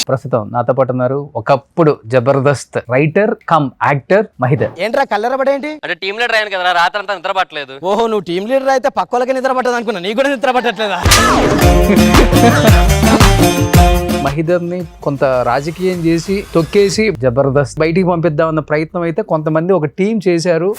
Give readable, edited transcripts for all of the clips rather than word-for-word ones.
ప్రస్తుతం నాతో పాటు ఉన్నారు ఒకప్పుడు Jabardasth writer cum actor Mahidhar. ఏంట్రా కల్లరబడేంటి? అంటే టీమ్ లీడర్ అయ్యాను కదా, రాత్రంతా నిద్ర పట్టలేదు. ఓహో, నువ్వు టీం లీడర్ అయితే పక్కోళ్ళకి నిద్ర పట్టదు అనుకున్నా, నీకు కూడా నిద్ర పట్టట్లేదా? మహిదర్ ని కొంత రాజకీయం చేసి తొక్కేసి జబర్దస్త్ బయటికి పంపిద్దామన్న ప్రయత్నం అయితే కొంతమంది ఒక టీం చేశారు.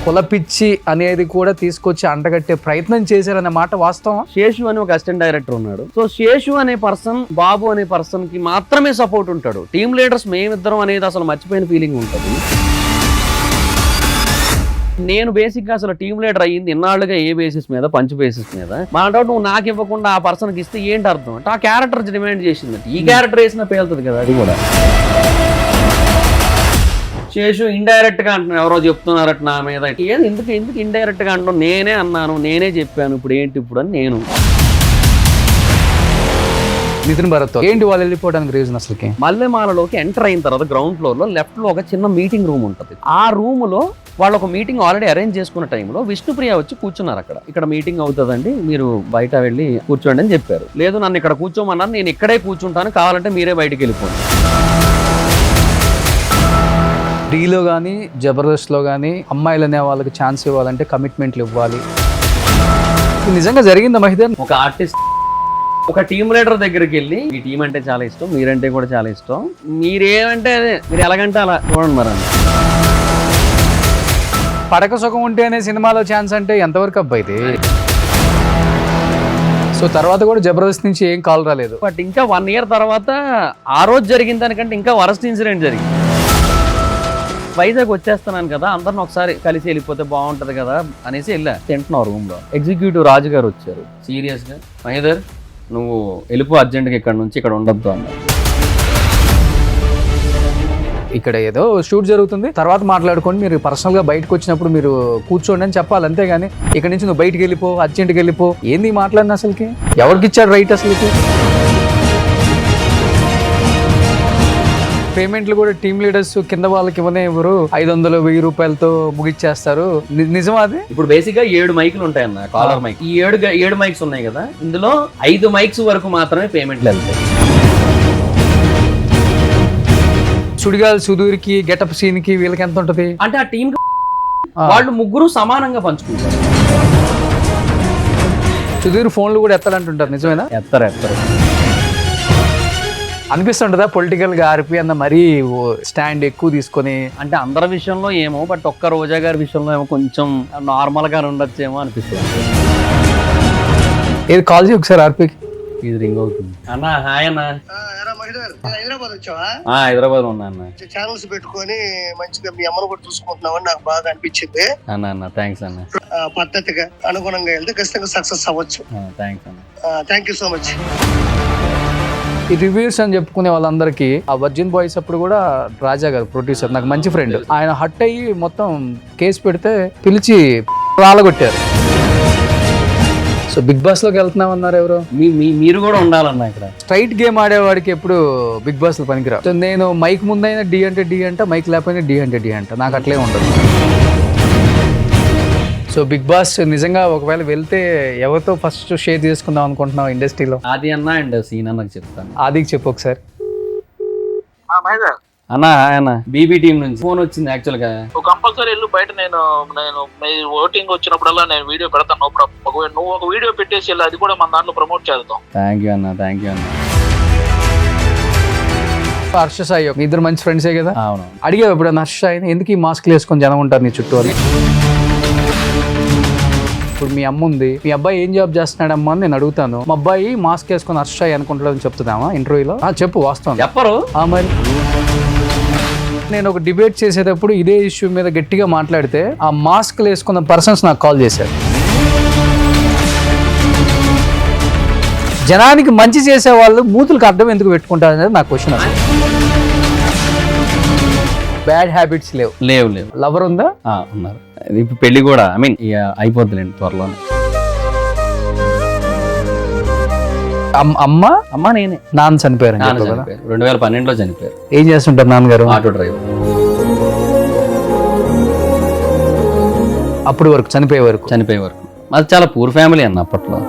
కులపిచ్చి అనేది కూడా తీసుకొచ్చి అంటగట్టే ప్రయత్నం చేశారన్న మాట వాస్తవం. శేషు అని ఒక అసిస్టెంట్ డైరెక్టర్ ఉన్నాడు. సో శేషు అనే పర్సన్ బాబు అనే పర్సన్ కి మాత్రమే సపోర్ట్ ఉంటాడు. టీమ్ లీడర్స్ మేమిద్దరం అనేది అసలు మర్చిపోయిన ఫీలింగ్ ఉంటుంది. నేను బేసిక్ గా అసలు టీమ్ లీడర్ అయ్యింది ఇన్నాళ్ళుగా ఏ బేసిస్ మీద, పంచ్ బేసిస్ మీద. మా డౌట్ నువ్వు నాకు ఇవ్వకుండా ఆ పర్సన్కి ఇస్తే ఏంటి అర్థం అంటే ఆ క్యారెక్టర్ డిమాండ్ చేసింది. ఈ క్యారెక్టర్ వేసినా పేలుతుంది కదా అది కూడా. శేషు ఇండైరెక్ట్ గా అంటున్నాను, ఎవరో చెప్తున్నారట నా మీద. ఏది ఎందుకు ఇండైరెక్ట్ గా అంటున్నాను? నేనే అన్నాను, నేనే చెప్పాను, ఇప్పుడు ఏంటి ఇప్పుడు అని నేను. నితిన్ భరత్ ఏంటి వాళ్ళు వెళ్ళిపోవడానికి రీజన్ అసలుకి? మల్లెమాలలోకి ఎంటర్ అయిన తర్వాత గ్రౌండ్ ఫ్లోర్ లో లెఫ్ట్ లో ఒక చిన్న మీటింగ్ రూమ్ ఉంటుంది. ఆ రూమ్ లో వాళ్ళు ఒక మీటింగ్ ఆల్రెడీ అరేంజ్ చేసుకున్న టైంలో విష్ణుప్రియ వచ్చి కూర్చున్నారు. ఇక్కడ మీటింగ్ అవుతుందండి, మీరు బయట వెళ్ళి కూర్చోండి అని చెప్పారు. లేదు నన్ను ఇక్కడ కూర్చోమన్నారు, నేను ఇక్కడే కూర్చుంటాను, కావాలంటే మీరే బయటికి వెళ్ళిపోండి. డీలో కానీ జబర్దస్త్లో కానీ అమ్మాయిలు అనే వాళ్ళకి ఛాన్స్ ఇవ్వాలంటే కమిట్మెంట్లు ఇవ్వాలి. ఇది నిజంగా జరిగిందా మహిదర్? ఒక ఆర్టిస్ట్ ఒక టీమ్ లీడర్ దగ్గరికి వెళ్ళి ఈ టీం అంటే చాలా ఇష్టం, మీరంటే కూడా చాలా ఇష్టం, మీరేమంటే అదే, మీరు ఎలాగంటే అలా చూడండి మరి అని. పడక సుఖం ఉంటేనే సినిమాలో ఛాన్స్ అంటే ఎంతవరకు అబ్బాయిది? సో తర్వాత కూడా జబర్దస్త్ నుంచి ఏం కాల్ రాలేదు. బట్ ఇంకా 1 year తర్వాత ఆ రోజు జరిగిన దానికంటే ఇంకా వరస్ట్ ఇన్సిడెంట్ జరిగింది. వైజాగ్ వచ్చేస్తున్నాను కదా, అందరిని ఒకసారి కలిసి వెళ్ళిపోతే బాగుంటది కదా అనేసి వెళ్ళా. తింటున్నావు రూమ్ లో, ఎగ్జిక్యూటివ్ రాజు గారు వచ్చారు. సీరియస్ గా, మహేదర్ నువ్వు వెళ్ళిపో అర్జెంట్గా ఇక్కడ నుంచి, ఇక్కడ ఉండొద్దు అన్నారు. ఇక్కడ ఏదో షూట్ జరుగుతుంది, తర్వాత మాట్లాడుకోండి, మీరు పర్సనల్ గా బయటకు వచ్చినప్పుడు మీరు కూర్చోండి అని చెప్పాలి, అంతేగాని ఇక్కడ నుంచి నువ్వు బయటకు వెళ్ళిపో, అర్జెంట్గా వెళ్ళిపో, ఏంది మాట్లాడిన అసలుకి? ఎవరికి ఇచ్చాడు రైట్ అసలుకి? పేమెంట్లు కూడా టీమ్ లీడర్స్ కింద వాళ్ళకి ఇవ్వనే ఎవరు 500-1000 రూపాయలతో ముగిచ్చేస్తారు. నిజమా అది? ఇప్పుడు బేసిక్ గా 7 మైకులు ఉంటాయన్న, కాలర్ మైక్. ఈ 7 మైక్స్ ఉన్నాయి కదా, ఇందులో 5 మైక్స్ వరకు మాత్రమే పేమెంట్లు వెళ్తాయి. సుడిగాల్ సుధీర్కి, గెటప్ సీన్ కి వీళ్ళకి ఎంత ఉంటది అంటే ఆ టీం వాళ్ళు ముగ్గురు సమానంగా పంచుకుంటారు. సుధీర్ ఫోన్లు కూడా ఎత్తాలంటుంటారు, నిజమేనా? ఎత్తరు అనిపిస్తుంటదా పొలిటికల్ గా ఆర్పి అన్న మరీ స్టాండ్ ఎక్కువ తీసుకొని? అంటే అందరి విషయంలో ఏమో, బట్ ఒక్క రోజా గారి విషయంలో ఏమో కొంచెం నార్మల్ గా ఉండొచ్చేమో అనిపిస్తుంది. ఏది కాల్ చేయి ఒకసారి ఆర్పికి. ఇది రింగ్ అవుతుంది. అన్న హాయ్ అన్న. హైదరాబాద్ వచ్చావా? హైదరాబాద్ ఉన్నా అన్న. ఛానల్స్ పెట్టుకొని మంచిగా మీ అమ్మను కూడా చూసుకుంటున్నావని నాకు బాగా అనిపించింది అన్న. థ్యాంక్స్ అన్న. పద్ధతిగా అనుగుణంగా వెళ్తే ఖచ్చితంగా సక్సెస్ అవ్వచ్చు. థ్యాంక్స్ అన్న. Thank you so much. ఈ రివ్యూస్ అని చెప్పుకునే వాళ్ళందరికీ ఆ వర్జిన్ బాయ్స్ అప్పుడు కూడా రాజా గారు ప్రొడ్యూసర్, నాకు మంచి ఫ్రెండ్, ఆయన హట్ అయ్యి మొత్తం కేసు పెడితే పిలిచి రాలగొట్టారు. సో బిగ్ బాస్ లోకి వెళ్తున్నాం అన్నారు ఎవరు? మీరు కూడా ఉండాలన్నా ఇక్కడ. స్ట్రైట్ గేమ్ ఆడేవాడికి ఎప్పుడు బిగ్ బాస్ లో పనికిరా. సో నేను మైక్ ముందైనా డి అంటే డి అంట, మైక్ లేకపోయినా డి అంటే డి అంట, నాకు అట్లే ఉండదు. సో బిగ్ బాస్ నిజంగా ఒకవేళ వెళ్తే ఎవరితో ఫస్ట్ షేర్ చేసుకుందాం అనుకుంటున్నావు ఇండస్ట్రీలో? ఆది అన్న అండ్ సీన్ అన్నకి చెప్తాను. ఆదికి చెప్పు ఒకసారి. అన్న బీబీ టీం నుంచి ఫోన్ వచ్చింది యాక్చువల్ గా. కంపల్సరీ వెళ్ళు బయట. నేను ఓటింగ్ వచ్చినప్పుడల్లా నేను వీడియో పెడతాను, నో ప్రాబ్లం. నువ్వు ఒక వీడియో పెట్టేసి వెళ్ళి, అది కూడా మన దాంట్లో ప్రమోట్ చేద్దాం. థ్యాంక్ యూ అన్న. హర్ష సాయి మీ ఇద్దరు మంచి ఫ్రెండ్సే కదా? అవును. అడిగావు ఇప్పుడు హర్ష సాయిని ఎందుకు ఈ మాస్క్లు వేసుకొని జనం ఉంటారు నీ చుట్టూ అని? ఇప్పుడు మీ అమ్మ ఉంది, మీ అబ్బాయి ఏం జాబ్ చేస్తున్నాడమ్మా అని నేను అడుగుతాను. మా అబ్బాయి మాస్క్ వేసుకొని హర్ష సాయి అనుకుంటాడని చెప్తున్నామా ఇంటర్వ్యూలో? చెప్పు వాస్తవం. చెప్పరు మరి నేను ఒక డిబేట్ చేసేటప్పుడు ఇదే ఇష్యూ మీద గట్టిగా మాట్లాడితే ఆ మాస్క్లు వేసుకున్న పర్సన్స్ నాకు కాల్ చేశారు. జనానికి మంచి చేసే వాళ్ళు మూతులకు అర్థం ఎందుకు పెట్టుకుంటారు అనేది నా క్వశ్చన్. అసలు బ్యాడ్ హ్యాబిట్స్ లేవు. లవర్ ఉందా? ఉన్నారు. ఇప్పుడు పెళ్లి కూడా అయిపోద్దులేండి త్వరలోనే. అమ్మ నేనే. నాన్న చనిపోయారు 2012లో చనిపోయారు. ఏం చేస్తుంటారు నాన్నగారు? Auto driver. అప్పుడు వరకు చనిపోయే వరకు అది చాలా పూర్ ఫ్యామిలీ అన్న అప్పట్లో.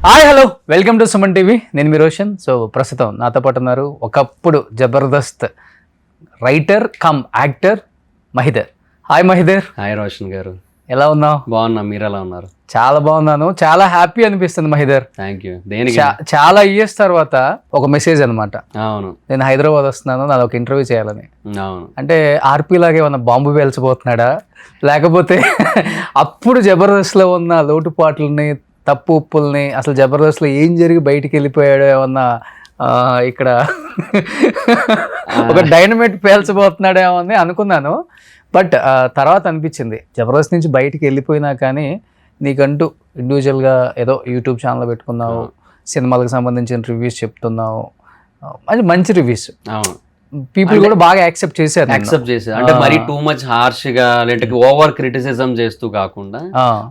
Hi hello welcome to Suman TV. నేను మీ రోషన్. సో ప్రస్తుతం నాతో పాటు ఉన్నారు ఒకప్పుడు Jabardasth writer cum actor Mahidhar. Hi Mahidhar. Hi Roshan గారు, ఎలా ఉన్నావు? బాగున్నా, మీరు ఎలా ఉన్నారు? చాలా బాగున్నాను. చాలా హ్యాపీ అనిపిస్తుంది మహిదర్. Thank you. దేనికి? చాలా ఇయర్స్ తర్వాత ఒక మెసేజ్ అనమాట. అవును, నేను హైదరాబాద్ వస్తున్నాను, నాది ఒక ఇంటర్వ్యూ చేయాలని. అవును. అంటే ఆర్పీ లాగే ఏమన్నా బాంబు పేల్చబోతున్నాడా, లేకపోతే అప్పుడు జబర్దస్త్లో ఉన్న లోటుపాట్లని తప్పు ఉప్పుల్ని అసలు జబర్దస్త్లో ఏం జరిగి బయటికి వెళ్ళిపోయాడో ఏమన్నా ఇక్కడ ఒక డైనమైట్ పేల్చబోతున్నాడేమో అని అనుకున్నాను. బట్ తర్వాత అనిపించింది జబర్దస్త్ నుంచి బయటికి వెళ్ళిపోయినా కానీ నీకంటూ ఇండివిజువల్గా ఏదో యూట్యూబ్ ఛానల్ పెట్టుకున్నావు, సినిమాలకు సంబంధించిన రివ్యూస్ చెప్తున్నావు, మంచి రివ్యూస్. అవును, పీపుల్ కూడా బాగా యాక్సెప్ట్ చేశారు. అంటే మరీ టూ మచ్ హార్ష్ గా లేదంటే ఓవర్ క్రిటిసిజం చేస్తూ కాకుండా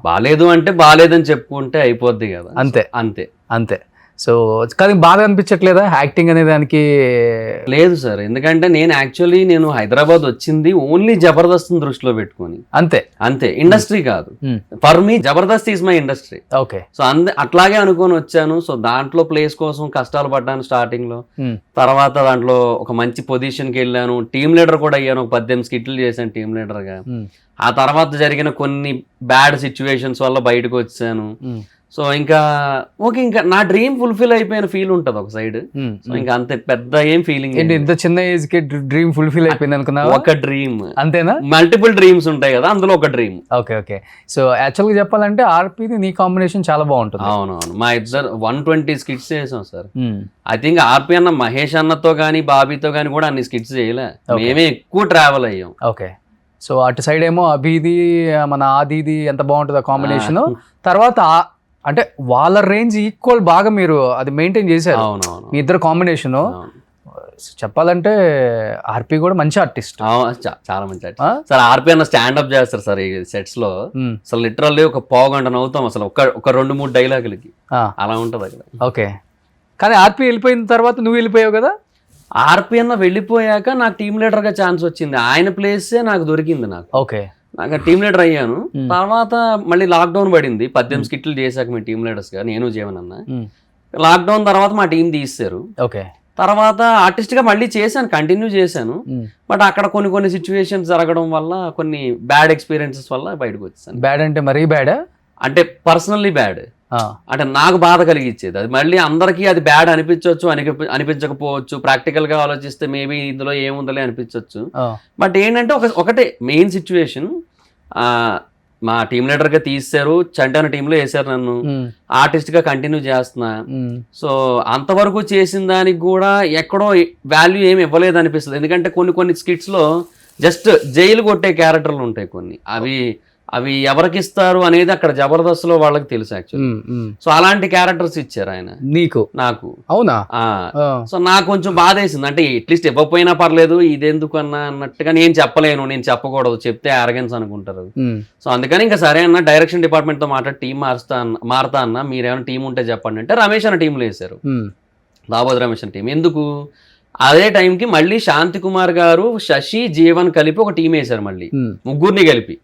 బాలేదు అంటే బాలేదని చెప్పుకుంటే అయిపోద్ది కదా. అంతే అంతే అంతే. సో కానీ బాగా అనిపించట్లేదా యాక్టింగ్ అనే దానికి? లేదు సార్, ఎందుకంటే నేను హైదరాబాద్ వచ్చింది ఓన్లీ జబర్దస్త్ దృష్టిలో పెట్టుకొని. అంతే అంతే, ఇండస్ట్రీ కాదు. For me Jabardasth is my industry. Okay. So అట్లాగే అనుకొని వచ్చాను. సో దాంట్లో ప్లేస్ కోసం కష్టాలు పడ్డాను స్టార్టింగ్ లో. తర్వాత దాంట్లో ఒక మంచి పొజిషన్ కి వెళ్ళాను, టీమ్ లీడర్ కూడా అయ్యాను. ఒక 18 స్కిట్లు చేశాను టీమ్ లీడర్ గా. ఆ తర్వాత జరిగిన కొన్ని బ్యాడ్ సిచ్యువేషన్స్ వల్ల బయటకు వచ్చాను. సో ఇంకా నా డ్రీమ్ ఫుల్ఫిల్ అయిపోయిన ఫీల్ ఉంటది ఒక సైడ్. సో ఇంకా అంతే, పెద్ద ఏం ఫీలింగ్. ఇంత చిన్న ఏజ్ కి డ్రీమ్ ఫుల్ఫిల్ అయిపోయింది అనుకున్నా? ఒక డ్రీమ్ అంతేనా? మల్టిపుల్ డ్రీమ్స్ ఉంటాయి కదా, అందులో ఒక dream. Okay okay. So actual గా చెప్పాలంటే ఆర్పీది నీ కాంబినేషన్ చాలా బాగుంటుంది. అవునవును, మా ఇద్దరు 120 స్కిట్స్ చేసాం సార్. ఐ థింక్ ఆర్పీ అన్న మహేష్ అన్నతో గానీ బాబీతో గానీ కూడా అన్ని స్కిట్స్ చేయలే, మేమే ఎక్కువ ట్రావెల్ అయ్యాం. ఓకే. సో అటు సైడ్ ఏమో అభిది మన ఆదిది ఎంత బాగుంటుంది ఆ కాంబినేషన్. తర్వాత అంటే వాళ్ళ రేంజ్ ఈక్వల్ బాగా మీరు అది మెయింటైన్ చేశారు. అవునవును, మీ ఇద్దరు కాంబినేషన్. చెప్పాలంటే ఆర్పీ కూడా మంచి ఆర్టిస్ట్, చాలా మంచి ఆర్టిస్ట్ సార్. ఆర్పీ అన్న స్టాండప్ చేస్తారు సార్ ఈ సెట్స్ లో. అసలు లిటరల్లీ ఒక పావు గంట నవ్వుతాం అసలు ఒక 2-3 డైలాగులకి, అలా ఉంటది అక్కడ. ఓకే. కానీ ఆర్పీ వెళ్ళిపోయిన తర్వాత నువ్వు వెళ్ళిపోయావు కదా. ఆర్పీ అన్న వెళ్ళిపోయాక నాకు టీమ్ లీడర్ గా ఛాన్స్ వచ్చింది, ఆయన ప్లేసే నాకు దొరికింది. ఓకే. నాకు టీమ్ లీడర్ అయ్యాను. తర్వాత మళ్ళీ లాక్డౌన్ పడింది. 18 స్కిట్లు చేశాక మేము టీమ్ లీడర్స్ గా, నేను జీవన్ అన్న. లాక్డౌన్ తర్వాత మా టీం తీస్తారు. ఓకే. తర్వాత ఆర్టిస్ట్ గా మళ్ళీ చేశాను, కంటిన్యూ చేశాను. బట్ అక్కడ కొన్ని సిచ్యువేషన్స్ జరగడం వల్ల, కొన్ని బ్యాడ్ ఎక్స్పీరియన్సెస్ వల్ల బయటకు వచ్చాను. బ్యాడ్ అంటే మరీ బ్యాడ్? అంటే పర్సనల్లీ బ్యాడ్, అంటే నాకు బాధ కలిగించేది. అది మళ్ళీ అందరికీ అది బ్యాడ్ అనిపించవచ్చు, అనిపించకపోవచ్చు. ప్రాక్టికల్ గా ఆలోచిస్తే మేబీ ఇందులో ఏముందలే అనిపించవచ్చు. బట్ ఏంటంటే ఒకటే మెయిన్ సిచ్యువేషన్, మా టీమ్ లీడర్ గా తీసారు, చంటాన టీంలో వేసారు నన్ను, ఆర్టిస్ట్ గా కంటిన్యూ చేస్తున్నా. సో అంతవరకు చేసిన దానికి కూడా ఎక్కడో వాల్యూ ఏమి ఇవ్వలేదు అనిపిస్తుంది. ఎందుకంటే కొన్ని స్కిట్స్ లో జస్ట్ జైలు కొట్టే క్యారెక్టర్లు ఉంటాయి కొన్ని, అవి ఎవరికి ఇస్తారు అనేది అక్కడ జబర్దస్త్ లో వాళ్ళకి తెలుసు యాక్చువల్లీ. సో అలాంటి క్యారెక్టర్స్ ఇచ్చారు ఆయన నాకు. అవునా? సో నాకు కొంచెం బాధ వేసింది. అంటే అట్లీస్ట్ ఇవ్వకపోయినా పర్లేదు, ఇదెందుకు అన్నట్టుగా నేను చెప్పలేను, నేను చెప్పకూడదు, చెప్తే అరగెన్స్ అనుకుంటారు. సో అందుకని ఇంకా సరే అన్న, డైరెక్షన్ డిపార్ట్మెంట్ తో మాట్లాడి టీం మారుతా అన్న, మీరేమైనా టీం ఉంటే చెప్పండి అంటే రమేష్ అన్న టీంలో వేశారు, దాబోద్ రమేష్ అన్న టీం. ఎందుకు అదే టైంకి మళ్ళీ శాంతి కుమార్ గారు, శశి, జీవన్ కలిపి ఒక టీం వేశారు మళ్ళీ, ముగ్గురిని కలిపి.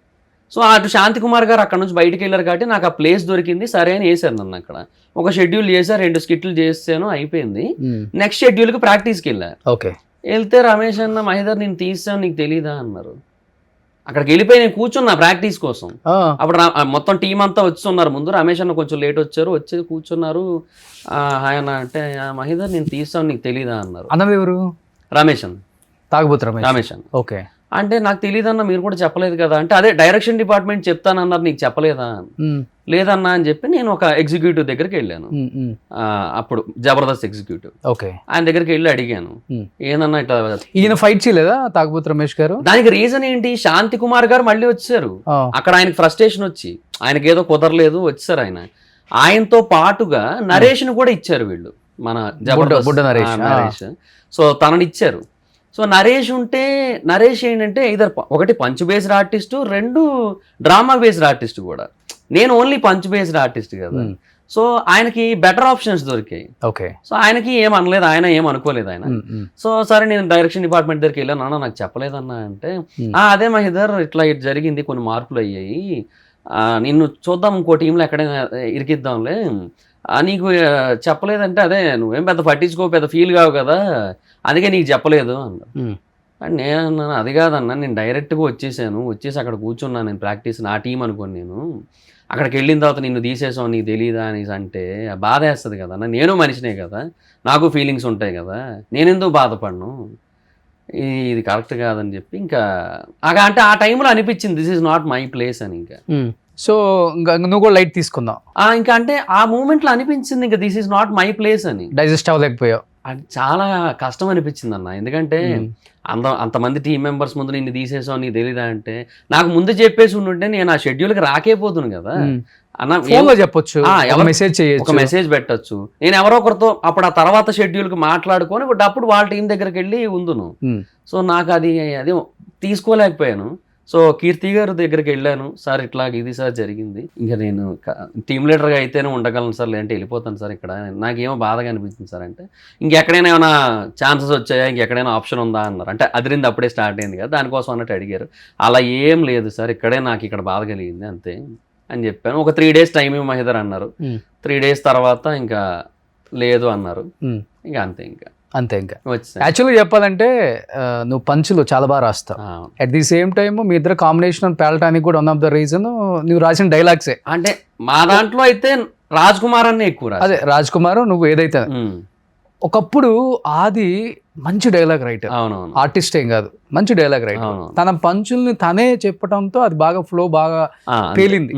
సో అటు శాంతి కుమార్ గారు అక్కడ నుంచి బయటకు వెళ్ళారు కాబట్టి నాకు ఆ ప్లేస్ దొరికింది. సరే అని వేసారు నన్ను అక్కడ. ఒక షెడ్యూల్ చేశారు, 2 స్కిట్లు చేసాను, అయిపోయింది. నెక్స్ట్ షెడ్యూల్ కి ప్రాక్టీస్కి వెళ్ళారు. వెళ్తే రమేష్ అన్న, మహిదర్ నేను తీసాను నీకు తెలీదా అన్నారు. అక్కడికి వెళ్ళిపోయి నేను కూర్చున్నా ప్రాక్టీస్ కోసం. అప్పుడు మొత్తం టీం అంతా వచ్చున్నారు ముందు. రమేష్ అన్న కొంచెం లేట్ వచ్చి కూర్చున్నారు. ఆయన అంటే, మహిదర్ నేను తీసాను నీకు తెలీదా అన్నారు. అన్నది ఎవరు? రమేష్ అన్న, తాగుబోతు రమేష్ అన్న. ఓకే. అంటే నాకు తెలియదన్నా, మీరు కూడా చెప్పలేదు కదా అంటే, అదే డైరెక్షన్ డిపార్ట్మెంట్ చెప్తానన్నారు, నీకు చెప్పలేదా? లేదన్నా అని చెప్పి నేను ఒక ఎగ్జిక్యూటివ్ దగ్గరికి వెళ్ళాను. అప్పుడు జబర్దస్త్ ఎగ్జిక్యూటివ్. ఆయన దగ్గరికి వెళ్ళి అడిగాను, ఏందన్నా ఇట్లా. ఈయన ఫైట్ చేయలేదా తాగుబోతు రమేష్ గారు? దానికి రీజన్ ఏంటి, శాంతి కుమార్ గారు మళ్ళీ వచ్చారు. అక్కడ ఆయనకి ఫ్రస్ట్రేషన్ వచ్చి, ఆయనకి ఏదో కుదరలేదు, వచ్చారు. ఆయనతో పాటుగా నరేష్ ను కూడా ఇచ్చారు వీళ్ళు, మన జబర్దస్త్ నరేష్. సో తనని ఇచ్చారు. సో నరేష్ ఏంటంటే ఒకటి punch based artist, 2 drama based artist కూడా. నేను ఓన్లీ పంచ్ బేస్డ్ ఆర్టిస్ట్ కదా. సో ఆయనకి బెటర్ ఆప్షన్స్ దొరికాయి. సో ఆయనకి ఏం అనలేదు, ఆయన ఏం అనుకోలేదు ఆయన. సో సరే నేను డైరెక్షన్ డిపార్ట్మెంట్ దగ్గరికి వెళ్ళాను, నాన్న నాకు చెప్పలేదన్నా అంటే, అదే మహిదర్ ఇట్లా జరిగింది, కొన్ని మార్పులు అయ్యాయి, నిన్ను చూద్దాం ఇంకో టీంలో ఎక్కడైనా ఇరికిద్దాంలే, నీకు చెప్పలేదంటే అదే నువ్వేం పెద్ద పట్టించుకో, పెద్ద ఫీల్ కావు కదా, అందుకే నీకు చెప్పలేదు అన్నారు. అండ్ నేను అన్నాను అది కాదన్నా, నేను డైరెక్ట్గా వచ్చేసి అక్కడ కూర్చున్నాను, నేను ప్రాక్టీస్ నా టీం అనుకోని, నేను అక్కడికి వెళ్ళిన తర్వాత నిన్ను తీసేసావు నీకు తెలియదా అనేసి అంటే బాధ వేస్తుంది కదా, నేను మనిషినే కదా, నాకు ఫీలింగ్స్ ఉంటాయి కదా, నేనెందుకు బాధపడను, ఇది కరెక్ట్ కాదని చెప్పి ఇంకా అంటే ఆ టైంలో అనిపించింది this is not my place అని. ఇంకా సో ఇంకా నువ్వు కూడా లైట్ తీసుకుందావు ఇంకా అంటే ఆ మూమెంట్లో అనిపించింది ఇంకా this is not my place అని. డైజెస్ట్ అవ్వలేకపోయావు. అది చాలా కష్టం అనిపించింది అన్న, ఎందుకంటే అంతమంది టీం మెంబర్స్ ముందు నిన్ను తీసేసావు నీకు తెలీదా అంటే, నాకు ముందు చెప్పేసి ఉండుంటే నేను ఆ షెడ్యూల్కి రాకపోతున్నాను కదా అన్న. చెప్పొచ్చు, మెసేజ్ చేయొచ్చు, ఒక మెసేజ్ పెట్టచ్చు, నేను ఎవరో ఒకరితో అప్పుడు ఆ తర్వాత షెడ్యూల్కి మాట్లాడుకొని అప్పుడు వాళ్ళ టీం దగ్గరికి వెళ్ళి ఉందును. సో నాకు అది తీసుకోలేకపోయాను. సో కీర్తి గారు దగ్గరికి వెళ్ళాను, సార్ ఇట్లా ఇది సార్ జరిగింది, ఇంకా నేను టీమ్ లీడర్గా అయితేనే ఉండగలను సార్, లేదంటే వెళ్ళిపోతాను సార్, ఇక్కడ నాకేమో బాధగా అనిపించింది సార్ అంటే, ఇంకెక్కడైనా ఏమైనా ఛాన్సెస్ వచ్చాయా, ఇంకెక్కడైనా ఆప్షన్ ఉందా అన్నారు. అంటే అదిరింది అప్పుడే స్టార్ట్ అయింది కదా, దానికోసం అన్నట్టు అడిగారు. అలా ఏం లేదు సార్, ఇక్కడే నాకు ఇక్కడ బాధ కలిగింది అంతే అని చెప్పాను. ఒక 3 days టైం మహిదర్ అన్నారు. 3 days తర్వాత ఇంకా లేదు అన్నారు. ఇంకా అంతే ఇంకా యాక్చువల్గా చెప్పాలంటే నువ్వు పంచులు చాలా బాగా రాస్తావు. అట్ ది సేమ్ టైమ్ మీ ఇద్దరు కాంబినేషన్ పేలటానికి కూడా వన్ ఆఫ్ ద రీజన్ నువ్వు రాసిన డైలాగ్సే. అంటే మా దాంట్లో అయితే రాజ్ కుమార్ అనే ఎక్కువ. అదే రాజ్ కుమార్ నువ్వు ఏదైతే ఒకప్పుడు ఆది మంచి డైలాగ్ రైటర్, ఆర్టిస్ట్ ఏం కాదు, మంచి డైలాగ్ రైటర్. తన పంచుల్ని తనే చెప్పడంతో అది బాగా ఫ్లో బాగా పేలింది.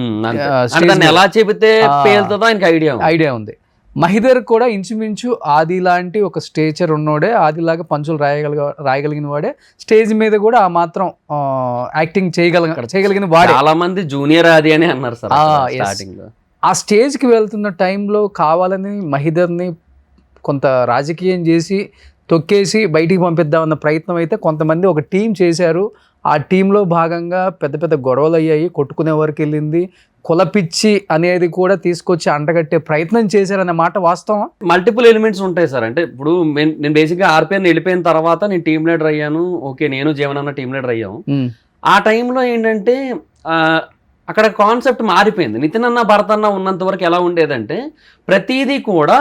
ఎలా చెబితే పేలుతుందో ఆయనకి ఐడియా ఉంది. మహిదర్ కూడా ఇంచుమించు ఆది లాంటి ఒక స్టేచర్ ఉన్నోడే, ఆదిలాగా పంచులు రాయగలిగిన వాడే, స్టేజ్ మీద కూడా ఆ మాత్రం యాక్టింగ్ చేయగలిగిన వాడే. చాలా మంది జూనియర్ ఆది అని అన్నారు సార్ స్టార్టింగ్ లో. ఆ స్టేజ్కి వెళ్తున్న టైంలో కావాలని మహిదర్ని కొంత రాజకీయం చేసి తొక్కేసి బయటికి పంపిద్దామన్న ప్రయత్నం అయితే కొంతమంది ఒక టీం చేశారు. ఆ టీంలో భాగంగా పెద్ద పెద్ద గొడవలు అయ్యాయి, కొట్టుకునే వరకు వెళ్ళింది. కులపిచ్చి అనేది కూడా తీసుకొచ్చి అంటగట్టే ప్రయత్నం చేశారనే మాట వాస్తవం. మల్టిపుల్ ఎలిమెంట్స్ ఉంటాయి సార్. అంటే ఇప్పుడు నేను బేసిక్గా ఆర్పిఎన్ వెళ్ళిపోయిన తర్వాత నేను టీమ్ లీడర్ అయ్యాను. ఓకే, నేను జీవనన్న టీమ్ లీడర్ అయ్యాము. ఆ టైంలో ఏంటంటే అక్కడ కాన్సెప్ట్ మారిపోయింది. నితిన్ అన్న భరత్ అన్న ఉన్నంత వరకు ఎలా ఉండేదంటే ప్రతిదీ కూడా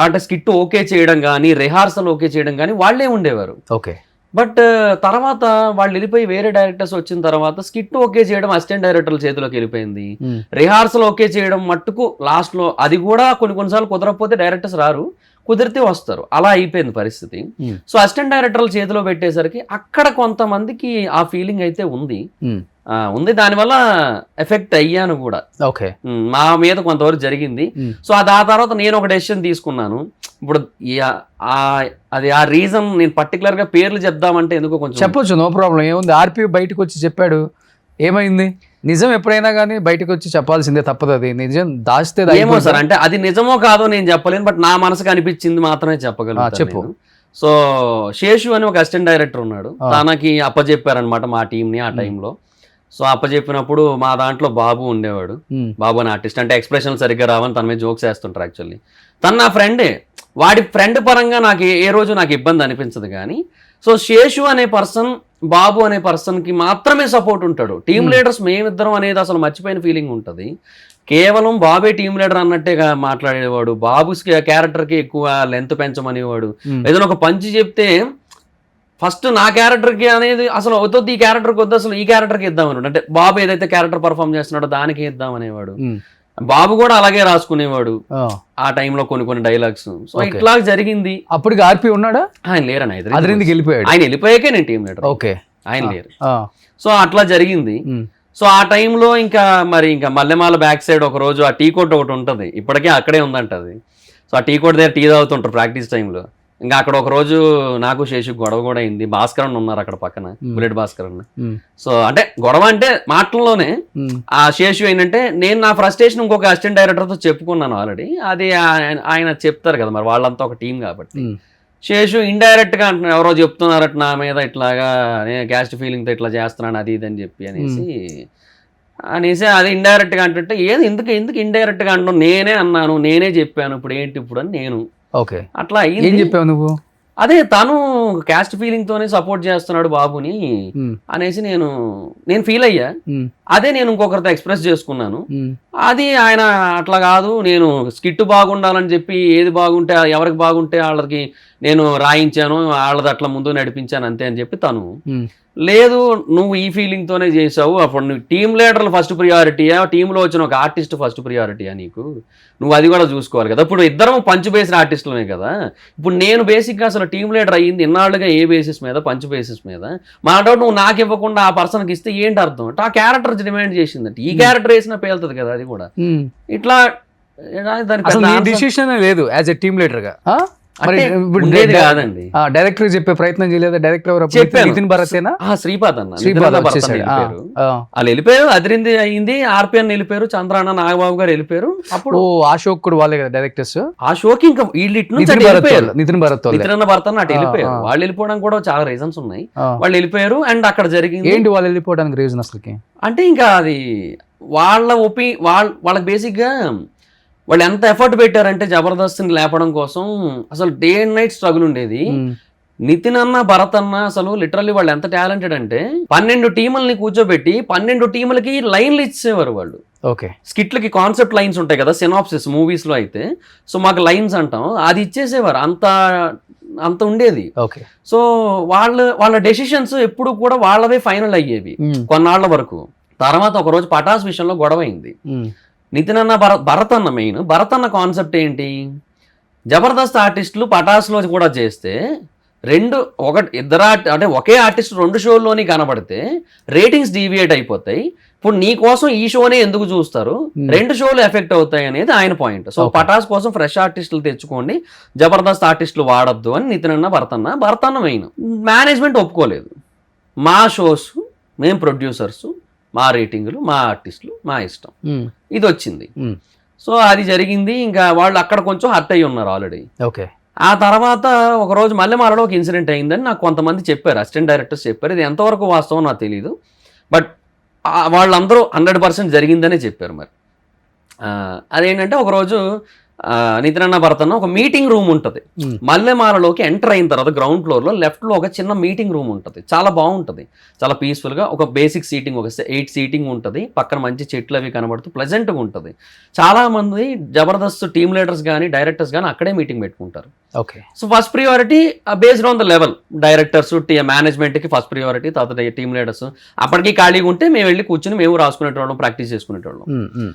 అంటే స్కిట్ ఓకే చేయడం కానీ, రిహార్సల్ ఓకే చేయడం కానీ వాళ్ళే ఉండేవారు. ఓకే, బట్ తర్వాత వాళ్ళు వెళ్ళిపోయి వేరే డైరెక్టర్స్ వచ్చిన తర్వాత స్కిట్ ఓకే చేయడం అసిస్టెంట్ డైరెక్టర్ల చేతిలోకి వెళ్ళిపోయింది. రిహార్సల్ ఓకే చేయడం మట్టుకు లాస్ట్ లో అది కూడా కొన్నిసార్లు కుదరకపోతే డైరెక్టర్స్ రారు, కుదిరితే వస్తారు, అలా అయిపోయింది పరిస్థితి. సో అసిస్టెంట్ డైరెక్టర్ల చేతిలో పెట్టేసరికి అక్కడ కొంతమందికి ఆ ఫీలింగ్ అయితే ఉంది. దానివల్ల ఎఫెక్ట్ అయ్యాను కూడా. ఓకే, మా మీద కొంతవరకు జరిగింది. సో ఆ తర్వాత నేను ఒక డెసిషన్ తీసుకున్నాను. ఇప్పుడు అది ఆ రీజన్ నేను పర్టికులర్ గా పేర్లు చెప్దామంటే ఎందుకో కొంచెం చెప్పొచ్చు, నో ప్రాబ్లం, ఏముంది. ఆర్పి బయటకు వచ్చి చెప్పాడు, ఏమైంది? నిజం ఎప్పుడైనా కానీ బయటకు వచ్చి చెప్పాల్సిందే, తప్పదు. అది నిజం దాస్తే ఏమో సార్, అంటే అది నిజమో కాదో నేను చెప్పలేను, బట్ నా మనసుకు అనిపించింది మాత్రమే చెప్పగలను. చెప్పు. సో శేషు అని ఒక అసిస్టెంట్ డైరెక్టర్ ఉన్నాడు, తనకి అప్పచెప్పారనమాట మా టీంని ఆ టైంలో. సో అప్పచెప్పినప్పుడు మా దాంట్లో బాబు ఉండేవాడు. బాబు అని ఆర్టిస్ట్, అంటే ఎక్స్ప్రెషన్ సరిగ్గా రావని తన మీద జోక్స్ వేస్తుంటారు. యాక్చువల్లీ తను నా ఫ్రెండే, వాడి ఫ్రెండ్ పరంగా నాకు ఏ రోజు నాకు ఇబ్బంది అనిపించదు. కానీ సో శేషు అనే పర్సన్, బాబు అనే పర్సన్కి మాత్రమే సపోర్ట్ ఉంటాడు. టీమ్ లీడర్స్ మేమిద్దరం అనేది అసలు మర్చిపోయిన ఫీలింగ్ ఉంటుంది. కేవలం బాబే టీమ్ లీడర్ అన్నట్టేగా మాట్లాడేవాడు. బాబు క్యారెక్టర్కి ఎక్కువ లెంత్ పెంచమనేవాడు. ఏదైనా ఒక పంచి చెప్తే ఫస్ట్ నా క్యారెక్టర్కి అనేది అసలు వద్దు, ఈ క్యారెక్టర్కి వద్దు, అసలు ఈ క్యారెక్టర్కి ఇద్దామని, అంటే బాబు ఏదైతే క్యారెక్టర్ పర్ఫామ్ చేస్తున్నాడో దానికి ఇద్దామనేవాడు. బాబు కూడా అలాగే రాసుకునేవాడు ఆ టైంలో కొన్ని డైలాగ్స్. సో ఇట్లా జరిగింది. అప్పటికి ఆర్పి ఉన్నాడా? ఆయన లేరని వెళ్ళిపోయాడు. ఆయన వెళ్ళిపోయాకే నేను టీం లీడర్. ఓకే, ఆయన లేరు. సో అట్లా జరిగింది. సో ఆ టైంలో ఇంకా మల్లెమాల బ్యాక్ సైడ్ ఒక రోజు ఆ టీ కోట్ ఒకటి ఉంటుంది, ఇప్పటికే అక్కడే ఉందంట అది. సో ఆ టీ కోట్ దగ్గర టీ తాగుతుంటారు ప్రాక్టీస్ టైంలో. ఇంకా అక్కడ ఒక రోజు నాకు శేషు గొడవ కూడా అయింది. భాస్కరన్ ఉన్నారు అక్కడ పక్కన, బుల్లెట్ భాస్కరన్. సో అంటే గొడవ అంటే మాటల్లోనే. ఆ శేషు ఏంటంటే నేను నా ఫ్రస్ట్రేషన్ ఇంకొక అసిస్టెంట్ డైరెక్టర్తో చెప్పుకున్నాను ఆల్రెడీ. అది ఆయన చెప్తారు కదా, మరి వాళ్ళంతా ఒక టీం కాబట్టి. శేషు ఇండైరెక్ట్ గా అంటున్నాడు, ఎవరో చెప్తున్నారట నా మీద ఇట్లాగా, నేను క్యాస్ట్ ఫీలింగ్ తో ఇట్లా చేస్తున్నాను అది ఇది అని చెప్పి అనేసి అది ఇండైరెక్ట్ గా అంటుంటే, ఏది ఎందుకు ఇండైరెక్ట్ గా అంటున్నాను, నేనే అన్నాను, నేనే చెప్పాను, ఇప్పుడు ఏంటి ఇప్పుడు అని నేను. ఓకే, అట్లా ఏం చెప్పావు నువ్వు? అదే తను క్యాస్ట్ ఫీలింగ్ తోనే సపోర్ట్ చేస్తున్నాడు బాబుని అనేసి నేను ఫీల్ అయ్యా. అదే నేను ఇంకొకరితో ఎక్స్ప్రెస్ చేసుకున్నాను. అది ఆయన అట్లా కాదు, నేను స్కిట్ బాగుండాలని చెప్పి ఏది బాగుంటే ఎవరికి బాగుంటే వాళ్ళకి నేను రాయించాను, వాళ్ళది అట్లా ముందు నడిపించాను అంతే అని చెప్పి తను. లేదు నువ్వు ఈ ఫీలింగ్ తోనే చేసావు, అప్పుడు నువ్వు టీమ్ లీడర్లు ఫస్ట్ ప్రియారిటీయా, టీంలో వచ్చిన ఒక ఆర్టిస్ట్ ఫస్ట్ ప్రియారిటీయా నీకు, నువ్వు అది కూడా చూసుకోవాలి కదా. ఇప్పుడు ఇద్దరం పంచ్ బేస్డ్ ఆర్టిస్టులమే కదా. ఇప్పుడు నేను బేసిక్గా అసలు టీమ్ లీడర్ అయ్యింది ఇన్నాళ్ళుగా ఏ బేసిస్ మీద, పంచ్ బేసిస్ మీద. మా డౌట్ నువ్వు నాకు ఇవ్వకుండా ఆ పర్సన్కి ఇస్తే ఏంటి అర్థం? ఆ క్యారెక్టర్ డిమాండ్ చేసిందంటే ఈ క్యారెక్టర్ వేసినా పేలుతుంది కదా అది కూడా. ఇట్లా దానికి డిసిషన్ లేదు యాజ్ ఎ టీమ్ లీడర్ గా. కాదండి, డైరెక్టర్ చెప్పే ప్రయత్నం చేయలేదు. డైరెక్టర్ నితిన్ భరతేనా? శ్రీపాద్ అన్న వాళ్ళు వెళ్ళిపోయారు, అదిరింది అయింది, ఆర్పిఎన్ వెళ్ళిపోయారు, చంద్రాన్న నాగబాబు గారు వెళ్ళిపోయారు. అప్పుడు ఆ షోకి కూడా వాళ్ళే కదా డైరెక్టర్స్. ఆ షోకి ఇంకా వీళ్ళు ఇటు నుంచి నితిన్ భరత్ నితిన్ భరత్ అటు వెళ్ళిపోయారు. వాళ్ళు వెళ్ళిపోవడానికి కూడా చాలా రీజన్స్ ఉన్నాయి. వాళ్ళు వెళ్ళిపోయారు. అండ్ అక్కడ జరిగింది ఏంటి వాళ్ళు వెళ్ళిపోవడానికి రీజన్ అసలుకి అంటే ఇంకా అది వాళ్ళ వాళ్ళకి బేసిక్ గా వాళ్ళు ఎంత ఎఫర్ట్ పెట్టారంటే జబర్దస్త్ని లేపడం కోసం అసలు డే అండ్ నైట్ స్ట్రగుల్ ఉండేది. నితిన్ అన్న భరత్ అన్న అసలు లిటరల్లీ వాళ్ళు ఎంత టాలెంటెడ్ అంటే 12 టీముల్ని కూర్చోబెట్టి 12 టీములకి లైన్లు ఇచ్చేవారు వాళ్ళు. ఓకే, స్కిట్లకి కాన్సెప్ట్ లైన్స్ ఉంటాయి కదా సినాప్సిస్ మూవీస్ లో అయితే, సో మాకు లైన్స్ అంటాం, అది ఇచ్చేసేవారు. అంత ఉండేది. ఓకే, సో వాళ్ళ డెసిషన్స్ ఎప్పుడు కూడా వాళ్ళవే ఫైనల్ అయ్యేవి కొన్నాళ్ల వరకు. తర్వాత ఒక రోజు పటాస్ విషయంలో గొడవ అయింది. నితిన్ అన్న భరత్ అన్న మెయిన్. భరత్ అన్న కాన్సెప్ట్ ఏంటి, జబర్దస్త్ ఆర్టిస్టులు పటాస్లో కూడా చేస్తే అంటే ఒకే ఆర్టిస్ట్ 2 షోల్లోని కనబడితే రేటింగ్స్ డీవియేట్ అయిపోతాయి. ఇప్పుడు నీ కోసం ఈ షోనే ఎందుకు చూస్తారు, 2 షోలు ఎఫెక్ట్ అవుతాయి అనేది ఆయన పాయింట్. సో పటాస్ కోసం ఫ్రెష్ ఆర్టిస్టులు తెచ్చుకోండి, జబర్దస్త్ ఆర్టిస్టులు వాడద్దు అని నితిన్ అన్న భరత్ అన్న మెయిన్. మేనేజ్మెంట్ ఒప్పుకోలేదు. మా షోస్ మేము ప్రొడ్యూసర్స్, మా రేటింగులు, మా ఆర్టిస్టులు, మా ఇష్టం, ఇది వచ్చింది. సో అది జరిగింది. ఇంకా వాళ్ళు అక్కడ కొంచెం హర్ట్ అయ్యి ఉన్నారు ఆల్రెడీ. ఓకే, ఆ తర్వాత ఒకరోజు మల్లెమాలలో ఒక ఇన్సిడెంట్ అయిందని నాకు కొంతమంది చెప్పారు, అసిస్టెంట్ డైరెక్టర్స్ చెప్పారు. ఇది ఎంతవరకు వాస్తవం నాకు తెలియదు, బట్ వాళ్ళందరూ 100% జరిగిందనే చెప్పారు. మరి అదేంటంటే ఒకరోజు నితిన్ అన్న భరత్ అన్న ఒక మీటింగ్ రూమ్ ఉంటుంది మల్లెమాలలోకి ఎంటర్ అయిన తర్వాత గ్రౌండ్ ఫ్లోర్లో లెఫ్ట్లో ఒక చిన్న మీటింగ్ రూమ్ ఉంటుంది. చాలా బాగుంటుంది, చాలా పీస్ఫుల్గా. ఒక బేసిక్ సీటింగ్, ఒక 8 సీటింగ్ ఉంటుంది. పక్కన మంచి చెట్లు అవి కనబడుతూ ప్లెజెంట్గా ఉంటుంది. చాలామంది జబర్దస్త్ టీమ్ లీడర్స్ కానీ డైరెక్టర్స్ కానీ అక్కడే మీటింగ్ పెట్టుకుంటారు. Okay, so first priority based on the level, directors మేనేజ్మెంట్కి ఫస్ట్ ప్రియారిటీ, తర్వాత టీమ్ లీడర్స్. అప్పటికి ఖాళీగా ఉంటే మేము వెళ్ళి కూర్చొని మేము రాసుకునేటోళ్ళం, ప్రాక్టీస్ చేసుకునేటోళ్ళం.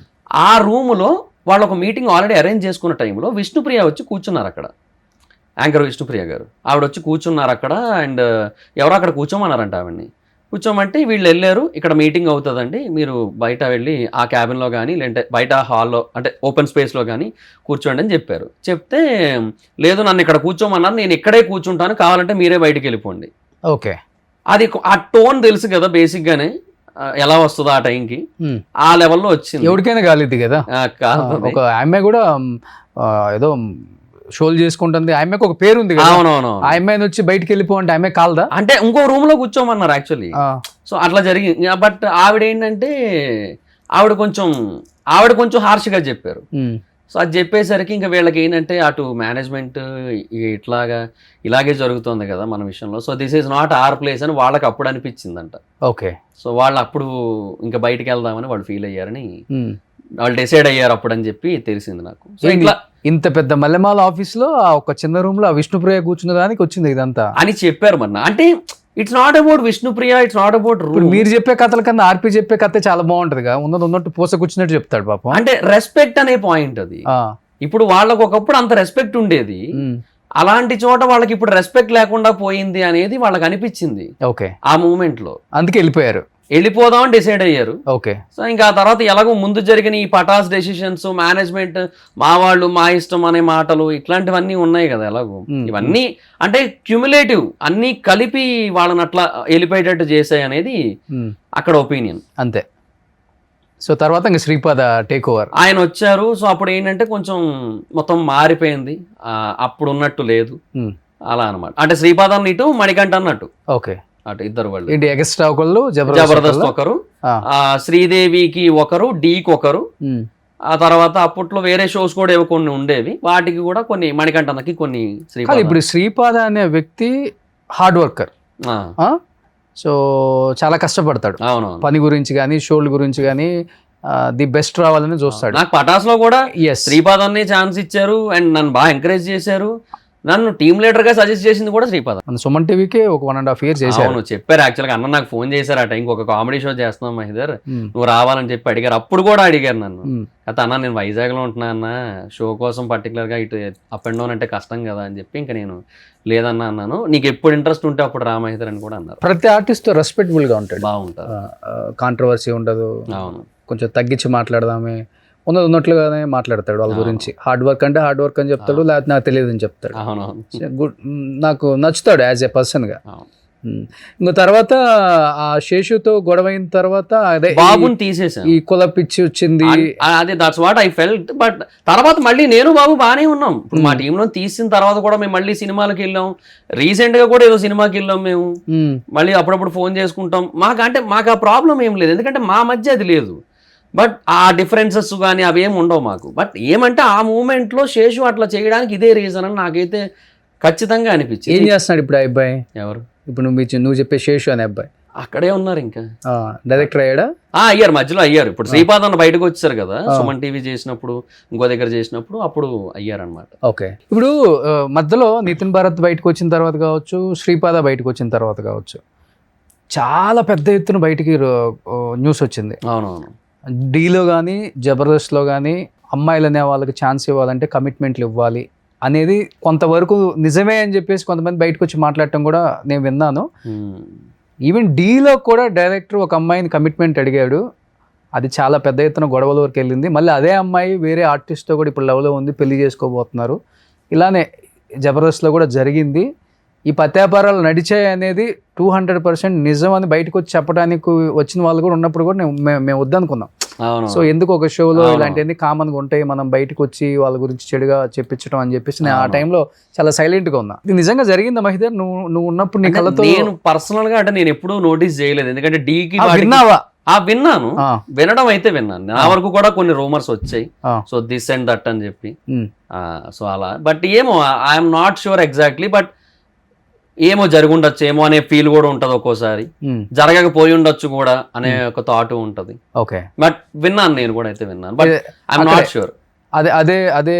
ఆ రూములో వాళ్ళు ఒక మీటింగ్ ఆల్రెడీ అరేంజ్ చేసుకున్న టైంలో విష్ణుప్రియ వచ్చి కూర్చున్నారు అక్కడ. యాంకర్ విష్ణుప్రియ గారు ఆవిడ వచ్చి కూర్చున్నారు అక్కడ. అండ్ ఎవరో అక్కడ కూర్చోమన్నారంట ఆవిడ్ని. కూర్చోమంటే వీళ్ళు వెళ్ళారు, ఇక్కడ మీటింగ్ అవుతుందండి, మీరు బయట వెళ్ళి ఆ క్యాబిన్లో కానీ లేదంటే బయట హాల్లో అంటే ఓపెన్ స్పేస్లో కానీ కూర్చోండి అని చెప్పారు. చెప్తే లేదు నన్ను ఇక్కడ కూర్చోమన్నారు, నేను ఇక్కడే కూర్చుంటాను, కావాలంటే మీరే బయటికి వెళ్ళిపోండి. ఓకే, అది ఆ టోన్ తెలుసు కదా బేసిక్గానే ఎలా వస్తుందో ఆ టైంకి, ఆ లెవెల్లో వచ్చింది. ఎవరికైనా కాలేదు కదా. ఒక ఆమె కూడా ఏదో షోలు చేసుకుంటుంది, ఆమెకు ఒక పేరు ఉంది. అవునవును, ఆ అమ్మాయిని వచ్చి బయటికి వెళ్ళిపో అంటే ఆమె కాలదా అంటే ఇంకో రూమ్ లో కూర్చోమన్నారు యాక్చువల్లీ. సో అట్లా జరిగింది. బట్ ఆవిడ ఏంటంటే ఆవిడ కొంచెం హార్ష్గా చెప్పారు. సో అది చెప్పేసరికి ఇంకా వీళ్ళకి ఏంటంటే అటు మేనేజ్మెంట్ ఇలాగే జరుగుతుంది కదా మన విషయంలో, so this is not our place అని వాళ్ళకి అప్పుడు అనిపించిందంట. ఓకే, సో వాళ్ళు అప్పుడు ఇంకా బయటికి వెళ్దామని వాళ్ళు ఫీల్ అయ్యారని వాళ్ళు డిసైడ్ అయ్యారు అప్పుడు అని చెప్పి తెలిసింది నాకు. సో ఇట్లా ఇంత పెద్ద మల్లెమాల ఆఫీస్ లో ఒక చిన్న రూమ్ లో విష్ణుప్రియ కూర్చున్న దానికి వచ్చింది ఇదంతా అని చెప్పారు. మరి అంటే it's not about Vishnupriya, it's not about మీరు చెప్పే కథల కన్నా ఆర్పి చెప్పే కథ చాలా బాగుంటది కదా, ఉన్నట్టు పూసకొచ్చినట్టు చెప్తాడు పాపం. అంటే రెస్పెక్ట్ అనే పాయింట్ అది. ఇప్పుడు వాళ్ళకు ఒకప్పుడు అంత రెస్పెక్ట్ ఉండేది, అలాంటి చోట వాళ్ళకి ఇప్పుడు రెస్పెక్ట్ లేకుండా పోయింది అనేది వాళ్ళకి అనిపించింది. ఓకే, ఆ మూమెంట్ లో అందుకే వెళ్ళిపోదామని డిసైడ్ అయ్యారు. ఓకే, సో ఇంకా ఆ తర్వాత ఎలాగో ముందు జరిగిన ఈ పటాస్ డెసిషన్స్, మేనేజ్మెంట్ మా వాళ్ళు మా ఇష్టం అనే మాటలు ఇట్లాంటివన్నీ ఉన్నాయి కదా. ఎలాగో ఇవన్నీ అంటే క్యూములేటివ్ అన్ని కలిపి వాళ్ళని అట్లా వెళ్ళిపోయేటట్టు చేసాయి అనేది అక్కడ ఒపీనియన్ అంతే. సో తర్వాత ఇంకా శ్రీపాద టేక్ ఓవర్ ఆయన వచ్చారు. సో అప్పుడు ఏంటంటే కొంచెం మొత్తం మారిపోయింది, అప్పుడు ఉన్నట్టు లేదు అలా అనమాట. అంటే శ్రీపాద ఇటు మణికంఠ అన్నట్టు. ఓకే, అటు ఇద్దరు వాళ్ళు ఏంటి ఎక్స్ట్రా ఒకళ్ళు, జబర్దస్త్ ఒకరు, శ్రీదేవికి ఒకరు, డీకి ఒకరు. ఆ తర్వాత అప్పట్లో వేరే షోస్ కూడా కొన్ని ఉండేవి, వాటికి కూడా కొన్ని మణికంఠన్నకి కొన్ని. ఇప్పుడు శ్రీపాద అనే వ్యక్తి హార్డ్ వర్కర్. ఆ, సో చాలా కష్టపడతాడు అవునవును. పని గురించి కానీ షోల గురించి కానీ ది బెస్ట్ రావాలని చూస్తాడు. నాకు పటాస్లో కూడా ఎస్, శ్రీపాదాన్ని ఛాన్స్ ఇచ్చారు అండ్ నన్ను బాగా ఎంకరేజ్ చేశారు. నన్ను టీమ్ లీడర్ గా సజెస్ట్ చేసింది కూడా శ్రీపాద. మన సుమన్ టీవీకి ఒక 1.5 years చేశారు. అవును, చెప్పారు యాక్చువల్గా. అన్న నాకు ఫోన్ చేశారు ఆ టైంకి, ఒక కామెడీ షో చేస్తున్నాం మహిదర్, నువ్వు రావాలని చెప్పి అడిగారు. అప్పుడు కూడా అడిగారు నన్ను, అయితే అన్న నేను వైజాగ్లో ఉంటున్నా అన్న, షో కోసం పర్టికులర్గా ఇటు అప్ అండ్ డౌన్ అంటే కష్టం కదా అని చెప్పి ఇంకా నేను లేదన్నా అన్నాను. నీకు ఎప్పుడు ఇంట్రెస్ట్ ఉంటే అప్పుడు రా మహిదర్ అని కూడా అన్నారు. ప్రతి ఆర్టిస్ట్ రెస్పెక్టబుల్ గా ఉంటాడు, బాగుంటారు, కాంట్రవర్సీ ఉండదు, అవును, కొంచెం తగ్గించి మాట్లాడదామే, ఉన్నట్లుగానే మాట్లాడతాడు వాళ్ళ గురించి. హార్డ్ వర్క్ అంటే హార్డ్ వర్క్ అని చెప్తాడు, లేకపోతే నాకు తెలియదు అని చెప్తాడు. అవునవును, గుడ్, నాకు నచ్చుతాడు యాజ్ ఎ పర్సన్ గా. అవును. ఇంకో తర్వాత ఆ శేషుతో గొడవ అయిన తర్వాత అదే బాబుని తీసేసాను, ఈ కుల పిచ్చి వచ్చింది. అదే that's what I felt. But తర్వాత మళ్ళీ నేను బాబు బాగానే ఉన్నాం. ఇప్పుడు మా టీంలో తీసిన తర్వాత కూడా మేము మళ్ళీ సినిమాలకు వెళ్ళాం. రీసెంట్ గా కూడా ఏదో సినిమాకి వెళ్ళాం మేము. మళ్ళీ అప్పుడప్పుడు ఫోన్ చేసుకుంటాం. మాకు ఆ ప్రాబ్లం ఏం లేదు, ఎందుకంటే మా మధ్య అది లేదు. బట్ ఆ డిఫరెన్సెస్ కానీ అవేం ఉండవు మాకు. బట్ ఏమంటే ఆ మూమెంట్లో శేషు అట్లా చేయడానికి ఇదే రీజన్ అని నాకైతే ఖచ్చితంగా అనిపించింది. ఏం చేస్తున్నాడు ఇప్పుడు ఆ అబ్బాయి? ఎవరు? ఇప్పుడు నువ్వు చెప్పే శేషు అనే అబ్బాయి అక్కడే ఉన్నారు ఇంకా. డైరెక్టర్ అయ్యాడా? అయ్యారు, మధ్యలో అయ్యారు. ఇప్పుడు శ్రీపాదన్న బయటకు వచ్చారు కదా, సుమన్ టీవీ చేసినప్పుడు, ఇంకో దగ్గర చేసినప్పుడు, అప్పుడు అయ్యారనమాట. ఓకే. ఇప్పుడు మధ్యలో నితిన్ భారత్ బయటకు వచ్చిన తర్వాత కావచ్చు, శ్రీపాద బయటకు వచ్చిన తర్వాత కావచ్చు, చాలా పెద్ద ఎత్తున బయటికి న్యూస్ వచ్చింది. అవునవును. డీలో కానీ జబర్దస్త్లో కానీ అమ్మాయిలు అనే వాళ్ళకి ఛాన్స్ ఇవ్వాలంటే కమిట్మెంట్లు ఇవ్వాలి అనేది కొంతవరకు నిజమే అని చెప్పేసి కొంతమంది బయటకు వచ్చి మాట్లాడటం కూడా నేను విన్నాను. ఈవెన్ డీలో కూడా డైరెక్టర్ ఒక అమ్మాయిని కమిట్మెంట్ అడిగాడు, అది చాలా పెద్ద ఎత్తున గొడవల వరకు వెళ్ళింది. మళ్ళీ అదే అమ్మాయి వేరే ఆర్టిస్ట్తో కూడా ఇప్పుడు లవ్లో ఉంది, పెళ్లి చేసుకోబోతున్నారు. ఇలానే జబర్దస్త్లో కూడా జరిగింది. ఈ పత్యాపారాలు నడిచాయి అనేది 200% నిజం అని బయటకు వచ్చి చెప్పడానికి వచ్చిన వాళ్ళు కూడా ఉన్నప్పుడు కూడా మేము వద్దనుకున్నాం. సో ఎందుకు ఒక షోలో ఇలాంటివన్నీ కామన్గా ఉంటాయి, మనం బయటకు వచ్చి వాళ్ళ గురించి చెడుగా చెప్పించడం అని చెప్పేసి నేను ఆ టైంలో చాలా సైలెంట్గా ఉన్నా. ఇది నిజంగా జరిగిందా మహిదర్? నువ్వు ఉన్నప్పుడు నీ కళ్ళతో? నేను పర్సనల్ గా అంటే నేను ఎప్పుడూ నోటీస్ చేయలేదు, ఎందుకంటే డీకి విన్నావా? విన్నాను, వినడం అయితే విన్నాను. నా వరకు కూడా కొన్ని రూమర్స్ వచ్చాయి, సో దిస్ అండ్ దట్ అని చెప్పి. సో అలా, బట్ ఏమో I'm not sure exactly, but ఏమో జరుగుండొచ్చు ఏమో అనే ఫీల్ కూడా ఉంటది ఒక్కోసారి, జరగకపోయి ఉండొచ్చు కూడా అనే ఒక థాట్ ఉంటది. ఓకే, బట్ విన్నాను, నేను కూడా అయితే విన్నాను, బట్ ఐఎమ్ నాట్ షూర్. అదే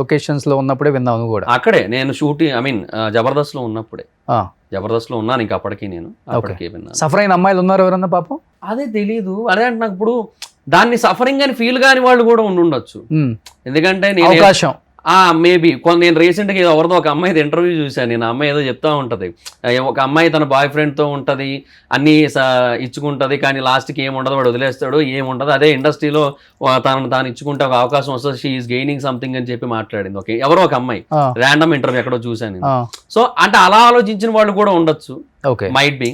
లొకేషన్స్ లో ఉన్నప్పుడే విన్నాను కూడా. అక్కడే నేను షూటింగ్, ఐ మీన్ జబర్దస్త్ లో ఉన్నప్పుడే, జబర్దస్త్ లో ఉన్నాను ఇంకా అప్పటికి, నేను అప్పటికే విన్నాను. సఫర్ అయిన అమ్మాయిలు ఉన్నారు ఎవరన్నా పాపం? అదే తెలీదు, అదే అంటే నాకు ఇప్పుడు దాన్ని సఫరింగ్ అని ఫీల్ కాని వాళ్ళు కూడా ఉండొచ్చు, ఎందుకంటే నేను అవకాశం మేబీ నేను రీసెంట్గా ఎవరిదో ఒక అమ్మాయిది ఇంటర్వ్యూ చూశాను నేను. అమ్మాయి ఏదో చెప్తా ఉంటది, ఒక అమ్మాయి తన బాయ్ ఫ్రెండ్తో ఉంటది, అన్నీ ఇచ్చుకుంటది, కానీ లాస్ట్కి ఏముండదు, వాడు వదిలేస్తాడు, ఏముండదు. అదే ఇండస్ట్రీలో తాను ఇచ్చుకుంటే ఒక అవకాశం వస్తుంది, షీ ఈస్ గెయినింగ్ సంథింగ్ అని చెప్పి మాట్లాడింది. ఓకే, ఎవరో ఒక అమ్మాయి ర్యాండమ్ ఇంటర్వ్యూ ఎక్కడో చూశాను నేను. సో అంటే అలా ఆలోచించిన వాళ్ళు కూడా ఉండొచ్చు, మైట్ బి.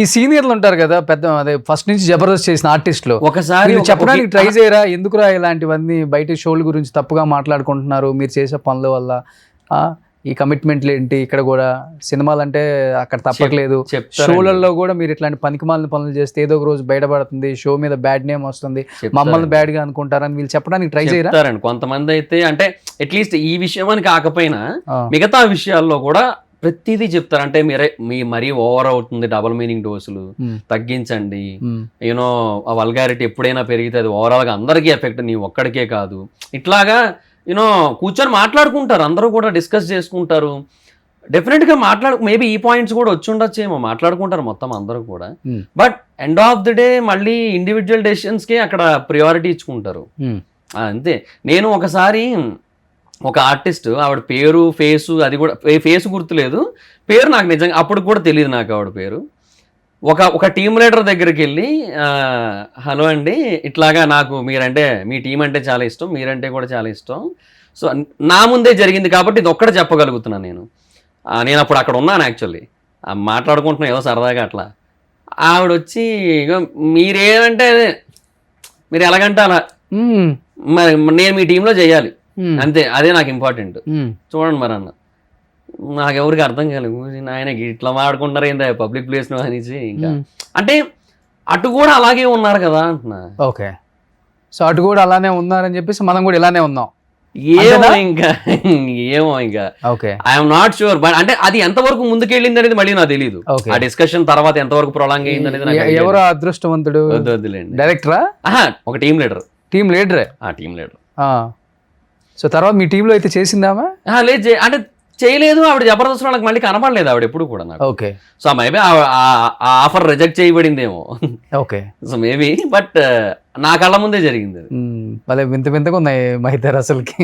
ఈ సీనియర్లు ఉంటారు కదా పెద్ద, అదే ఫస్ట్ నుంచి జబర్దస్త్ చేసిన ఆర్టిస్టులు, ఒకసారి చెప్పడానికి ట్రై చేయరా, ఎందుకురా ఇలాంటివన్నీ బయట షోల గురించి తప్పుగా మాట్లాడుకుంటున్నారు, మీరు చేసే పనుల వల్ల ఈ కమిట్మెంట్లు ఏంటి, ఇక్కడ కూడా సినిమాలు అంటే అక్కడ తప్పట్లేదు, షోలలో కూడా మీరు ఇట్లాంటి పనికిమాలిన పనులు చేస్తే ఏదో ఒక రోజు బయటపడుతుంది, షో మీద బ్యాడ్ నేమ్ వస్తుంది, మమ్మల్ని బ్యాడ్ గా అనుకుంటారని వీళ్ళు చెప్పడానికి ట్రై చేయరా? కొంతమంది అయితే, అంటే అట్లీస్ట్ ఈ విషయం అని కాకపోయినా మిగతా విషయాల్లో కూడా ప్రతిదీ చెప్తారు. అంటే మీ మరీ ఓవర్ అవుతుంది, డబుల్ మీనింగ్ డోసులు తగ్గించండి, యూనో ఆ వల్గారిటీ ఎప్పుడైనా పెరిగితే అది ఓవరాల్ గా అందరికీ ఎఫెక్ట్, నీ ఒక్కడికే కాదు. ఇట్లాగా యూనో కూర్చొని మాట్లాడుకుంటారు, అందరూ కూడా డిస్కస్ చేసుకుంటారు. డెఫినెట్ గా మేబీ ఈ పాయింట్స్ కూడా వచ్చి ఉండొచ్చేమో, మాట్లాడుకుంటారు మొత్తం అందరూ కూడా. But end of the day మళ్ళీ ఇండివిజువల్ డెసిషన్స్ కి అక్కడ ప్రియారిటీ ఇచ్చుకుంటారు, అంతే. నేను ఒకసారి ఒక ఆర్టిస్ట్, ఆవిడ పేరు ఫేసు, అది కూడా ఫేస్ గుర్తులేదు, పేరు నాకు నిజంగా అప్పుడు కూడా తెలియదు నాకు ఆవిడ పేరు. ఒక టీమ్ లీడర్ దగ్గరికి వెళ్ళి, హలో అండి, ఇట్లాగా నాకు మీరంటే, మీ టీం అంటే చాలా ఇష్టం, మీరంటే కూడా చాలా ఇష్టం, సో నా ముందే జరిగింది కాబట్టి ఇది ఒక్కటే చెప్పగలుగుతున్నాను నేను అప్పుడు అక్కడ ఉన్నాను యాక్చువల్లీ, మాట్లాడుకుంటున్నాను ఏదో సరదాగా అట్లా. ఆవిడ వచ్చి, మీరేమంటే మీరు ఎలాగంటే అలా, మరి నేను మీ టీంలో చేయాలి అంతే, అదే నాకు ఇంపార్టెంట్, చూడండి మరి అన్న. నాకెవరికి అర్థం కాలేదు, ఆయన ఇట్లా మాడుకుంటారు ఏందా పబ్లిక్ ప్లేస్ లో అనేసి. ఇంకా అంటే అటు కూడా అలాగే ఉన్నారు కదా అంటున్నా. ఓకే, సో అటు కూడా అలానే ఉన్నారని చెప్పేసి మనం కూడా ఇలానే ఉన్నాం. ఏమో ఇంకా ఏమో ఇంకా okay I'm not sure but అంటే అది ఎంతవరకు ముందుకెళ్ళింది అనేది మళ్ళీ నాకు తెలియదు Okay. ఆ డిస్కషన్ తర్వాత ఎంతవరకు ప్రొలాంగ్ అయింది అనేది నాకు idea ఎవరు లేదు. అదృష్టవంతుడు? వద్దులేండి. డైరెక్టరా? ఆహా, ఒక టీమ్ లీడర్. టీమ్ లీడరే? Team leader. సో తర్వాత మీ టీంలో అయితే చేసిందామా? లేదు అంటే చేయలేదు. ఆవిడ జబర్దస్త్ నాకు మళ్ళీ కనపడలేదు ఆవిడ ఎప్పుడు కూడా నాకు. ఓకే. సో మేబీ ఆ ఆఫర్ రిజెక్ట్ చేయబడిందేమో. ఓకే. సో మేబీ బట్ నా కళ్ళ ముందే జరిగింది అది. భలే వింత వింతగా ఉన్నాయి మా ఇద్దరు అసలుకి.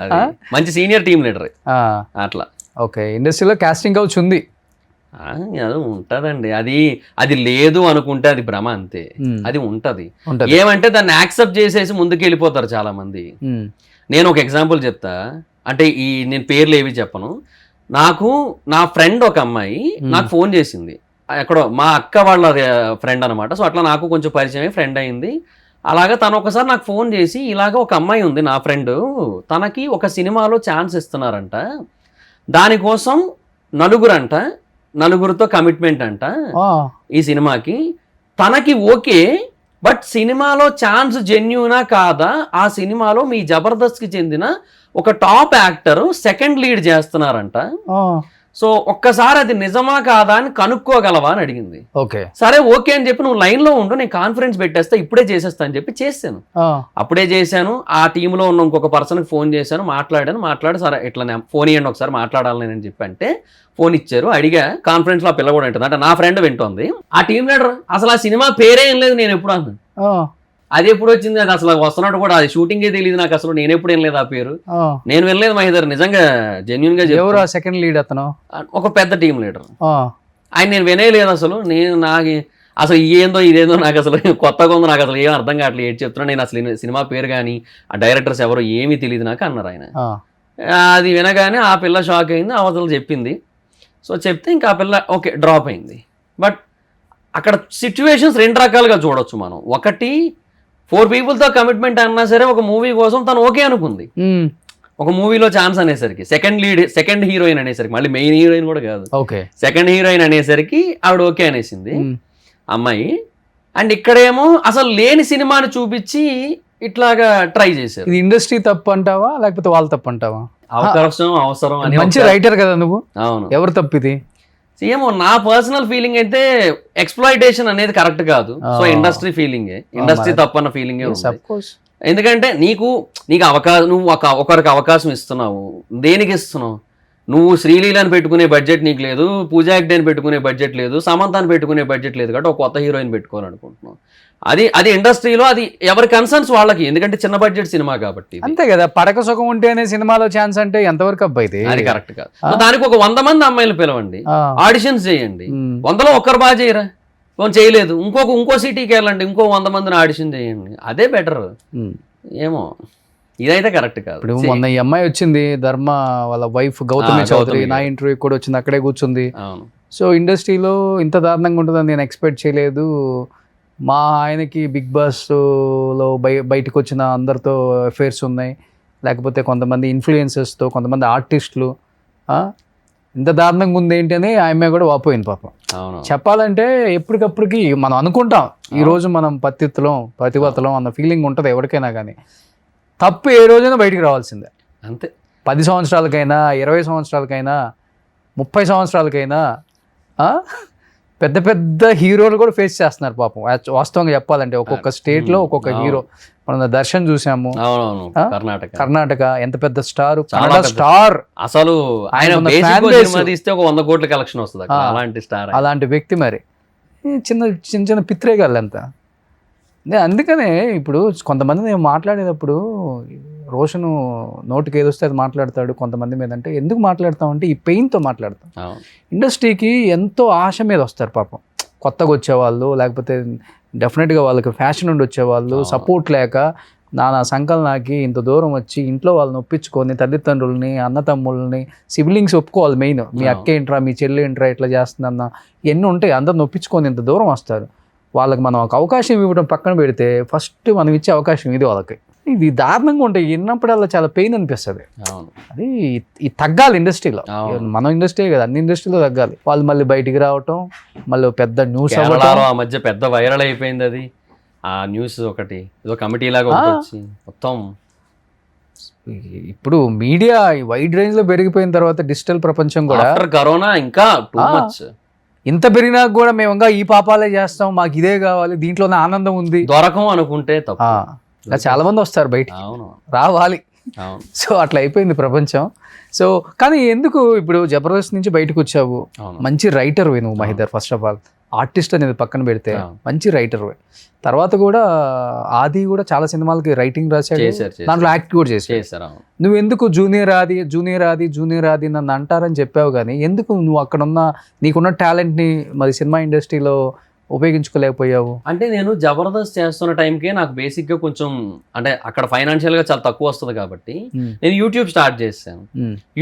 అది మంచి సీనియర్ టీమ్ లీడర్ అట్లా. ఓకే. ఇండస్ట్రీలో కాస్టింగ్ కౌచ్ ఉంది. అది ఉంటదండి. అది లేదు అనుకుంటే అది భ్రమ అంతే. అది ఉంటది. ఏమంటే దాన్ని యాక్సెప్ట్ చేసేసి ముందుకు వెళ్ళిపోతారు చాలా మంది. నేను ఒక ఎగ్జాంపుల్ చెప్తా. అంటే నేను పేర్లు ఏవి చెప్పను. నాకు నా ఫ్రెండ్ ఒక అమ్మాయి నాకు ఫోన్ చేసింది. ఎక్కడో మా అక్క వాళ్ళ ఫ్రెండ్ అనమాట. సో అట్లా నాకు కొంచెం పరిచయం ఫ్రెండ్ అయింది. అలాగా తను ఒకసారి నాకు ఫోన్ చేసి ఇలాగ ఒక అమ్మాయి ఉంది నా ఫ్రెండ్, తనకి ఒక సినిమాలో ఛాన్స్ ఇస్తున్నారంట, దానికోసం నలుగురితో కమిట్మెంట్ అంట ఈ సినిమాకి. తనకి ఓకే, బట్ సినిమాలో ఛాన్స్ జెన్యూనా కాదా, ఆ సినిమాలో మీ జబర్దస్త్కి చెందిన ఒక టాప్ యాక్టర్ సెకండ్ లీడ్ చేస్తున్నారంట. సో ఒక్కసారి అది నిజమా కాదా అని కనుక్కోగలవా అని అడిగింది. ఓకే. సరే ఓకే అని చెప్పి నువ్వు లైన్లో ఉండు, నేను కాన్ఫరెన్స్ పెట్టేస్తా, ఇప్పుడే చేసేస్తా అని చెప్పి చేశాను. అప్పుడే చేశాను. ఆ టీంలో ఉన్న ఇంకొక పర్సన్కి ఫోన్ చేశాను, మాట్లాడి సరే ఇట్లా ఫోన్ ఇవ్వండి ఒకసారి మాట్లాడాలి అని చెప్పి అంటే ఫోన్ ఇచ్చారు. అడిగా కాన్ఫరెన్స్లో ఆ పిల్ల కూడా ఉంటుంది అంటే నా ఫ్రెండ్ వింటోంది. ఆ టీం లీడర్ అసలు ఆ సినిమా పేరే ఏం లేదు నేను ఎప్పుడు అన్నాను. అది ఎప్పుడు వచ్చింది, అది అసలు వస్తున్నట్టు కూడా అది షూటింగే తెలియదు నాకు అసలు, నేను ఎప్పుడు వినలేదు ఆ పేరు. నేను వినలేదు మహేందర్, నిజంగా జెన్యున్ గా. ఎవరు సెకండ్ లీడ్ అతను? ఒక పెద్ద టీం లీడర్. ఆయన నేను వినేయలేదు అసలు. నాకు అసలు ఇదేందో నాకు అసలు కొత్తగా ఉంది, నాకు అసలు ఏం అర్థం కావట్లేదు ఏం చెప్తున్నా. నేను అసలు సినిమా పేరు కానీ ఆ డైరెక్టర్స్ ఎవరో ఏమీ తెలియదు నాకు అన్నారు ఆయన. అది వినగానే ఆ పిల్ల షాక్ అయింది, అవతల చెప్పింది. సో చెప్తే ఇంకా ఆ పిల్ల ఓకే డ్రాప్ అయింది. బట్ అక్కడ సిచ్యువేషన్స్ రెండు రకాలుగా చూడొచ్చు మనం. ఒకటి 4 peopleతో కమిట్మెంట్ అన్నా సరే ఒక మూవీ కోసం తను ఓకే అనుకుంది. ఒక మూవీలో ఛాన్స్ అనేసరికి సెకండ్ హీరోయిన్ అనేసరికి, మళ్ళీ మెయిన్ హీరోయిన్ కూడా కాదు, సెకండ్ హీరోయిన్ అనేసరికి ఆవిడ ఓకే అనేసింది అమ్మాయి. అండ్ ఇక్కడేమో అసలు లేని సినిమాని చూపించి ఇట్లాగా ట్రై చేశారు. ఇది ఇండస్ట్రీ తప్పు అంటావా లేకపోతే వాళ్ళు తప్పు అంటావా? అవసరం అని. మంచి రైటర్ కదా నువ్వు. అవును. ఎవరు తప్పు ఇది? ఏమో నా పర్సనల్ ఫీలింగ్ అయితే ఎక్స్ప్లాయిటేషన్ అనేది కరెక్ట్ కాదు. సో ఇండస్ట్రీ ఫీలింగే, ఇండస్ట్రీ తప్పన్న ఫీలింగే ఉంది. ఎందుకంటే నీకు అవకాశం, నువ్వు ఒకరికి అవకాశం ఇస్తున్నావు, దేనికి ఇస్తున్నావు? నువ్వు శ్రీలీలని పెట్టుకునే బడ్జెట్ నీకు లేదు, పూజా హెగ్డేని పెట్టుకునే బడ్జెట్ లేదు, సమంతాన్ని పెట్టుకునే బడ్జెట్ లేదు, కాబట్టి ఒక కొత్త హీరోయిన్ పెట్టుకోవాలనుకుంటున్నావు. అది ఇండస్ట్రీలో అది ఎవరి కన్సర్న్స్ వాళ్ళకి, ఎందుకంటే చిన్న బడ్జెట్ సినిమా కాబట్టి. అంతే కదా. పడక సుఖం ఉంటేనే సినిమాలో ఛాన్స్ అంటే ఎంతవరకు అబ్బాయి? అది కరెక్ట్ కాదు. దానికి ఒక 100 మంది అమ్మాయిలు పిలవండి, ఆడిషన్స్ చేయండి, 100లో ఒక్కరు బాగా చేయరా, చేయలేదు ఇంకో సిటీకి వెళ్ళండి, ఇంకో 100 మందిని ఆడిషన్ చేయండి, అదే బెటర్. ఏమో ఇదైతే కరెక్ట్ కాదు. ఇప్పుడు మొన్న ఈ అమ్మాయి వచ్చింది, ధర్మ వాళ్ళ వైఫ్ గౌతమి చౌదరి, నా ఇంటర్వ్యూ కూడా వచ్చింది, అక్కడే కూర్చుంది. సో ఇండస్ట్రీలో ఇంత దారుణంగా ఉంటుందని నేను ఎక్స్పెక్ట్ చేయలేదు. మా ఆయనకి బిగ్ బాస్లో బయటకు వచ్చిన అందరితో అఫేర్స్ ఉన్నాయి, లేకపోతే కొంతమంది ఇన్ఫ్లుయెన్సర్స్తో, కొంతమంది ఆర్టిస్టులు, ఇంత దారుణంగా ఉంది ఏంటి అని ఆమె కూడా వాపోయింది పాపం. చెప్పాలంటే ఎప్పటికప్పటికి మనం అనుకుంటాం ఈరోజు మనం పతివతలం అన్న ఫీలింగ్ ఉంటుంది ఎవరికైనా, కానీ తప్పు ఏ రోజైనా బయటికి రావాల్సిందే. అంతే. 10 సంవత్సరాలకైనా, 20 సంవత్సరాలకైనా, 30 సంవత్సరాలకైనా పెద్ద పెద్ద హీరోలు కూడా ఫేస్ చేస్తున్నారు పాపం. వాస్తవంగా చెప్పాలంటే ఒక్కొక్క స్టేట్లో ఒక్కొక్క హీరో. మనం దర్శన్ చూసాము, కర్ణాటక ఎంత పెద్ద స్టార్, స్టార్ అసలు ఇస్తే ఒక 100 కోట్ల కలెక్షన్ వస్తుంది అలాంటి స్టార్, అలాంటి వ్యక్తి. మరి చిన్న చిన్న పిత్రేగాళ్ళు అంతా. అందుకనే ఇప్పుడు కొంతమంది నేను మాట్లాడేటప్పుడు రోషన్ నోటికి ఏదొస్తే అది మాట్లాడతాడు కొంతమంది మీద. అంటే ఎందుకు మాట్లాడతాం అంటే ఈ పెయిన్తో మాట్లాడతాం. ఇండస్ట్రీకి ఎంతో ఆశ మీద వస్తారు పాపం, కొత్తగా వచ్చేవాళ్ళు, లేకపోతే డెఫినెట్గా వాళ్ళకి ఫ్యాషన్ ఉండి వచ్చేవాళ్ళు, సపోర్ట్ లేక నానా సంకలనాకి ఇంత దూరం వచ్చి ఇంట్లో వాళ్ళని ఒప్పించుకొని, తల్లిదండ్రులని, అన్నతమ్ముళ్ళని, సిబ్లింగ్స్ ఒప్పుకోవాలి మెయిన్. మీ అక్క ఏంట్రా, మీ చెల్లి ఏంట్రా ఇట్లా చేస్తుందన్న ఎన్ని ఉంటాయి, అందరిని ఒప్పించుకొని ఇంత దూరం వస్తారు. వాళ్ళకి మనం ఒక అవకాశం ఇవ్వడం పక్కన పెడితే ఫస్ట్ మనం ఇచ్చే అవకాశం ఇది వాళ్ళకి. ఇది దారుణంగా ఉంటాయి, విన్నప్పుడల్లా చాలా పెయిన్ అనిపిస్తుంది. అది తగ్గాలి ఇండస్ట్రీలో. మన ఇండస్ట్రీ కదా, అన్ని ఇండస్ట్రీలో తగ్గాలి. వాళ్ళు మళ్ళీ బయటికి రావటం, మళ్ళీ పెద్ద న్యూస్ అవ్వడం. ఆ మధ్య పెద్ద వైరల్ అయిపోయింది అది, ఆ న్యూస్ ఒకటి ఏదో కమిటీ లాగా వచ్చి మొత్తం ఇప్పుడు మీడియా వైడ్ రేంజ్ లో పెరిగిపోయిన తర్వాత డిజిటల్ ప్రపంచం కూడా ఆఫ్టర్ కరోనా ఇంకా టూ ఆ. మచ్ ఇంత పెరిగినా కూడా మేము ఇంకా ఈ పాపాలే చేస్తాం, మాకు ఇదే కావాలి, దీంట్లోనే ఆనందం ఉంది. దొరకం అనుకుంటే తప్పు. ఇంకా చాలా మంది వస్తారు బయట, అవును రావాలి. అవును సో అట్లా అయిపోయింది ప్రపంచం. సో కానీ ఎందుకు ఇప్పుడు జబర్దస్త్ నుంచి బయటకు వచ్చావు, అవును మంచి రైటర్ నువ్వు Mahidhar. First of all artist అనేది పక్కన పెడితే మంచి రైటర్. తర్వాత కూడా ఆది కూడా చాలా సినిమాలకి రైటింగ్ రాశాడు, దాంట్లో యాక్ట్ కూడా చేశాడు. నువ్వు ఎందుకు జూనియర్ ఆది నన్ను అంటారని చెప్పావు, కానీ ఎందుకు నువ్వు అక్కడ ఉన్న నీకున్న టాలెంట్ని మరి సినిమా ఇండస్ట్రీలో ఉపయోగించుకోలేకపోయావు? అంటే నేను జబర్దస్త్ చేస్తున్న టైంకే నాకు బేసిక్గా కొంచెం అంటే అక్కడ ఫైనాన్షియల్గా చాలా తక్కువ వస్తుంది కాబట్టి నేను యూట్యూబ్ స్టార్ట్ చేశాను.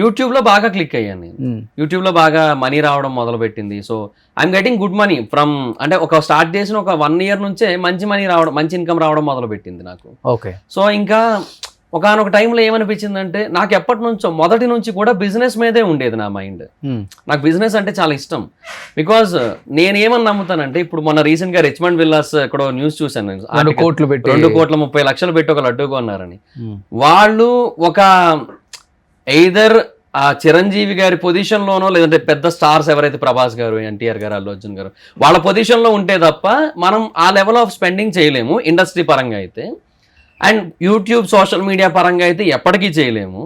యూట్యూబ్లో బాగా క్లిక్ అయ్యాను నేను. యూట్యూబ్లో బాగా మనీ రావడం మొదలుపెట్టింది. So I'm getting good money from, అంటే ఒక స్టార్ట్ చేసిన ఒక 1 year నుంచే మంచి మనీ రావడం, మంచి ఇన్కమ్ రావడం మొదలుపెట్టింది నాకు. ఓకే. సో ఇంకా ఒకనొక టైంలో ఏమనిపించిందంటే నాకు ఎప్పటి నుంచో మొదటి నుంచి కూడా బిజినెస్ మీదే ఉండేది నా మైండ్. నాకు బిజినెస్ అంటే చాలా ఇష్టం. బికాజ్ నేను ఏమని నమ్ముతానంటే, ఇప్పుడు మొన్న రీసెంట్ గా రిచ్మండ్ విల్లాస్ ఎక్కడో న్యూస్ చూశాను, 2 కోట్లు పెట్టి 2,30,00,000 పెట్టి ఒక లడ్డు కొన్నారని. వాళ్ళు ఒక ఎయిదర్ ఆ చిరంజీవి గారి పొజిషన్ లోనో లేదంటే పెద్ద స్టార్స్ ఎవరైతే ప్రభాస్ గారు, ఎన్టీఆర్ గారు, అల్లు అర్జున్ గారు వాళ్ళ పొజిషన్ లో ఉంటే తప్ప మనం ఆ లెవెల్ ఆఫ్ స్పెండింగ్ చేయలేము ఇండస్ట్రీ పరంగా అయితే. అండ్ యూట్యూబ్ సోషల్ మీడియా పరంగా అయితే ఎప్పటికీ చేయలేము.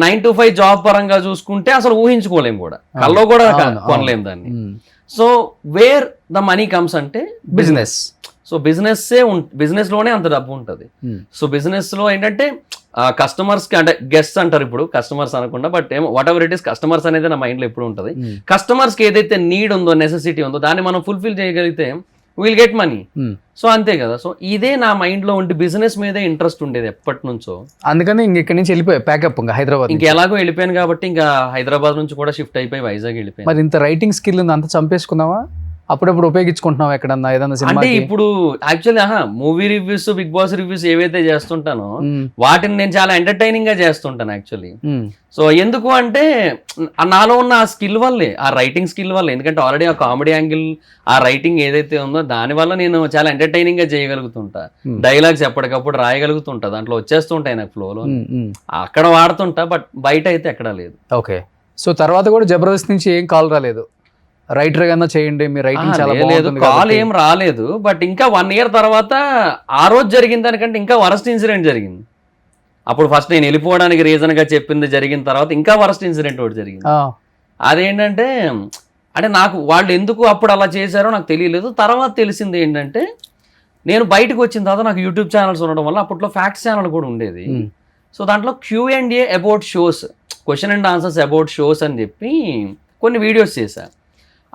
9 to 5 జాబ్ పరంగా చూసుకుంటే అసలు ఊహించుకోలేము కూడా, కల్లో కూడా కొనలేము దాన్ని. So where the money comes అంటే బిజినెస్. సో బిజినెస్ లోనే అంత డబ్బు ఉంటుంది. సో బిజినెస్ లో ఏంటంటే కస్టమర్స్ కి, అంటే గెస్ట్స్ అంటారు ఇప్పుడు, కస్టమర్స్ అనకుండా, బట్ ఏమో what ever it is customers అనేది నా మైండ్ లో ఎప్పుడు ఉంటుంది. కస్టమర్స్ కి ఏదైతే నీడ్ ఉందో, నెసెసిటీ ఉందో, దాన్ని మనం ఫుల్ఫిల్ చేయగలిగితే విల్ గెట్ మనీ. సో అంతే కదా. సో ఇదే నా మైండ్ లో ఉండి బిజినెస్ మీదే ఇంట్రెస్ట్ ఉండేది ఎప్పటి నుంచో. అందుకని ఇక్కడి నుంచి వెళ్ళిపోయా ప్యాకప్ ఇంకా హైదరాబాద్. ఇంకా ఎలాగో వెళ్ళిపోయాను కాబట్టి ఇంకా హైదరాబాద్ నుంచి కూడా షిఫ్ట్ అయిపోయి వైజాగ్ వెళ్ళిపోయాను. మరి ఇంత రైటింగ్ స్కిల్ అంత చంపేసుకున్నావా? అప్పుడప్పుడు ఉపయోగించుకుంటున్నావు ఎక్కడన్నా ఏదన్నా సినిమా? అంటే ఇప్పుడు actually movie reviews, Bigg Boss reviews ఏవైతే చేస్తుంటానో వాటిని నేను చాలా ఎంటర్టైనింగ్ గా చేస్తుంటాను యాక్చువల్లీ. సో ఎందుకు అంటే నాలో ఉన్న ఆ స్కిల్ వల్లే, ఆ రైటింగ్ స్కిల్ వల్ల. ఎందుకంటే ఆల్రెడీ ఆ కామెడీ యాంగిల్, ఆ రైటింగ్ ఏదైతే ఉందో దాని వల్ల నేను చాలా ఎంటర్టైనింగ్ గా చేయగలుగుతుంటా. డైలాగ్స్ ఎప్పటికప్పుడు రాయగలుగుతుంటా, దాంట్లో వచ్చేస్తుంటాయి నాకు ఫ్లోలో. అక్కడ వాడుతుంటా, బట్ బయట అయితే ఎక్కడా లేదు. ఓకే. సో తర్వాత కూడా జబర్దస్త్ నుంచి ఏం కాల్ రాలేదు, రైటర్ గానే చేయండి మీ రైటింగ్ చాలా బాగుంటుంది? కాల్ ఏం రాలేదు. బట్ ఇంకా 1 year తర్వాత ఆ రోజు జరిగిన దానికంటే ఇంకా వరస్ట్ ఇన్సిడెంట్ జరిగింది. అప్పుడు ఫస్ట్ నేను వెళ్ళిపోవడానికి రీజన్ గా చెప్పింది జరిగిన తర్వాత ఇంకా వరస్ట్ ఇన్సిడెంట్ ఒకటి జరిగింది. అదేంటంటే, అంటే నాకు వాళ్ళు ఎందుకు అప్పుడు అలా చేశారో నాకు తెలియలేదు. తర్వాత తెలిసింది ఏంటంటే, నేను బయటకు వచ్చిన తర్వాత నాకు యూట్యూబ్ ఛానల్స్ ఉండడం వల్ల అప్పట్లో ఫ్యాక్ట్స్ ఛానల్ కూడా ఉండేది. సో దాంట్లో Q&A about shows, question and answers about shows అని చెప్పి కొన్ని వీడియోస్ చేశాను.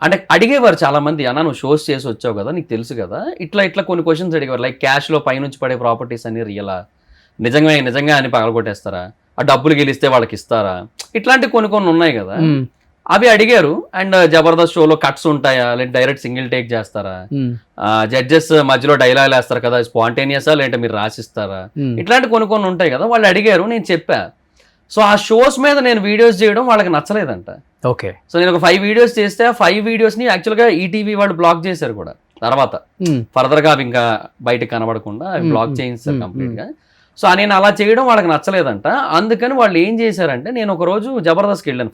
అంటే అడిగేవారు చాలా మంది, అన్న నువ్వు షోస్ చేసి వచ్చావు కదా, నీకు తెలుసు కదా, ఇట్లా కొన్ని క్వశ్చన్స్ అడిగేవారు. లైక్ క్యాష్లో పైనుంచి పడే ప్రాపర్టీస్ అన్ని రియలా, నిజంగా అని పగలగొట్టేస్తారా, ఆ డబ్బులు గెలిస్తే వాళ్ళకి ఇస్తారా, ఇట్లాంటి కొన్ని ఉన్నాయి కదా, అవి అడిగారు. అండ్ జబర్దస్త్ షోలో కట్స్ ఉంటాయా, లేదా డైరెక్ట్ సింగిల్ టేక్ చేస్తారా, జడ్జెస్ మధ్యలో డైలాగ్ వేస్తారు కదా, స్పాంటేనియసా లేదంటే మీరు రాసిస్తారా, ఇట్లాంటి కొన్ని ఉంటాయి కదా, వాళ్ళు అడిగారు, నేను చెప్పా. సో ఆ షోస్ మీద నేను వీడియోస్ చేయడం వాళ్ళకి నచ్చలేదంట. ఓకే. సో నేను ఒక 5 వీడియోస్ చేస్తే ఆ 5 వీడియోస్ని యాక్చువల్గా ఈటీవీ వాళ్ళు బ్లాక్ చేశారు కూడా. తర్వాత ఫర్దర్గా అవి ఇంకా బయటకు కనబడకుండా బ్లాక్ చేయించారు కంప్లీట్గా. సో నేను అలా చేయడం వాళ్ళకి నచ్చలేదంట. అందుకని వాళ్ళు ఏం చేశారంటే, నేను ఒక రోజు జబర్దస్త్కి వెళ్ళాను,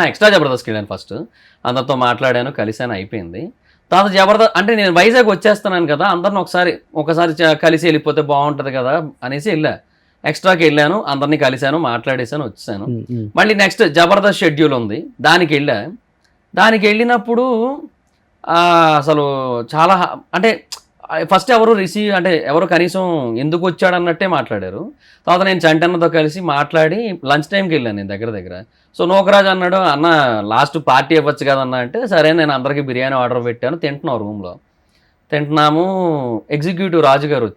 ఎక్స్ట్రా జబర్దస్త్కి వెళ్ళాను ఫస్ట్. అందరితో మాట్లాడాను, కలిసాను, అయిపోయింది. తర్వాత జబర్దస్త్ అంటే నేను వైజాగ్ వచ్చేస్తున్నాను కదా, అందరిని ఒకసారి కలిసి వెళ్ళిపోతే బాగుంటుంది కదా అనేసి వెళ్ళా. ఎక్స్ట్రాకి వెళ్ళాను, అందరినీ కలిశాను, మాట్లాడేశాను, వచ్చాను. మళ్ళీ నెక్స్ట్ జబర్దస్త్ షెడ్యూల్ ఉంది, దానికి వెళ్ళినప్పుడు అసలు చాలా, అంటే ఫస్ట్ ఎవరు కనీసం ఎందుకు వచ్చాడన్నట్టే మాట్లాడారు. తర్వాత నేను చంటన్నతో కలిసి మాట్లాడి లంచ్ టైంకి వెళ్ళాను నేను దగ్గర. సో నోకరాజు అన్నాడు, అన్న లాస్ట్ పార్టీ ఇవ్వచ్చు కదన్నా అంటే, సరే నేను అందరికీ బిర్యానీ ఆర్డర్ పెట్టాను, తింటున్నాము. ఎగ్జిక్యూటివ్ రాజు గారు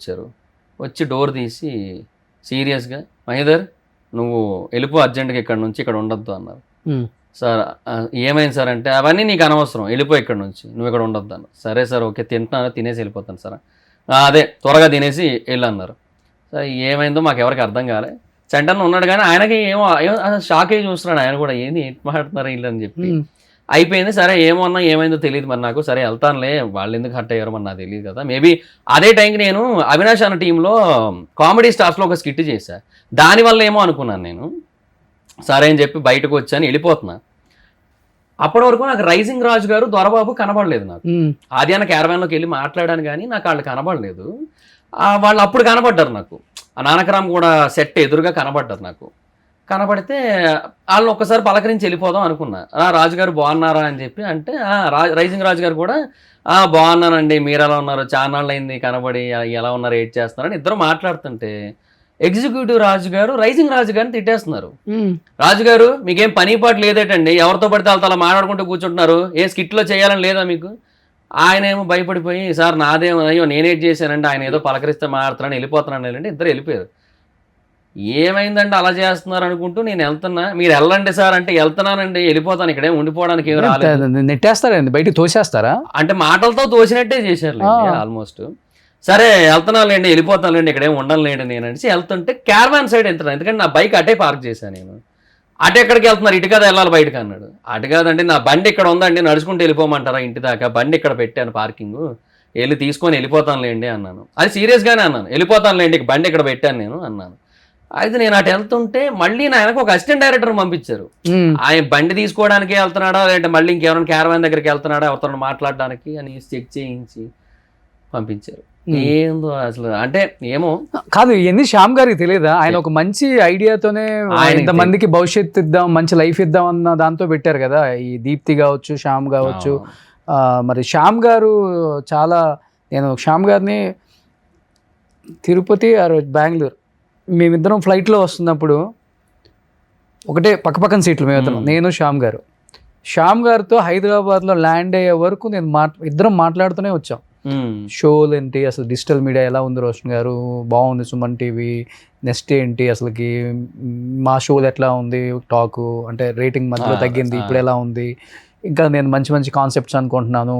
వచ్చి డోర్ తీసి సీరియస్గా, మహిదర్ నువ్వు వెళ్ళిపో అర్జెంట్గా ఇక్కడ నుంచి, ఇక్కడ ఉండొద్దు అన్నారు. సార్ ఏమైంది సార్ అంటే, అవన్నీ నీకు అనవసరం, వెళ్ళిపో ఇక్కడ నుంచి, నువ్వు ఇక్కడ ఉండొద్దు అన్నారు. సరే సార్ ఓకే, తింటున్నాను, తినేసి వెళ్ళిపోతాను సార్. అదే త్వరగా తినేసి వెళ్ళన్నారు. సార్ ఏమైందో మాకు ఎవరికి అర్థం కాలే. చంటన్న ఉన్నాడు కానీ ఆయనకి ఏమో షాక్ అయ్యి చూస్తున్నాడు ఆయన కూడా, ఏంటి మాట్లాడుతున్నారు వీళ్ళు అని చెప్పి. అయిపోయింది. సరే ఏమన్నా ఏమైందో తెలియదు మరి నాకు. సరే వెళ్తానులే, వాళ్ళు ఎందుకు హర్ట్ అయ్యారో మరి నాకు తెలియదు కదా. మేబీ అదే టైంకి నేను అవినాష్ అన్న టీంలో కామెడీ స్టార్స్లో ఒక స్కిట్ చేశా. దానివల్ల ఏమో అనుకున్నాను నేను. సరే అని చెప్పి బయటకు వచ్చాను, వెళ్ళిపోతున్నా. అప్పటి వరకు నాకు రైజింగ్ రాజు గారు దొరబాబు కనబడలేదు. నాకు ఆద్యాన క్యారవాన్లోకి వెళ్ళి మాట్లాడాను కానీ నాకు వాళ్ళు కనబడలేదు. వాళ్ళు అప్పుడు కనబడ్డారు నాకు. ఆ నానకరామ్ కూడా సెట్ ఎదురుగా కనబడ్డారు నాకు. కనబడితే వాళ్ళని ఒక్కసారి పలకరించి వెళ్ళిపోదాం అనుకున్నా. రాజుగారు బాగున్నారా అని చెప్పి అంటే రైజింగ్ రాజు గారు కూడా బాగున్నానండి, మీరు ఎలా ఉన్నారు, చాలా నాళ్ళు అయింది కనబడి, ఎలా ఉన్నారు, ఏడ్ చేస్తున్నారని ఇద్దరు మాట్లాడుతుంటే ఎగ్జిక్యూటివ్ రాజు గారు రైజింగ్ రాజు గారిని తిట్టేస్తున్నారు. రాజుగారు మీకేం పని పాటు లేదేటండి, ఎవరితో పడితే వాళ్ళతో అలా మాట్లాడుకుంటూ కూర్చుంటున్నారు, ఏ స్కిట్లో చేయాలని లేదా మీకు? ఆయన ఏమో భయపడిపోయి సార్ నాదేమో, అయ్యో నేనేట్ చేశానంటే ఆయన ఏదో పలకరిస్తే మాట్లాడుతున్నాను వెళ్ళిపోతున్నాను వెళ్ళండి. ఇద్దరు వెళ్ళిపోయారు. ఏమైందంటే అలా చేస్తున్నారు అనుకుంటూ నేను వెళ్తున్నా. మీరు వెళ్ళండి సార్ అంటే వెళ్తున్నానండి, వెళ్ళిపోతాను, ఇక్కడే ఉండిపోవడానికి ఏం రాలేదు. నెట్టేస్తారండి, బయటికి తోసేస్తారా? అంటే మాటలతో తోసినట్టే చేశారు ఆల్మోస్ట్. సరే వెళ్తున్నానులేండి, వెళ్ళిపోతానులేండి, ఇక్కడేం ఉండలేండి నేను అనేసి వెళ్తుంటే క్యారవాన్ సైడ్ వెళ్తున్నాను. ఎందుకంటే నా బైక్ అటే పార్క్ చేశాను నేను. అటు ఎక్కడికి వెళ్తున్నారు, ఇటు కదా వెళ్ళాలి బయటకు అన్నాడు. అటు కాదండి నా బండి ఇక్కడ ఉందండి, నడుచుకుంటూ వెళ్ళిపోమంటారా ఇంటి దాకా, బండి ఇక్కడ పెట్టాను పార్కింగ్, వెళ్ళి తీసుకొని వెళ్ళిపోతానులేండి అన్నాను. అది సీరియస్గానే అన్నాను, వెళ్ళిపోతానులేండి బండి ఇక్కడ పెట్టాను నేను అన్నాను. అయితే నేను అటు వెళ్తుంటే మళ్ళీ నా వెనక ఒక అసిస్టెంట్ డైరెక్టర్ పంపించారు. ఆయన బండి తీసుకోవడానికి వెళ్తున్నాడా లేదంటే మళ్ళీ ఇంకెవరైనా క్యారవాన్ దగ్గరికి వెళ్తున్నాడా ఎవరితో మాట్లాడడానికి అని చెక్ చేయించి పంపించారు. ఏందో అసలు అంటే ఏమో కాదు, ఇవన్నీ శ్యామ్ గారికి తెలియదా? ఆయన ఒక మంచి ఐడియాతోనే ఇంతమందికి భవిష్యత్తు ఇద్దాం, మంచి లైఫ్ ఇద్దాం అన్న దాంతో పెట్టారు కదా. ఈ దీప్తి కావచ్చు, శ్యామ్ కావచ్చు. మరి శ్యామ్ గారు చాలా, నేను శ్యామ్ గారిని తిరుపతి బెంగళూరు మేమిద్దరం ఫ్లైట్లో వస్తున్నప్పుడు ఒకటే పక్కపక్కన సీట్లు మేమిద్దరం, నేను శ్యామ్ గారు. శ్యామ్ గారితో హైదరాబాద్లో ల్యాండ్ అయ్యే వరకు నేను ఇద్దరం మాట్లాడుతూనే వచ్చాం. షోలు ఏంటి, అసలు డిజిటల్ మీడియా ఎలా ఉంది రోషన్ గారు, బాగుంది సుమన్ టీవీ, నెక్స్ట్ ఏంటి అసలుకి మా షోలు ఎట్లా ఉంది, టాకు అంటే రేటింగ్ మధ్యలో తగ్గింది, ఇప్పుడు ఎలా ఉంది, ఇంకా నేను మంచి మంచి కాన్సెప్ట్స్ అనుకుంటున్నాను,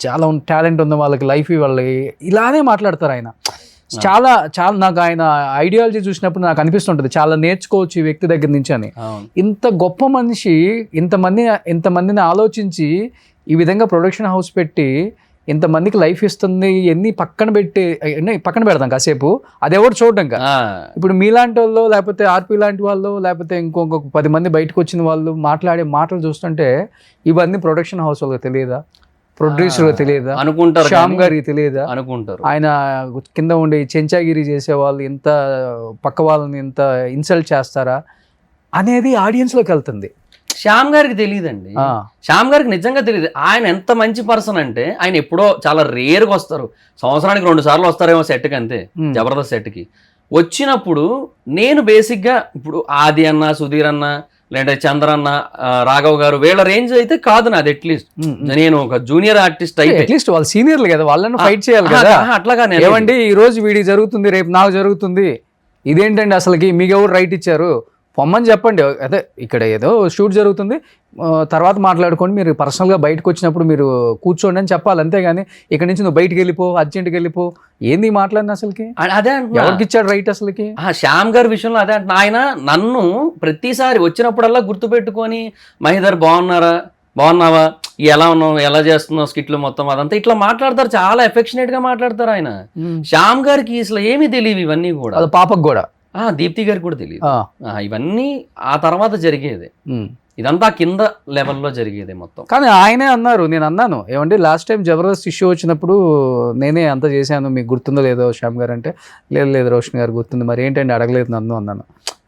చాలా టాలెంట్ ఉన్న వాళ్ళకి లైఫ్ ఇవ్వాలి, ఇలానే మాట్లాడతారు ఆయన. చాలా చాలా నాకు ఆయన ఐడియాలజీ చూసినప్పుడు నాకు అనిపిస్తుంటుంది చాలా నేర్చుకోవచ్చు ఈ వ్యక్తి దగ్గర నుంచి అని. ఇంత గొప్ప మనిషి ఇంతమందిని ఆలోచించి ఈ విధంగా ప్రొడక్షన్ హౌస్ పెట్టి ఇంతమందికి లైఫ్ ఇస్తుంది, ఎన్ని పక్కన పెడతాం కాసేపు, అదెవరు చూడడం కదా. ఇప్పుడు మీలాంటి వాళ్ళు లేకపోతే ఆర్పి లాంటి వాళ్ళు లేకపోతే ఇంకొక 10 మంది బయటకు వచ్చిన వాళ్ళు మాట్లాడే మాటలు చూస్తుంటే ఇవన్నీ ప్రొడక్షన్ హౌస్ వాళ్ళకి తెలియదా, ప్రొడ్యూసర్ తెలియదా అనుకుంటారు, శ్యామ్ గారికి తెలియదా అనుకుంటారు. ఆయన కింద ఉండి చెంచాగిరి చేసే వాళ్ళు ఇంత పక్క వాళ్ళని ఇంత ఇన్సల్ట్ చేస్తారా అనేది ఆడియన్స్లోకి వెళ్తుంది. శ్యామ్ గారికి తెలియదండి, శ్యామ్ గారికి నిజంగా తెలియదు. ఆయన ఎంత మంచి పర్సన్ అంటే ఆయన ఎప్పుడో చాలా రేర్గా వస్తారు, సంవత్సరానికి 2 సార్లు వస్తారేమో సెట్కి, అంతే జబర్దస్త్ సెట్కి. వచ్చినప్పుడు నేను బేసిక్గా ఇప్పుడు ఆది అన్న, సుధీర్ అన్న, లేదంటే చంద్ర అన్న, రాఘవ్ గారు వీళ్ళ రేంజ్ అయితే కాదు నాది. అట్లీస్ట్ నేను ఒక జూనియర్ ఆర్టిస్ట్ అయితే అట్లీస్ట్ వాళ్ళు సీనియర్లు కదా, వాళ్ళని ఫైట్ చేయాలి కదా. అట్లాగా ఏమండి ఈ రోజు వీడికి జరుగుతుంది, రేపు నాకు జరుగుతుంది, ఇదేంటండి అసలుకి మీకు ఎవరు రైట్ ఇచ్చారు, పొమ్మని చెప్పండి. అదే ఇక్కడ ఏదో షూట్ జరుగుతుంది, తర్వాత మాట్లాడుకోండి, మీరు పర్సనల్గా బయటకు వచ్చినప్పుడు మీరు కూర్చోండి అని చెప్పాలి. అంతేగాని ఇక్కడ నుంచి నువ్వు బయటకు వెళ్ళిపో, అర్జెంట్కి వెళ్ళిపో, ఏంది మాట్లాడిన అసలుకి, అదే ఎవరికి ఇచ్చాడు రైట్ అసలుకి? శ్యామ్ గారి విషయంలో అదే అంటున్నా. ఆయన నన్ను ప్రతిసారి వచ్చినప్పుడల్లా గుర్తుపెట్టుకొని మహిదర్ బాగున్నావా, ఎలా ఉన్నావు, ఎలా చేస్తున్నావు, స్కిట్లు మొత్తం అదంతా ఇట్లా మాట్లాడతారు, చాలా ఎఫెక్షనేట్ గా మాట్లాడతారు ఆయన. శ్యామ్ గారికి అసలు ఏమీ తెలియదు ఇవన్నీ కూడా, పాపకు కూడా, దీప్తి గారికి కూడా తెలియదు. ఇవన్నీ ఆ తర్వాత జరిగేది, ఇదంతా కింద లెవెల్లో జరిగేది మొత్తం. కానీ ఆయనే అన్నారు, నేను అన్నాను ఏమండి లాస్ట్ టైం జబర్దస్త్ ఇష్యూ వచ్చినప్పుడు నేనే అంత చేశాను, మీకు గుర్తుందో లేదో శ్యామ్ గారు అంటే, లేదు రోషన్ గారు గుర్తుంది, మరి ఏంటండి అడగలేదు నన్ను అన్నాను.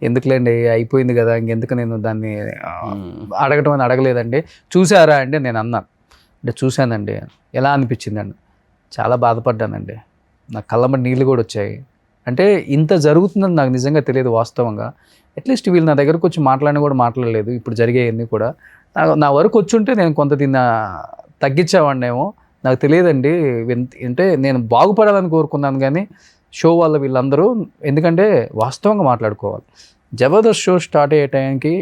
ఎందుకులేండి అయిపోయింది కదా, ఇంకెందుకు నేను దాన్ని అడగటం అని అడగలేదండి. చూసారా అంటే నేను అన్నాను, అంటే చూశానండి, ఎలా అనిపించిందండి, చాలా బాధపడ్డానండి, నా కళ్ళమ్మ నీళ్ళు కూడా వచ్చాయి. అంటే ఇంత జరుగుతుందని నాకు నిజంగా తెలియదు వాస్తవంగా. అట్లీస్ట్ వీళ్ళు నా దగ్గరకు వచ్చి మాట్లాడలేదు ఇప్పుడు జరిగేవన్నీ కూడా. నా వరకు వచ్చుంటే నేను కొంత దీన్ని తగ్గించేవాడినేమో, నాకు తెలియదండి. అంటే నేను బాగుపడాలని కోరుకున్నాను కానీ షో వల్ల వీళ్ళందరూ, ఎందుకంటే వాస్తవంగా మాట్లాడుకోవాలి. జబర్దస్త్ షో స్టార్ట్ అయ్యే టైంకి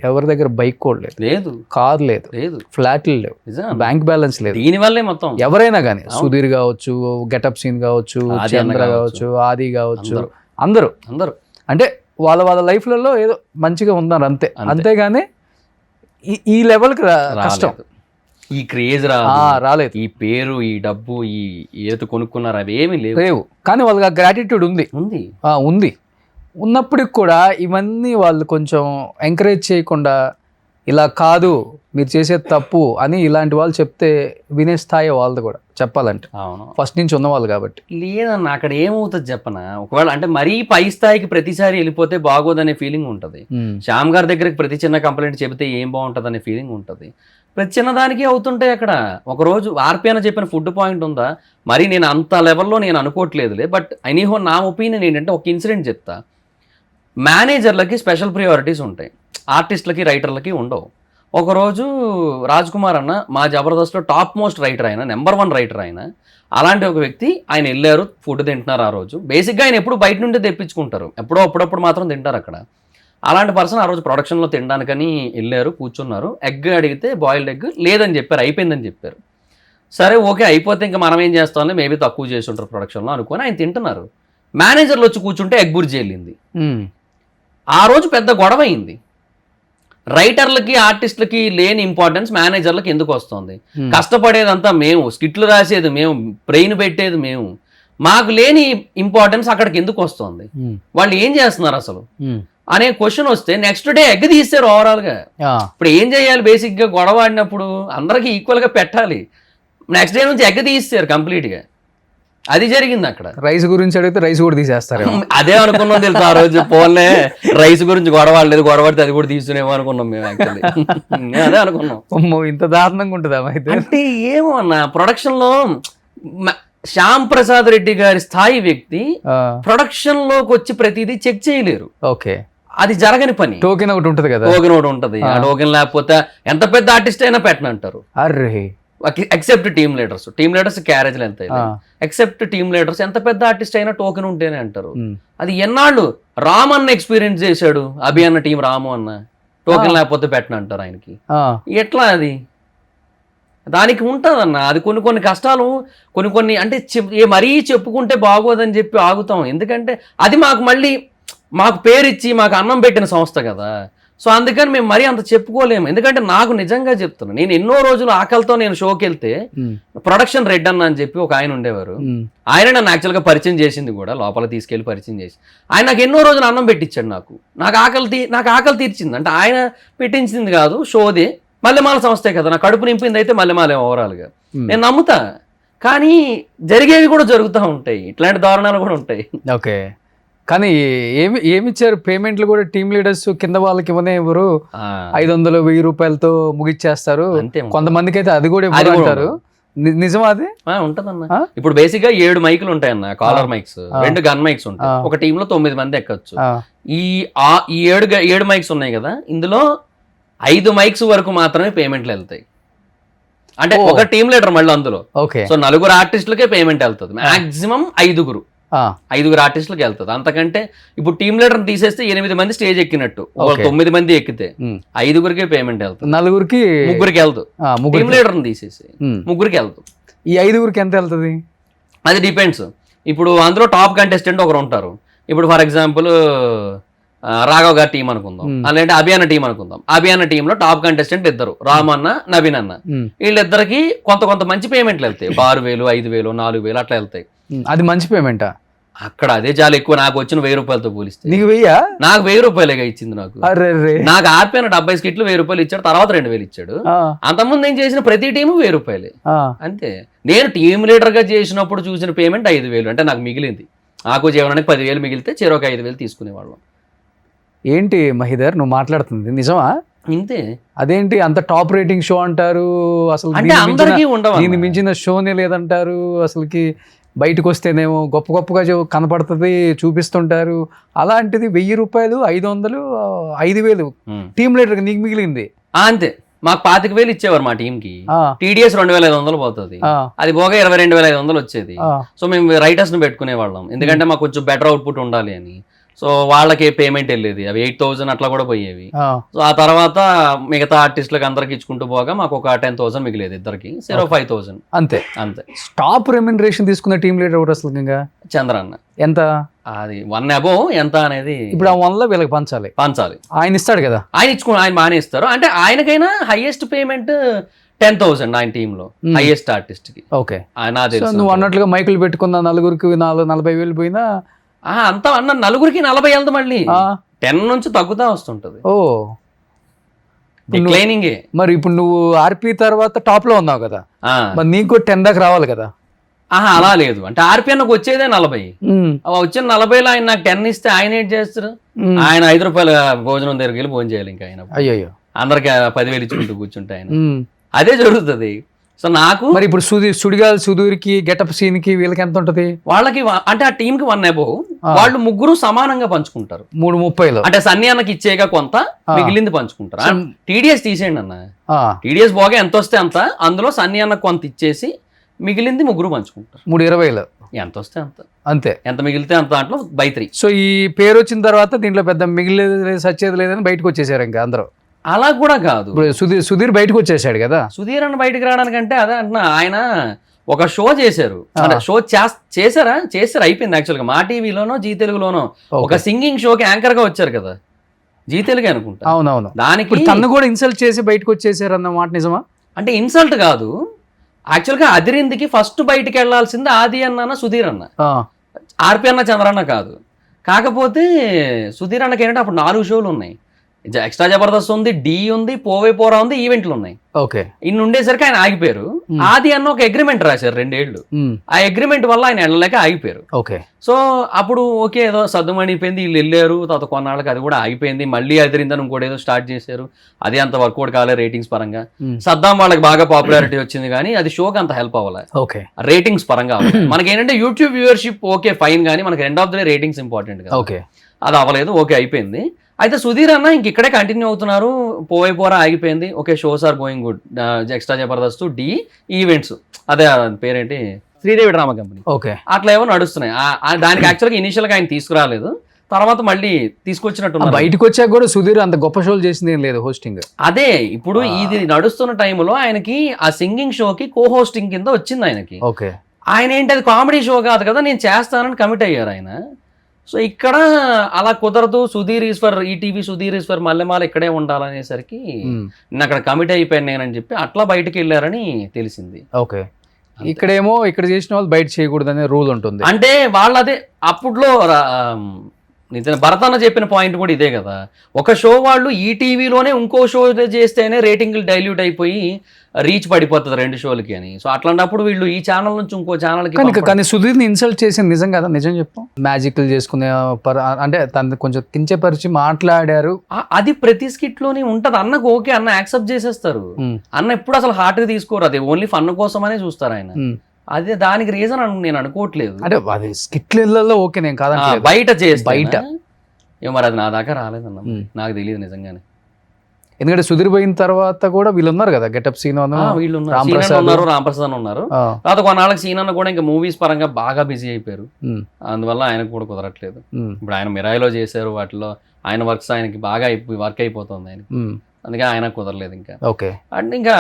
ఎవరి దగ్గర బైక్ కూడా లేదు, కార్ లేదు, ఫ్లాట్లు లేవు, బ్యాంక్ బ్యాలెన్స్ లేదు. దీనివల్లే మొత్తం ఎవరైనా కానీ సుధీర్ కావచ్చు, గెటప్ సీన్ కావచ్చు, చంద్ర కావచ్చు, ఆది కావచ్చు, అందరూ అంటే వాళ్ళ లైఫ్లలో ఏదో మంచిగా ఉన్నారు అంతే. అంతేగాని ఈ లెవెల్కి కష్టం. రాలేదు. ఈ క్రేజ్ రాలేదు, ఈ పేరు, ఈ డబ్బు, ఈ ఏదో కొనుక్కున్నారు అవి ఏమీ లేవు. కానీ వాళ్ళకి ఆ గ్రాటిట్యూడ్ ఉంది. ఉంది. ఉన్నప్పటికి కూడా ఇవన్నీ వాళ్ళు కొంచెం ఎంకరేజ్ చేయకుండా, ఇలా కాదు మీరు చేసేది తప్పు అని ఇలాంటి వాళ్ళు చెప్తే వినే స్థాయి వాళ్ళది కూడా చెప్పాలంటే. అవును, ఫస్ట్ నుంచి ఉన్నవాళ్ళు కాబట్టి. లేదన్న అక్కడ ఏమవుతుంది చెప్పనా, ఒకవేళ అంటే మరీ పై స్థాయికి ప్రతిసారి వెళ్ళిపోతే బాగోదనే ఫీలింగ్ ఉంటుంది. శ్యామ్ గారి దగ్గరికి ప్రతి చిన్న కంప్లైంట్ చెబితే ఏం బాగుంటుంది అనే ఫీలింగ్ ఉంటుంది. ప్రతి చిన్నదానికి అవుతుంటాయి అక్కడ. ఒకరోజు ఆర్పి అని చెప్పిన ఫుడ్ పాయింట్ ఉందా, మరి నేను అంత లెవెల్లో నేను అనుకోవట్లేదులే. బట్ ఎనీహో నా ఒపీనియన్ ఏంటంటే ఒక ఇన్సిడెంట్ చెప్తా. మేనేజర్లకి స్పెషల్ ప్రియారిటీస్ ఉంటాయి, ఆర్టిస్టులకి రైటర్లకి ఉండవు. ఒకరోజు రాజ్ కుమార్ అన్న మా జబర్దస్త్లో టాప్ మోస్ట్ రైటర్ ఆయన, నెంబర్ 1 రైటర్ ఆయన. అలాంటి ఒక వ్యక్తి ఆయన వెళ్ళారు, ఫుడ్ తింటున్నారు. ఆ రోజు బేసిక్గా ఆయన ఎప్పుడు బయట నుండి తెప్పించుకుంటారు, ఎప్పుడో అప్పుడప్పుడు మాత్రం తింటారు అక్కడ. అలాంటి పర్సన్ ఆ రోజు ప్రొడక్షన్లో తినడానికని వెళ్ళారు, కూర్చున్నారు. ఎగ్ అడిగితే బాయిల్డ్ ఎగ్ లేదని చెప్పారు, అయిపోయిందని చెప్పారు. సరే ఓకే అయిపోతే ఇంకా మనం ఏం చేస్తామని మేబీ తక్కువ చేసి ఉంటారు ప్రొడక్షన్లో అనుకొని ఆయన తింటున్నారు. మేనేజర్లు వచ్చి కూర్చుంటే ఎగ్ బుర్జీ వెళ్ళింది. ఆ రోజు పెద్ద గొడవ అయింది. రైటర్లకి ఆర్టిస్టులకి లేని ఇంపార్టెన్స్ మేనేజర్లకి ఎందుకు వస్తుంది? కష్టపడేదంతా మేము, స్కిట్లు రాసేది మేము, బ్రెయిన్ పెట్టేది మేము, మాకు లేని ఇంపార్టెన్స్ అక్కడికి ఎందుకు వస్తుంది? వాళ్ళు ఏం చేస్తున్నారు అసలు అనే క్వశ్చన్ వస్తే నెక్స్ట్ డే ఎగ్ తీస్తారు ఓవరాల్గా. ఇప్పుడు ఏం చేయాలి? బేసిక్గా గొడవ ఆడినప్పుడు అందరికీ ఈక్వల్గా పెట్టాలి. నెక్స్ట్ డే నుంచి ఎగ్ తీస్తారు కంప్లీట్గా. అది జరిగింది అక్కడ. రైస్ గురించి అడిగితే రైస్ కూడా తీసేస్తారు. అదే అనుకున్నాం తెలుసు ఆ రోజు. పోన్లే రైస్ గురించి గొడవలేదు, గొడవడితే అది కూడా తీసుకునేమో అనుకున్నాం మేము. యాక్చువల్లీ అదే అనుకున్నాం. ఇంత దారుణంగా ఉంటుందా అయితే? అంటే ఏమో అన్న, ప్రొడక్షన్లో శ్యామ్ ప్రసాద్ రెడ్డి గారి స్థాయి వ్యక్తి ప్రొడక్షన్ లోకి వచ్చి ప్రతిదీ చెక్ చేయలేరు. ఓకే, అది జరగని పని. టోకెన్ ఒకటి ఉంటుంది కదా, టోకెన్ ఒకటి ఉంటుంది. ఆ టోకెన్ లేకపోతే ఎంత పెద్ద ఆర్టిస్ట్ అయినా పెట్టనంటారు. అర్రే, ఎక్సెప్ట్ టీమ్ లీడర్స్ క్యారేజ్లు ఎంత ఎక్సెప్ట్ టీమ్ లీడర్స్ ఎంత పెద్ద ఆర్టిస్ట్ అయినా టోకెన్ ఉంటేనే అంటారు. అది ఎన్నాళ్ళు రామ్ అన్న ఎక్స్పీరియన్స్ చేశాడు, అభి అన్న టీం రాము అన్న టోకెన్ లేకపోతే పెట్టనంటారు ఆయనకి. ఎట్లా అది? దానికి ఉంటుందన్న. అది కొన్ని కష్టాలు, కొన్ని అంటే మరీ చెప్పుకుంటే బాగోదని చెప్పి ఆగుతాం. ఎందుకంటే అది మాకు పేరిచ్చి మాకు అన్నం పెట్టిన సంస్థ కదా. సో అందుకని మేము మరీ అంత చెప్పుకోలేము. ఎందుకంటే నాకు నిజంగా చెప్తున్నాను, నేను ఎన్నో రోజులు ఆకలితో నేను షోకి వెళ్తే ప్రొడక్షన్ రెడ్ అన్న అని చెప్పి ఒక ఆయన ఉండేవారు. ఆయన నన్ను యాక్చువల్గా పరిచయం చేసింది కూడా, లోపల తీసుకెళ్లి పరిచయం చేసి ఆయన నాకు ఎన్నో రోజులు అన్నం పెట్టించాడు. నాకు ఆకలి తీర్చింది. అంటే ఆయన పెట్టించింది కాదు, షోదే మల్లెమాల సంస్థే కదా, నా కడుపు నింపింది అయితే మల్లెమాలే ఓవరాల్గా. నేను నమ్ముతా. కానీ జరిగేవి కూడా జరుగుతూ ఉంటాయి, ఇట్లాంటి దారుణాలు కూడా ఉంటాయి. ఓకే, కానీ ఏమిచ్చారు పేమెంట్లు కూడా? టీమ్ లీడర్స్ కింద వాళ్ళకి ఇవ్వనే ఎవరు 500-1000 రూపాయలతో ముగిచ్చేస్తారు. కొంతమందికి అయితే అది కూడా ఇవ్వరు. నిజమా అది? ఉంటదన్న. ఇప్పుడు బేసిక్ గా 7 మైకులు ఉంటాయన్న, కాలర్ మైక్స్, 2 గన్ మైక్స్ ఉంటాయి. ఒక టీమ్ లో 9 మంది ఎక్కచ్చు. ఈ 7 మైక్స్ ఉన్నాయి కదా, ఇందులో 5 మైక్స్ వరకు మాత్రమే పేమెంట్లు వెళ్తాయి. అంటే ఒక టీమ్ లీడర్ మళ్ళీ అందులో. సో 4 ఆర్టిస్టులకే పేమెంట్ వెళ్తుంది. మాక్సిమం 5 ఆర్టిస్టులకి వెళ్తుంది. అంతకంటే ఇప్పుడు టీమ్ లీడర్ తీసేస్తే 8 మంది స్టేజ్ ఎక్కినట్టు, 9 మంది ఎక్కితే 5 పేమెంట్ వెళ్తుంది. 4 వెళ్తుంది. టీమ్ లీడర్ తీసేసి 3 వెళ్తుంది. ఈ 5 ఎంత వెళ్తుంది? అది డిపెండ్స్. ఇప్పుడు అందులో టాప్ కంటెస్టెంట్ ఒకరు ఉంటారు. ఇప్పుడు ఫర్ ఎగ్జాంపుల్ రాఘవ్ గారి టీం అనుకుందాం, అలాంటి అభియాన టీం అనుకుందాం. అభియాన టీంలో టాప్ కంటెస్టెంట్ 2, రామ్ అన్న, నవీన్ అన్న. వీళ్ళిద్దరికి కొంత మంచి పేమెంట్లు వెళ్తాయి. 6000, 5000, 4000 అట్లా వెళ్తాయి. అది మంచి పేమెంటా? అక్కడ అదే చాలా ఎక్కువ. నాకు వచ్చిన 1000 రూపాయలతో పోలిస్తే. నీకు 1000? నాకు 1000 రూపాయలేగా ఇచ్చింది. నాకు ఆర్పిన 70 స్కిట్లు 1000 రూపాయలు ఇచ్చాడు, తర్వాత 2000 ఇచ్చాడు. అంతకుముందు నేను చేసిన ప్రతి టీము 1000 రూపాయలే అంతే. నేను టీమ్ లీడర్ గా చేసినప్పుడు చూసిన పేమెంట్ 5000. అంటే నాకు మిగిలింది, నాకు జీవనానికి 10,000 మిగిలితే చెరొక 5,000 తీసుకునేవాళ్ళం. ఏంటి మహిదర్ నువ్వు మాట్లాడుతుంది నిజమా? ఇంతే. అదేంటి అంత టాప్ రేటింగ్ షో అంటారు, అసలు దీన్ని మించిన షోనే లేదంటారు. అసలుకి బయటకు వస్తేనేమో గొప్పగా కనపడుతుంది, చూపిస్తుంటారు. అలాంటిది 1000 రూపాయలు, 500, 5000 టీమ్ లీడర్ నీకు మిగిలింది అంతే. మాకు 25,000 ఇచ్చేవారు మా టీం కి. TDS 2500 పోతుంది, అది పోగా 22,500 వచ్చేది. సో మేము రైటర్స్ ని పెట్టుకునే వాళ్ళం, ఎందుకంటే మాకు కొంచెం బెటర్ అవుట్పుట్ ఉండాలి అని. సో వాళ్ళకి పేమెంట్ వెళ్ళేది, అవి 8,000 అట్లా కూడా పోయేవి. ఆ, సో ఆ తర్వాత మిగతా ఆర్టిస్టులకు అందరికి ఇచ్చుకుంటూ పోగా మాకు ఒక 10,000 మిగిలేదు ఇద్దరికి, 5,000 అంతే. అంతే. టాప్ రెమ్యునరేషన్ తీసుకున్న టీమ్ లీడర్ ఒకటి అసలు ఇంకా చంద్రన్న ఎంత? అది 1 above ఎంత అనేది ఇప్పుడు ఆ 1 వీళ్ళకి పంచాలి. ఆయన ఇస్తాడు కదా, ఆయన బాగానే ఇస్తారు. అంటే ఆయనకైనా హైయెస్ట్ పేమెంట్ 10,000 ఆయన టీంలో, హైయెస్ట్ ఆర్టిస్ట్ కి. ఓకే. నా సో తెలుసు. నువ్వు అన్నట్లుగా మైకులు పెట్టుకున్న నలుగురికి 40,000 పోయినా అంతా అన్న నలుగురికి 40 వెళ్తా, మళ్ళీ ఆ, 10 నుంచి తగ్గుతా వస్తుంటది. ఓ డిక్లైనింగే. మరి ఇప్పుడు నువ్వు ఆర్పి తర్వాత టాప్ లో ఉన్నావు కదా, మరి నీకు 10 దాకా రావాలి కదా. అలా లేదు, అంటే ఆర్పిఎన్కి వచ్చేదే 40. వచ్చిన 40లో ఆయన నాకు 10 ఇస్తే ఆయన ఏం చేస్తారు? ఆయన 5 రూపాయల భోజనం దగ్గరికి వెళ్ళి భోజనం చేయాలి. ఇంకా ఆయన అయ్యో అందరికి 10,000 ఇచ్చుకుంటూ కూర్చుంటే ఆయన అదే జరుగుతుంది. సో నాకు మరి ఇప్పుడు సుధీర్కి గెటప్ సీన్ కి వీళ్ళకి ఎంత ఉంటది? వాళ్ళకి అంటే ఆ టీం కి 1 above, వాళ్ళు ముగ్గురు సమానంగా పంచుకుంటారు. 3:30 అంటే సన్నీ అన్నకి ఇచ్చేగా కొంత, మిగిలింది పంచుకుంటారు. టీడీఎస్ తీసేయండి అన్న, టీడీఎస్ బాగా ఎంత వస్తే అంత, అందులో సన్నీ అన్న కొంత ఇచ్చేసి మిగిలింది ముగ్గురు పంచుకుంటారు. 3:20 ఎంత వస్తే అంత, అంతే. ఎంత మిగిలితే అంత దాంట్లో by 3. సో ఈ పేరు వచ్చిన తర్వాత దీంట్లో పెద్ద మిగిలేదు లేదు, సచ్చేది లేదని బయటకు వచ్చేసారు ఇంకా అందరూ. అలా కూడా కాదు, ఇప్పుడు సుధీర్ బయటకు వచ్చేసాడు కదా. సుధీర్ అన్న బయటకు రావడానికంటే అదే అంటున్నా, ఆయన ఒక షో చేశారు. అంటే షో చేశారు అయిపోయింది. యాక్చువల్గా మా టీవీలోనో జీ తెలుగులోనో ఒక సింగింగ్ షోకి యాంకర్ గా వచ్చారు కదా, జీ తెలుగు అనుకుంటా. అవునవును. దానికి తను కూడా ఇన్సల్ట్ చేసి బయటకు వచ్చేసారు అన్న మాట నిజమా? అంటే ఇన్సల్ట్ కాదు, యాక్చువల్గా అదిరిందికి ఫస్ట్ బయటికి వెళ్లాల్సింది ఆది అన్న సుధీర్ అన్న, ఆర్పి అన్న చంద్రన్న కాదు. కాకపోతే సుధీర్ అన్నకి ఏంటంటే అప్పుడు 4 షోలు ఉన్నాయి, ఎక్స్ట్రా జబర్దస్త్ ఉంది, డి ఉంది, పోవే పోరా ఉంది, ఈవెంట్లు ఉన్నాయి. ఓకే. ఇన్ని ఉండేసరికి ఆయన ఆగిపోయారు. ఆది అన్న ఒక అగ్రిమెంట్ రాశారు 2 ఏళ్ళు, ఆ అగ్రిమెంట్ వల్ల ఆయన వెళ్ళలేక ఆగిపోయారు. ఓకే. సో అప్పుడు ఓకే ఏదో సర్దుమణిపోయింది, వీళ్ళు వెళ్ళారు. తర్వాత కొన్నాళ్ళకి అది కూడా ఆగిపోయింది. మళ్ళీ అదిరిందని ఇంకోటి ఏదో స్టార్ట్ చేశారు, అది అంత వర్కౌట్ కాలే రేటింగ్స్ పరంగా. సద్దాం వాళ్ళకి బాగా పాపులారిటీ వచ్చింది కానీ అది షోకి అంత హెల్ప్ అవ్వాలి. ఓకే. రేటింగ్స్ పరంగా మనకి ఏంటంటే యూట్యూబ్ వ్యూవర్షిప్ ఓకే ఫైన్, కానీ మనకి end of the day ratings important కదా. ఓకే. అది అవ్వలేదు, ఓకే అయిపోయింది. అయితే సుధీర్ అన్న ఇంక ఇక్కడే కంటిన్యూ అవుతున్నారు, పోవే పోరా ఆగిపోయింది. Okay, shows are going good, extra Jabardasth, Dhee, events, అదే పేరేంటి, శ్రీదేవి డ్రామా కంపెనీ, ఓకే, అట్లా ఏమో నడుస్తున్నాయి. దానికి యాక్చువల్గా ఇనిషియల్ గా ఆయన తీసుకురాలేదు, తర్వాత మళ్ళీ తీసుకొచ్చినట్టు. బయటకు వచ్చాక కూడా సుధీర్ అంత గొప్ప షోలు చేసింది ఏం లేదు హోస్టింగ్. అదే ఇప్పుడు ఇది నడుస్తున్న టైంలో ఆయనకి ఆ సింగింగ్ షోకి కో హోస్టింగ్ కింద వచ్చింది ఆయనకి. ఓకే. ఆయన ఏంటి, అది కామెడీ షో కాదు కదా, నేను చేస్తానని కమిట్ అయ్యారు ఆయన. సో ఇక్కడ అలా కుదరదు, సుధీర్ ఈశ్వర్ ఈటీవీ, సుధీర్ ఈశ్వర్ మల్లెమాల ఇక్కడే ఉండాలనేసరికి నేను అక్కడ కమిట్ అయిపోయాను నేనని చెప్పి అట్లా బయటకు వెళ్ళారని తెలిసింది. ఓకే. ఇక్కడేమో ఇక్కడ చేసిన వాళ్ళు బయట చేయకూడదు అనే రూల్ ఉంటుంది. అంటే వాళ్ళదే అప్పట్లో నిజంగా భరత్ అన్న చెప్పిన పాయింట్ కూడా ఇదే కదా, ఒక షో వాళ్ళు ఈ టీవీలోనే ఇంకో షో చేస్తేనే రేటింగ్లు డైల్యూట్ అయిపోయి రీచ్ పడిపోతుంది 2 షోలకి అని. సో అట్లాంటప్పుడు వీళ్ళు ఈ ఛానల్ నుంచి ఇంకో ఛానల్కి. కానీ సుధీర్ని ఇన్సల్ట్ చేసింది నిజం కదా, నిజం చెప్పు. మ్యాజిక్లు చేసుకునే అంటే తను కొంచెం కించపరిచి మాట్లాడారు, అది ప్రతి స్కిట్ లోనే ఉంటది. అన్నకు ఓకే, అన్న యాక్సెప్ట్ చేసేస్తారు. అన్న ఎప్పుడు అసలు హార్ట్ తీసుకోరు, అది ఓన్లీ ఫన్ కోసమనే చూస్తారు ఆయన. అదే దానికి రీజన్ నేను అనుకోవట్లేదు. అంటే అది స్కిట్లలో ఓకే, నేను కాదంటే బయట చేసి బయట మరి అది నా దాకా రాలేదన్న, నాకు తెలియదు నిజంగానే. ఎందుకంటే సుధీర్ పోయిన తర్వాత కూడా వీళ్ళు ఉన్నారు కదా, గెటప్ సీన్ వీళ్ళు ఉన్నారు, రాంప్రసాద్ ఉన్నారు. తర్వాత కొన్నాళ్ళకి సీన్ అన్న కూడా ఇంకా మూవీస్ పరంగా బాగా బిజీ అయిపోయారు, అందువల్ల ఆయనకు కూడా కుదరట్లేదు. ఇప్పుడు ఆయన మిరాయిలో చేశారు, వాటిలో ఆయన వర్క్స్ ఆయనకి బాగా వర్క్ అయిపోతుంది ఆయన, అందుకే ఆయన కుదరలేదు ఇంకా. ఓకే. అండ్ ఇంకా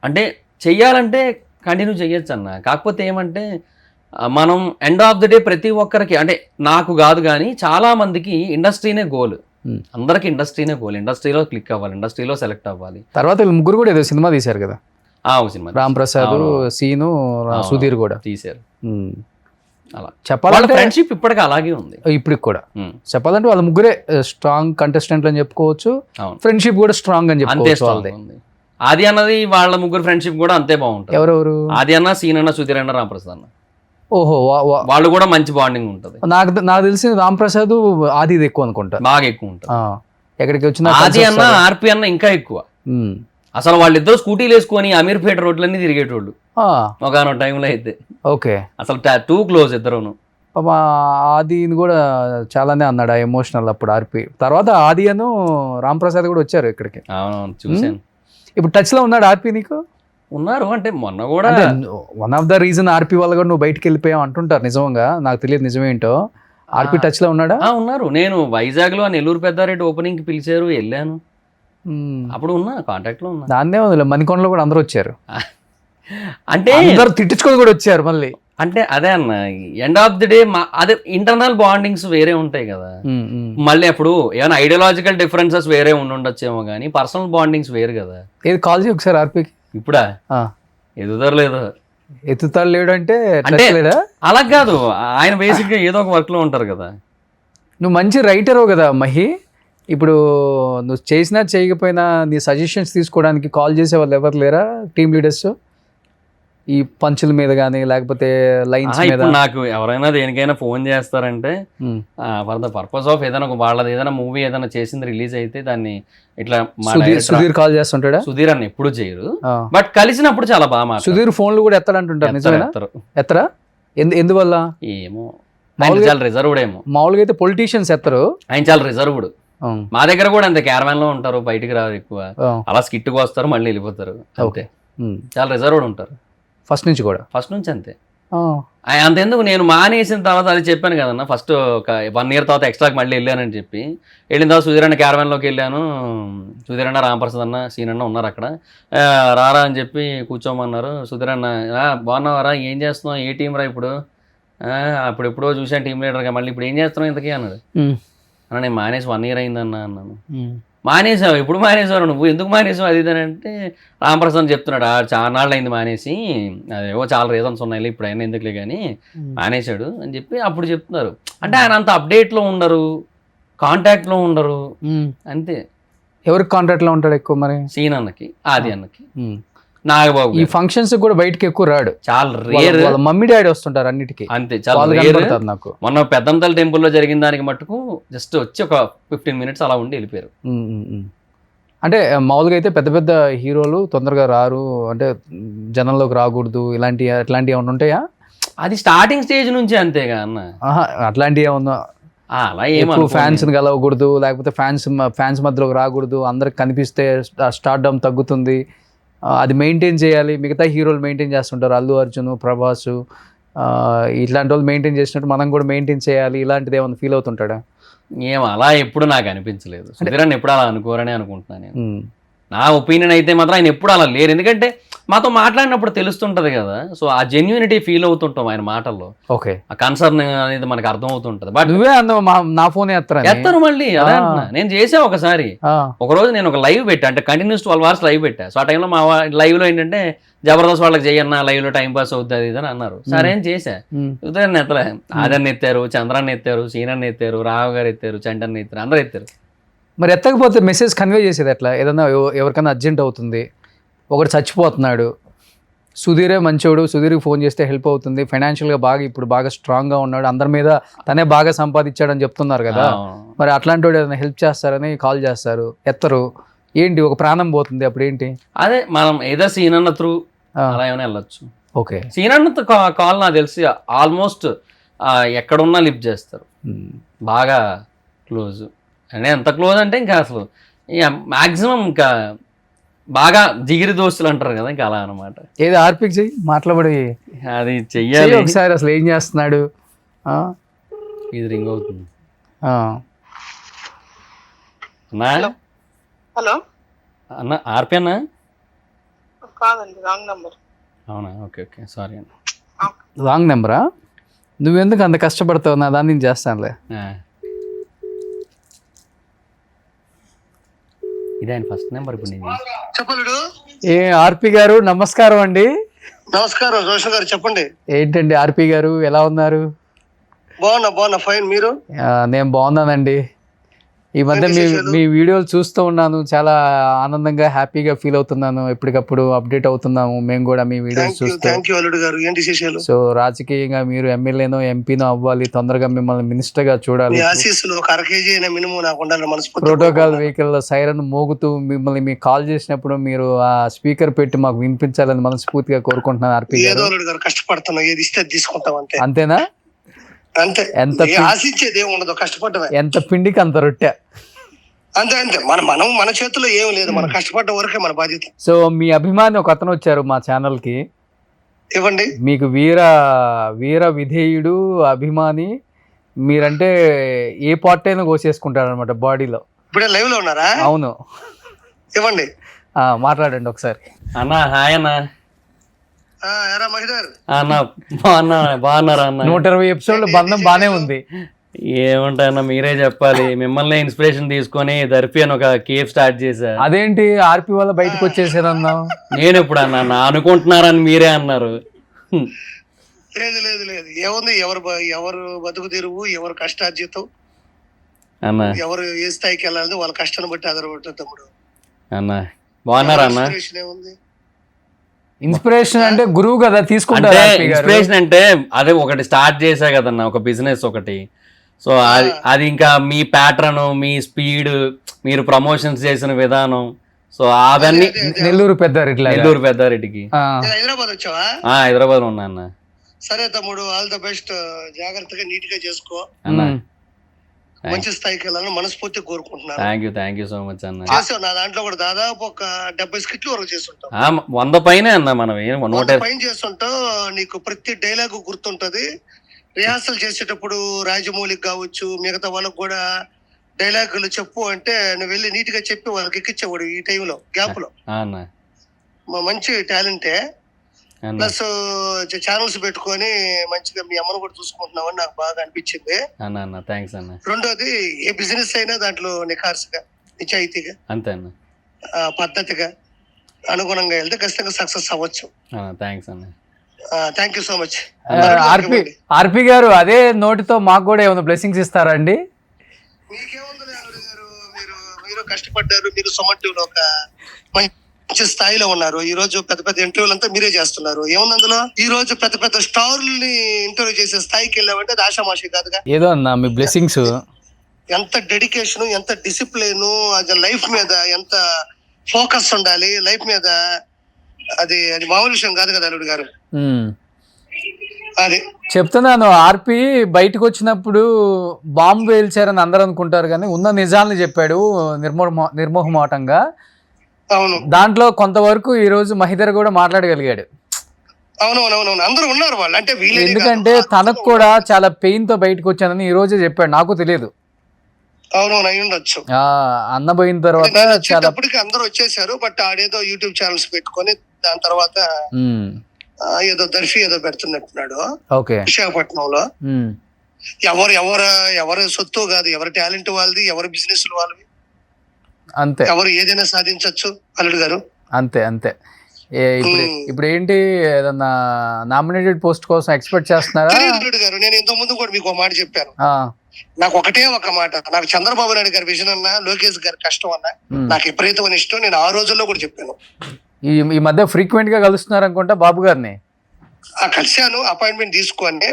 అంటే చెయ్యాలంటే కంటిన్యూ చేయొచ్చు అన్న. కాకపోతే ఏమంటే మనం ఎండ్ ఆఫ్ ది డే ప్రతి ఒక్కరికి, అంటే నాకు కాదు కానీ చాలా మందికి ఇండస్ట్రీనే గోల్, అందరికి ఇండస్ట్రీనే గోల్. ఇండస్ట్రీలో క్లిక్ అవ్వాలి, ఇండస్ట్రీలో సెలెక్ట్ అవ్వాలి. తర్వాత వీళ్ళు ముగ్గురు కూడా ఏదో సినిమా తీశారు కదా, సినిమా రాంప్రసాద్, సీను, సుధీర్ కూడా తీశారు. అలా చెప్పాలంటే ఫ్రెండ్షిప్ ఇప్పటికీ అలాగే ఉంది, ఇప్పటికి కూడా. చెప్పాలంటే వాళ్ళ ముగ్గురే స్ట్రాంగ్ కంటెస్టెంట్లు అని చెప్పుకోవచ్చు, ఫ్రెండ్షిప్ కూడా స్ట్రాంగ్ అని చెప్పుకోవచ్చు. ఆది అన్నది వాళ్ళ ముగ్గురు ఫ్రెండ్షిప్ కూడా అంతే బాగుంటుంది. ఎవరెవరు? ఆది అన్న, సీన్ అన్న, సుధీర్ అన్న, రాంప్రసాద్ అన్న. ఓహో, వాళ్ళు కూడా మంచి బాండింగ్ ఉంటుంది. నాకు తెలిసి రాంప్రసాద్ ఆది ఎక్కువ అనుకుంటా, బాగా ఎక్కువ ఉంటుంది. ఎక్కడికి వచ్చిన ఆది అన్న, ఆర్పి అన్న ఇంకా ఎక్కువ. అసలు వాళ్ళిద్దరు స్కూటీలు వేసుకొని అమీర్పేట రోడ్లన్నీ తిరిగేటోళ్ళు ఒకనొక టైంలో అయితే. ఓకే. అసలు టూ క్లోజ్ ఇద్దరును. ఆదిని కూడా చాలానే అన్నాడు ఎమోషనల్ అప్పుడు ఆర్పి. తర్వాత ఆది అను రాంప్రసాద్ కూడా వచ్చారు ఇక్కడికి. అవును, చూసాను. ఇప్పుడు టచ్ లో ఉన్నాడు ఆర్పి నీకు? ఉన్నారు, అంటే మొన్న కూడా 1 ఆఫ్ ద రీజన్ ఆర్పి వల్ల కూడా నువ్వు బయటకు వెళ్ళిపోయావు అంటుంటారు. నిజంగా నాకు తెలియదు నిజమేంటో. ఆర్పి టచ్ లో ఉన్నాడా? ఉన్నారు. నేను వైజాగ్ లో నెల్లూరు పెద్దారెడ్డి ఓపెనింగ్ కి పిలిచారు, వెళ్ళాను. అప్పుడు ఉన్నా, కాంటాక్ట్ లో ఉన్నా. దాన్నే ఉంది, మణికొండలో కూడా అందరూ వచ్చారు. అంటే అందరు తిట్టించుకొని కూడా వచ్చారు మళ్ళీ. అంటే అదే అన్న, ఎండ్ ఆఫ్ ది డే అదే ఇంటర్నల్ బాండింగ్స్ వేరే ఉంటాయి కదా. మళ్ళీ అప్పుడు ఏమైనా ఐడియాలజికల్ డిఫరెన్సెస్ వేరే ఉండొచ్చేమో కానీ పర్సనల్ బాండింగ్స్ వేరు కదా. ఏది కాల్ చేయి ఒకసారి ఆర్పికి. ఇప్పుడా ఎదుగుదరలేదు, ఎత్తుతాడు లేడు అంటే అంటే లేదా? అలా కాదు, ఆయన బేసిక్ గా ఏదో ఒక వర్క్ లో ఉంటారు కదా. నువ్వు మంచి రైటరు కదా మహి. ఇప్పుడు నువ్వు చేసినా చేయకపోయినా నీ సజెషన్స్ తీసుకోవడానికి కాల్ చేసే వాళ్ళు ఎవరు లేరా టీమ్ లీడర్స్? ఈ పంచుల మీద కానీ లేకపోతే లైన్స్ మీద? ఇప్పుడు నాకు ఎవరైనా దేనికైనా ఫోన్ చేస్తారంటే ఫర్ ద పర్పస్ ఆఫ్ ఏదైనా వాళ్ళది ఏదైనా మూవీ ఏదైనా చేసింది రిలీజ్ అయితే దాన్ని ఇట్లా సుధీర్ కాల్ చేస్తుంటాడా? సుధీర్ అన్న ఎప్పుడు చేయరు, బట్ కలిసినప్పుడు చాలా బాగా. సుధీర్ ఫోన్లు కూడా ఎత్తాడంటుంటారు, నిజమేనా? ఎత్తరా? ఎందువల్ల ఏమో, ఆయన చాలా రిజర్వ్డ్ ఏమో. మామూలుగా అయితే పొలిటీషియన్స్ ఎత్తరు, ఆయన చాలా రిజర్వ్డ్. మా దగ్గర కూడా అంతే, క్యారవాన్ లో ఉంటారు, బయటికి రారు ఎక్కువ. అలా స్కిట్కి వస్తారు మళ్ళీ వెళ్ళిపోతారు, ఓకే. చాలా రిజర్వ్డ్ ఉంటారు ఫస్ట్ నుంచి కూడా. ఫస్ట్ నుంచి అంతే. అంతెందుకు, నేను మానేసిన తర్వాత అది చెప్పాను కదన్నా, ఫస్ట్ ఒక 1 year తర్వాత ఎక్స్ట్రాకి మళ్ళీ వెళ్ళానని చెప్పి వెళ్ళిన తర్వాత సుధీర్ అన్న క్యారవాన్లోకి వెళ్ళాను. సుధీర్ అన్న, రామప్రసాద్ అన్న, సీన్ అన్న ఉన్నారు అక్కడ. రారా అని చెప్పి కూర్చోమన్నారు. సుధీర్ అన్న బాగున్నావారా, ఏం చేస్తున్నావు, ఏ టీం రా ఇప్పుడు? అప్పుడు ఎప్పుడో చూసాను టీం లీడర్గా, మళ్ళీ ఇప్పుడు ఏం చేస్తున్నావు ఇంతకీ అన్నాడు. అన్న నేను మానేసి 1 year అయిందన్నా అన్నాను. మానేసావు? ఎప్పుడు మానేసావు నువ్వు, ఎందుకు మానేసావు అది ఇది అంటే రామప్రసాద్ చెప్తున్నాడు, చాలా నాళ్ళు అయింది మానేసి, అదేవో చాలా రీజన్స్ ఉన్నాయి, ఇప్పుడు అయినా ఎందుకులే కానీ మానేశాడు అని చెప్పి అప్పుడు చెప్తున్నారు. అంటే ఆయన అంత అప్డేట్లో ఉండరు, కాంటాక్ట్లో ఉండరు అంతే. ఎవరికి కాంటాక్ట్లో ఉంటాడు ఎక్కువ మరి? సీన్ అన్నకి, ఆది అన్నకి, నాగబాబు. ఈ ఫంక్షన్స్ కూడా బయటకి ఎక్కువ రాడు, చాలా రేర్. మమ్మీ డాడీ వస్తుంటారు అన్నిటికీ, అంతే. చాలా రేర్. నాకు మొన్న పెద్దంతల టెంపుల్లో జరిగిన దానికి మట్టుకు జస్ట్ వచ్చి ఒక 15 minutes అలా ఉండి వెళ్ళిపోయారు. అంటే మామూలుగా అయితే పెద్ద పెద్ద హీరోలు తొందరగా రారు, అంటే జనంలోకి రాకూడదు, ఇలాంటివి ఏమైనా ఉంటాయా? అది స్టార్టింగ్ స్టేజ్ నుంచి అంతేగా అన్న. అట్లాంటివి ఏమన్నా? అలా ఏమో, ఫ్యాన్స్ కలవకూడదు, లేకపోతే ఫ్యాన్స్ మధ్యలోకి రాకూడదు, అందరికి కనిపిస్తే స్టార్డమ్ తగ్గుతుంది, అది మెయింటైన్ చేయాలి. మిగతా హీరోలు మెయింటైన్ చేస్తుంటారు, అల్లు అర్జున్, ప్రభాస్, ఇట్లాంటి వాళ్ళు మెయింటైన్ చేసినట్టు మనం కూడా మెయింటైన్ చేయాలి, ఇలాంటిది ఏమైనా ఫీల్ అవుతుంటాడా? ఏమో అలా ఎప్పుడు నాకు అనిపించలేదు. సుధీరన్ ఎప్పుడు అలా అనుకోరని అనుకుంటున్నాను నేను. నా ఒపీనియన్ అయితే మాత్రం ఆయన ఎప్పుడు అలా లేరు, ఎందుకంటే మాతో మాట్లాడినప్పుడు తెలుస్తుంటది కదా. సో ఆ జెన్యూనిటీ ఫీల్ అవుతుంటాం ఆయన మాటల్లో, ఓకే. ఆ కన్సర్న్ అనేది మనకు అర్థం అవుతుంటది. బట్ నువ్వే నా ఫోన్ ఎత్తారు మళ్ళీ, అదే అంటున్నా. నేను చేసా ఒకసారి, ఒక రోజు నేను ఒక లైవ్ పెట్టా, అంటే కంటిన్యూస్ 12 hours లైవ్ పెట్టా. సో ఆ టైంలో మా లైవ్ లో ఏంటంటే జబర్దస్త్ వాళ్ళకి చేయన్నా లైవ్ లో టైం పాస్ అవుతుంది అది అని అన్నారు. సరే అని చేశా. ఉదయాన్ని ఎత్తలే, ఆదర్ని ఎత్తారు, చంద్రాన్ని ఎత్తారు, సీనన్ని ఎత్తారు, రావు గారు ఎత్తారు, చంటన్ని ఎత్తారు, అందరు ఎత్తారు. మరి ఎత్తకపోతే మెసేజ్ కన్వే చేసేది ఎట్లా? ఏదన్నా ఎవరికైనా అర్జెంట్ అవుతుంది, ఒకటి చచ్చిపోతున్నాడు, సుధీరే మంచోడు, సుధీర్కి ఫోన్ చేస్తే హెల్ప్ అవుతుంది, ఫైనాన్షియల్గా ఇప్పుడు బాగా స్ట్రాంగ్గా ఉన్నాడు, అందరి మీద తనే బాగా సంపాదించాడని చెప్తున్నారు కదా, మరి అట్లాంటి వాడు ఏదైనా హెల్ప్ చేస్తారని కాల్ చేస్తారు, ఎత్తరు, ఏంటి ఒక ప్రాణం పోతుంది, అప్పుడు ఏంటి? అదే మనం ఏదో సీన్ అన్న త్రూ అలా ఏమైనా వెళ్ళొచ్చు. ఓకే. సీన్ అన్న కాల్ నాకు తెలిసి ఆల్మోస్ట్ ఎక్కడున్నా లిఫ్ట్ చేస్తారు, బాగా క్లోజ్. అంటే ఎంత క్లోజ్ అంటే ఇంకా అసలు మ్యాక్సిమం ఇంకా బాగా జిగిరి దోస్తులు అంటారు కదా, ఇంకా అలా అనమాట. ఏది ఆర్పిక్ చెయ్యి, మాట్లాడి అది చెయ్యాలి ఒకసారి. అసలు ఏం చేస్తున్నాడు? ఇది రింగ్ అవుతుంది. హలో అన్న, ఆర్పి అన్న? కాదండి, రాంగ్ నంబర్. అవునా, ఓకే ఓకే, సారీ అన్న. రాంగ్ నెంబరా? నువ్వెందుకు అంత కష్టపడతావు, నా దాన్ని నేను చేస్తానులే. ఇది ఆయన ఫస్ట్ నెంబర్. ఇప్పుడు నేను చెప్పలుడు. ఏ ఆర్పి గారు నమస్కారం అండి. నమస్కారం రోషన్ గారు, చెప్పండి. ఏంటండి ఆర్పి గారు, ఎలా ఉన్నారు? బాగున్నా ఫైన్. మీరు? నేను బాగున్నానండి. ఈ మధ్య మీ వీడియోలు చూస్తూ ఉన్నాను, చాలా ఆనందంగా హ్యాపీగా ఫీల్ అవుతున్నాను, ఎప్పటికప్పుడు అప్డేట్ అవుతున్నాము మేము కూడా మీ వీడియోస్ చూస్తూ. సో రాజకీయంగా మీరు ఎమ్మెల్యేనో ఎంపీనో అవ్వాలి, తొందరగా మిమ్మల్ని మినిస్టర్ గా చూడాలి, ప్రోటోకాల్ వెహికల్ సైరన్ మోగుతూ మిమ్మల్ని మీకు కాల్ చేసినప్పుడు మీరు ఆ స్పీకర్ పెట్టి మాకు వినిపించాలని మనస్ఫూర్తిగా కోరుకుంటున్నాను ఆర్పి గారు. అంతేనా? ఎంత పిండికి అంత రొట్టె. అంతే మన చేతిలో ఏం లేదు, మనం కష్టపడ్డ వరకే మన బాధ్యత. సో మీ అభిమాని ఒక అతను వచ్చారు మా ఛానల్ కి. ఇవ్వండి. మీకు వీర విధేయుడు అభిమాని మీరంటే ఏ పార్ట్ అయినా కోసేసుకుంటారు అనమాట బాడీలో. ఇప్పుడే లైవ్ లో ఉన్నారా? అవును. ఇవ్వండి. మాట్లాడండి ఒకసారి. అన్న హాయ్ అన్న. ఎరా మహిదర్. అన్న బాగున్నారా అన్న? 120 ఎపిసోడ్లు బంధం బానే ఉంది. ఏమంటాయన్న మీరే చెప్పాలి. మిమ్మల్ని ఇన్స్పిరేషన్ తీసుకొని దర్పి అని ఒక కేఫ్ స్టార్ట్ చేశా. అదేంటి ఆర్పి వల్ల బయటకు వచ్చేసేదన్నావు? నేను ఎప్పుడు అన్నా అనుకుంటున్నారని మీరే అన్నారు. లేదు లేదు లేదు, ఏముంది, ఎవరు బతుకు తెరువు, ఎవరు కష్టార్జితం, అన్న ఎవరు ఏ స్థాయికి వెళ్ళాలని వాళ్ళ కష్టాన్ని బట్టి ఆధారపడుతుంది తమ్ముడు. అన్న బాగున్నారా అన్న? ఏముంది ఇన్స్పిరేషన్ అంటే గురువు కదా అంటే తీసుకుంటారు. ఇన్స్పిరేషన్ అంటే అదే ఒకటి స్టార్ట్ చేశా కదన్న, ఒక బిజినెస్ ఒకటి. సో అది ఇంకా మీ ప్యాటర్న్, మీ స్పీడ్, మీరు ప్రమోషన్స్ చేసిన విధానం, సో అవన్నీ నెల్లూరు పెద్దారెడ్డి. నెల్లూరు పెద్దారెడ్డికి. హైదరాబాద్ వచ్చావా? హైదరాబాద్ లో ఉన్నా అన్న. సరే తమ్ముడు, ఆల్ ద బెస్ట్. జాగ్రత్తగా నీట్ గా చేసుకో, అన్న మంచి స్థాయికి వెళ్ళాలని మనస్ఫూర్తిగా కోరుకుంటున్నాను. థ్యాంక్ యూ సో మచ్ అన్న. చేసావు, నా దాంట్లో కూడా దాదాపు ఒక 70 స్కిట్లు వరకు చేస్తుంటాం. 100 పైనే అన్న. మనం 100 పైన చేస్తుంటావు. నీకు ప్రతి డైలాగు గుర్తుంటది. రిహార్సల్ చేసేటప్పుడు రాజమౌళికి కావచ్చు, మిగతా వాళ్ళకు కూడా డైలాగులు చెప్పు అంటే నువ్వు వెళ్ళి నీట్ గా చెప్పి వాళ్ళకి ఎక్కించేవాడు ఈ టైంలో గ్యాప్ లో. మంచి టాలెంటే. ప్లస్ ఛానల్స్ పెట్టుకొని మంచిగా మీ అమ్మను కూడా చూసుకుంటున్నావని నాకు బాగా అనిపించింది. రెండోది, ఏ బిజినెస్ అయినా దాంట్లో నిఖార్సుగా, నిజాయితీగా, అంతే అన్న, పద్ధతిగా, అనుగుణంగా వెళ్తే ఖచ్చితంగా సక్సెస్ అవ్వచ్చు. Thank you so much. RP గారు, అదే నోటితో మాకు కూడా ఏమైనా బ్లెస్సింగ్స్ ఇస్తారండి? మీకేముంది గారు, మీరు కష్టపడ్డారు. మీరు సొమటివ్ లో ఒక మంచి స్థాయిలో ఉన్నారు. ఈ రోజు పెద్ద పెద్ద ఇంటర్వ్యూలు అంతా మీరే చేస్తున్నారు. ఏముంది అందులో? ఈ రోజు పెద్ద పెద్ద స్టార్ని ఇంటర్వ్యూ చేసే స్థాయికి వెళ్ళామంటే అది ఆషామాషి కాదుగా. ఏదో అన్న మీ బ్లెస్సింగ్స్. ఎంత డెడికేషన్, ఎంత డిసిప్లిన్, అది లైఫ్ మీద ఎంత ఫోకస్ ఉండాలి, లైఫ్ మీద. అది మామూలు విషయం కాదు కదా అల్లుడు గారు. అది చెప్తున్నాను. ఆర్పి బయటకు వచ్చినప్పుడు బాంబు వేల్చారని అందరూ అనుకుంటారు, కానీ ఉన్న నిజాలను చెప్పాడు నిర్మోహమాటంగా. అవును, దాంట్లో కొంతవరకు ఈ రోజు మహిదర్ కూడా మాట్లాడగలిగాడు. అవునవునవును, అందరూ ఉన్నారు వాళ్ళు. అంటే ఎందుకంటే తనకు కూడా చాలా పెయిన్ తో బయటకు వచ్చానని ఈ రోజే చెప్పాడు. నాకు తెలియదు. అవునవును, అయి ఉండొచ్చు. అన్న పోయిన తర్వాత చాలా అందరూ వచ్చేసారు. బట్ ఆడేదో యూట్యూబ్ ఛానల్స్ పెట్టుకొని దాని తర్వాత ఏదో దర్శి ఏదో పెడుతున్నట్టున్నాడు విశాఖపట్నంలో. ఎవరు సొత్తు కాదు, ఎవరి టాలెంట్ వాళ్ళది, ఎవరి బిజినెస్ వాళ్ళవి. అంతే, ఎవరు ఏదైనా సాధించవచ్చు అల్లుడు గారు. అంతే అంతే. ఇప్పుడు ఏంటి, ఏదన్నా నామినేటెడ్ పోస్ట్ కోసం ఎక్స్పెక్ట్ చేస్తున్నారా? అల్లుడు గారు, నేను ఇంత ముందు కూడా మీకు ఒక మాట చెప్పాను. నాకు ఒకటే ఒక మాట, నాకు చంద్రబాబు నాయుడు గారి విజన్ అన్నా, లోకేష్ గారి కష్టం అన్నా నాకు విపరీతమైన ఇష్టం. నేను ఆ రోజుల్లో కూడా చెప్పాను. ఈ మధ్య ఫ్రీక్వెంట్ గా కలుస్తున్నారు అనుకుంటా బాబు గారిని. కలిశాను, అపాయింట్మెంట్ తీసుకొని.